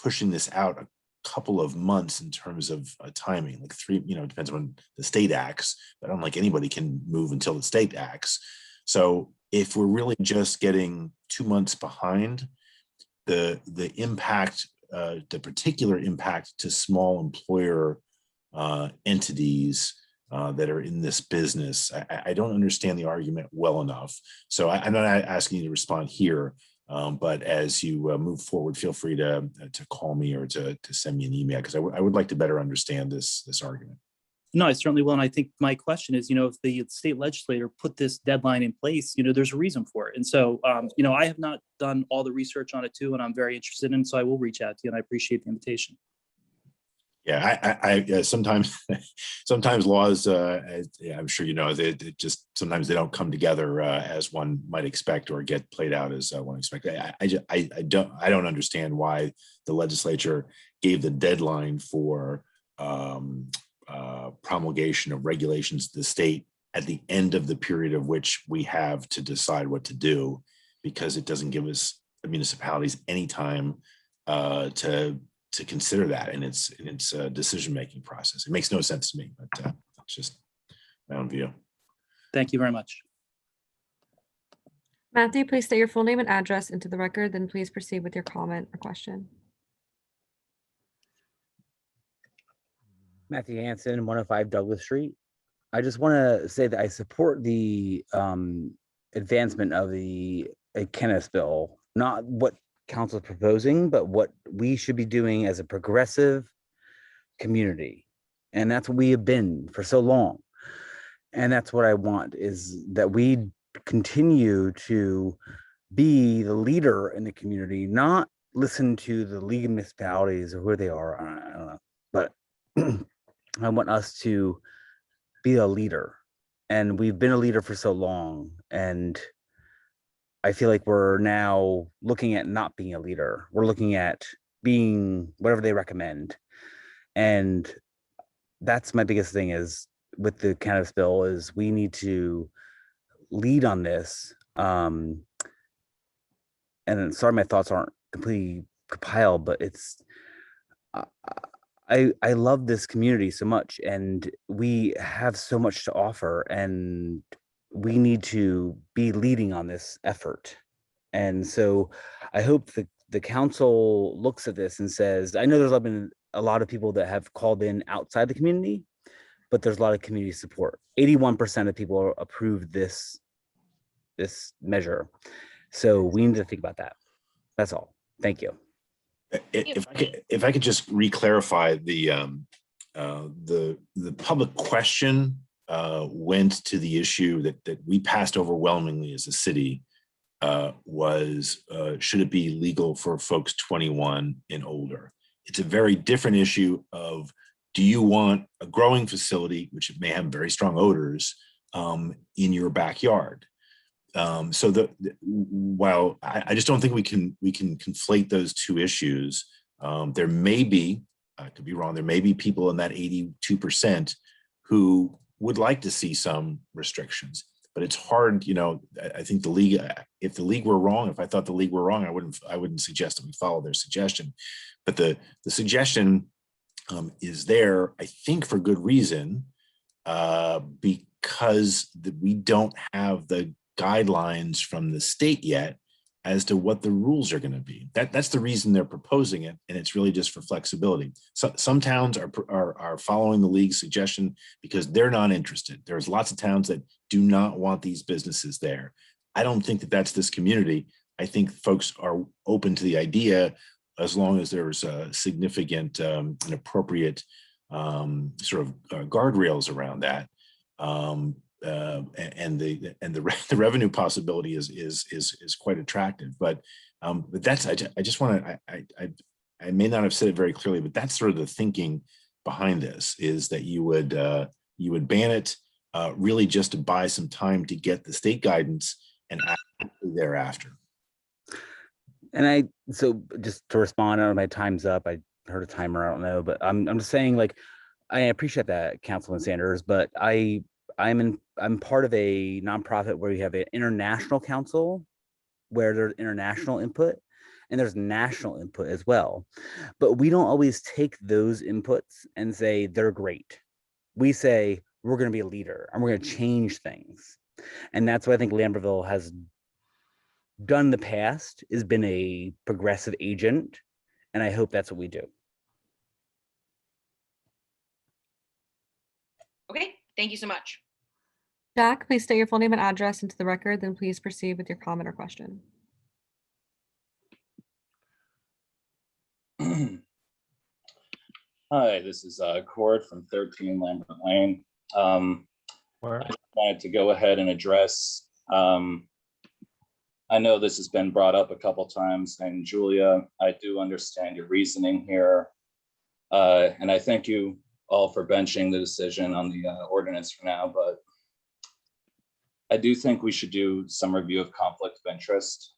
pushing this out a couple of months in terms of timing, like 3, depends on the state acts, but I don't think anybody can move until the state acts. So if we're really just getting 2 months behind, the impact, the particular impact to small employer entities that are in this business, I don't understand the argument well enough. So I'm not asking you to respond here, but as you move forward, feel free to call me or to send me an email, because I would like to better understand this argument. No, I certainly will. And I think my question is, if the state legislator put this deadline in place, there's a reason for it. And so, I have not done all the research on it too, and I'm very interested in it, so I will reach out to you, and I appreciate the invitation. Yeah, I sometimes laws, I'm sure they just sometimes they don't come together as one might expect or get played out as one expects. I don't understand why the legislature gave the deadline for promulgation of regulations to the state at the end of the period of which we have to decide what to do, because it doesn't give us municipalities any time to consider that in its decision-making process. It makes no sense to me, but it's just my own view. Thank you very much. Matthew, please state your full name and address into the record, then please proceed with your comment or question. Matthew Hansen, 105 Douglas Street. I just want to say that I support the advancement of the cannabis bill, not what council is proposing, but what we should be doing as a progressive community. And that's what we have been for so long. And that's what I want, is that we continue to be the leader in the community, not listen to the league of municipalities or who they are. I don't know, but I want us to be a leader, and we've been a leader for so long, and I feel like we're now looking at not being a leader. We're looking at being whatever they recommend. And that's my biggest thing is with the cannabis bill is we need to lead on this. And sorry, my thoughts aren't completely compiled, but it's, I love this community so much, and we have so much to offer, and we need to be leading on this effort. And so I hope the council looks at this and says, I know there's been a lot of people that have called in outside the community, but there's a lot of community support. 81% of people approved this measure. So we need to think about that. That's all. Thank you. If I could just re-clarify the public question went to the issue that we passed overwhelmingly as a city was should it be legal for folks 21 and older? It's a very different issue of, do you want a growing facility, which may have very strong odors, in your backyard? So while I just don't think we can conflate those two issues, there may be, I could be wrong, there may be people in that 82% who would like to see some restrictions, but it's hard, you know. I think the league, if the league were wrong, if I thought the league were wrong, I wouldn't suggest that we follow their suggestion. But the suggestion is there, I think, for good reason, because we don't have the guidelines from the state yet as to what the rules are going to be. That's the reason they're proposing it, and it's really just for flexibility. So some towns are following the league's suggestion because they're not interested. There's lots of towns that do not want these businesses there. I don't think that that's this community. I think folks are open to the idea as long as there's a significant and appropriate sort of guardrails around that. And the revenue possibility is quite attractive, but that's I just want to I may not have said it very clearly, but that's sort of the thinking behind this, is that you would ban it really just to buy some time to get the state guidance and act thereafter. And so just to respond, I don't know, my time's up. I heard a timer, I don't know, but I'm just saying, like, I appreciate that, Councilman Sanders, but I'm part of a nonprofit where we have an international council where there's international input and there's national input as well. But we don't always take those inputs and say they're great. We say we're going to be a leader and we're going to change things. And that's what I think Lambertville has done in the past, has been a progressive agent. And I hope that's what we do. Okay, thank you so much. Jack, please state your full name and address into the record, then please proceed with your comment or question. Hi, this is Cord from 13 Lambert Lane. I just wanted to go ahead and address, I know this has been brought up a couple times, and Julia, I do understand your reasoning here. And I thank you all for benching the decision on the ordinance for now, but I do think we should do some review of conflict of interest.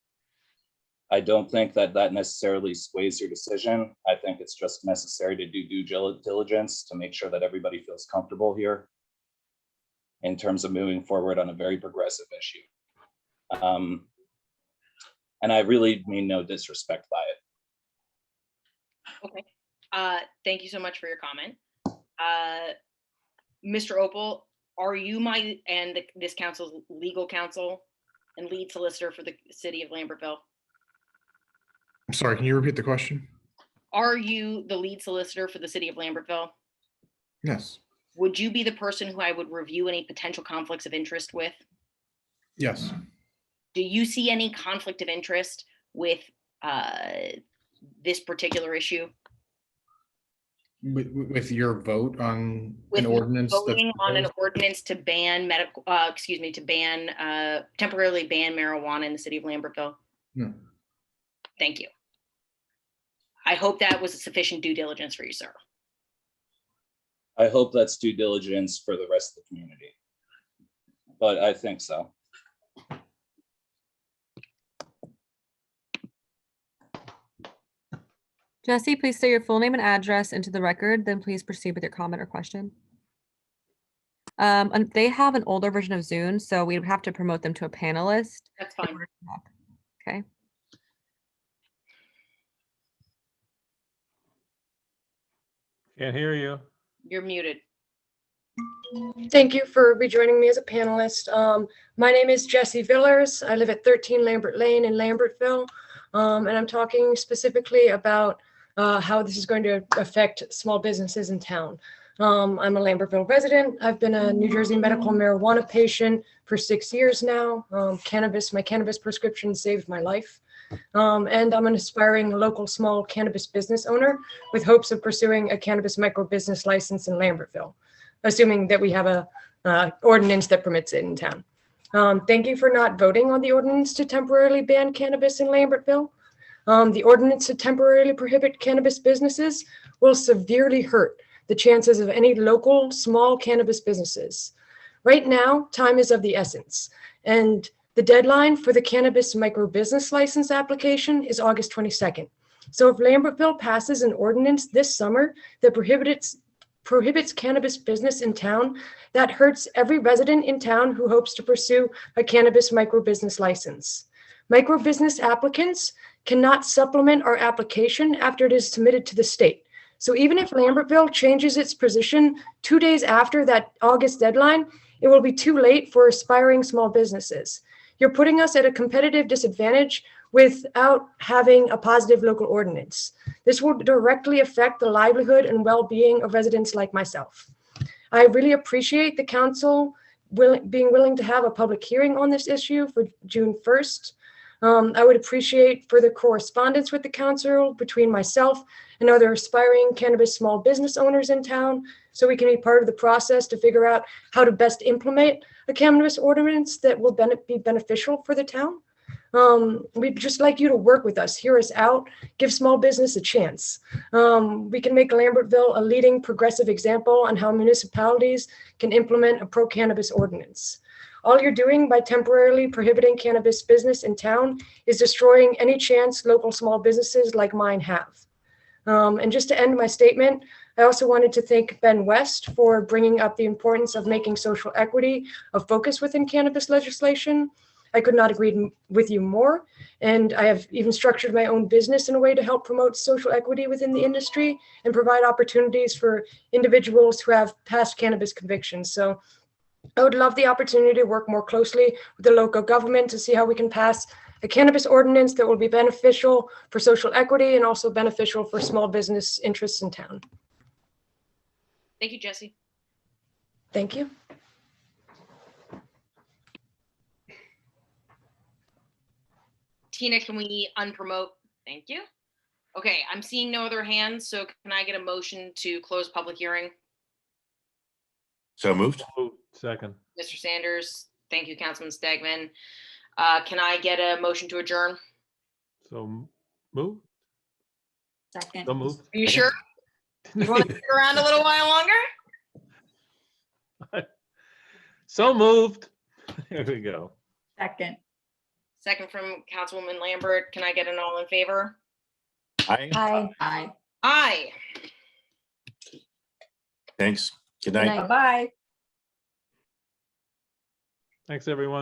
I don't think that necessarily sways your decision. I think it's just necessary to do due diligence to make sure that everybody feels comfortable here in terms of moving forward on a very progressive issue. And I really mean no disrespect by it. Okay, thank you so much for your comment. Mr. Opal, are you this council's legal counsel and lead solicitor for the city of Lambertville? I'm sorry, can you repeat the question? Are you the lead solicitor for the city of Lambertville? Yes. Would you be the person who I would review any potential conflicts of interest with? Yes. Do you see any conflict of interest with this particular issue? With your vote on With an ordinance that's voting on an proposed? ordinance to ban temporarily ban marijuana in the city of Lambertville. Hmm. Thank you. I hope that was sufficient due diligence for you, sir. I hope that's due diligence for the rest of the community. But I think so. Jesse, please state your full name and address into the record, then please proceed with your comment or question. And they have an older version of Zoom, so we would have to promote them to a panelist. That's fine. Okay. Can't hear you. You're muted. Thank you for rejoining me as a panelist. My name is Jessie Villers. I live at 13 Lambert Lane in Lambertville. And I'm talking specifically about how this is going to affect small businesses in town. I'm a Lambertville resident. I've been a New Jersey medical marijuana patient for 6 years now. My cannabis prescription saved my life. And I'm an aspiring local small cannabis business owner with hopes of pursuing a cannabis micro business license in Lambertville, assuming that we have a ordinance that permits it in town. Thank you for not voting on the ordinance to temporarily ban cannabis in Lambertville. The ordinance to temporarily prohibit cannabis businesses will severely hurt the chances of any local small cannabis businesses. Right now, time is of the essence, and the deadline for the cannabis micro business license application is August 22nd. So if Lambertville passes an ordinance this summer that prohibits cannabis business in town, that hurts every resident in town who hopes to pursue a cannabis micro business license. Micro business applicants cannot supplement our application after it is submitted to the state. So even if Lambertville changes its position 2 days after that August deadline, it will be too late for aspiring small businesses. You're putting us at a competitive disadvantage without having a positive local ordinance. This will directly affect the livelihood and well-being of residents like myself. I really appreciate the council being willing to have a public hearing on this issue for June 1st. I would appreciate further correspondence with the council between myself and other aspiring cannabis small business owners in town, so we can be part of the process to figure out how to best implement a cannabis ordinance that will be beneficial for the town. We'd just like you to work with us, hear us out, give small business a chance. We can make Lambertville a leading progressive example on how municipalities can implement a pro-cannabis ordinance. All you're doing by temporarily prohibiting cannabis business in town is destroying any chance local small businesses like mine have. And just to end my statement, I also wanted to thank Ben West for bringing up the importance of making social equity a focus within cannabis legislation. I could not agree with you more, and I have even structured my own business in a way to help promote social equity within the industry and provide opportunities for individuals who have past cannabis convictions. So I would love the opportunity to work more closely with the local government to see how we can pass a cannabis ordinance that will be beneficial for social equity and also beneficial for small business interests in town. Thank you, Jesse. Thank you. Tina, can we unpromote? Thank you. Okay, I'm seeing no other hands, so can I get a motion to close public hearing? So moved. Second. Mr. Sanders, thank you, Councilman Stegman. Can I get a motion to adjourn? So move. Second. So moved. Are you sure? You want to stick around a little while longer? So moved. There we go. Second. Second from Councilwoman Lambert. Can I get an all in favor? Aye. Aye. Aye. Aye. Thanks. Good night. Bye. Thanks, everyone.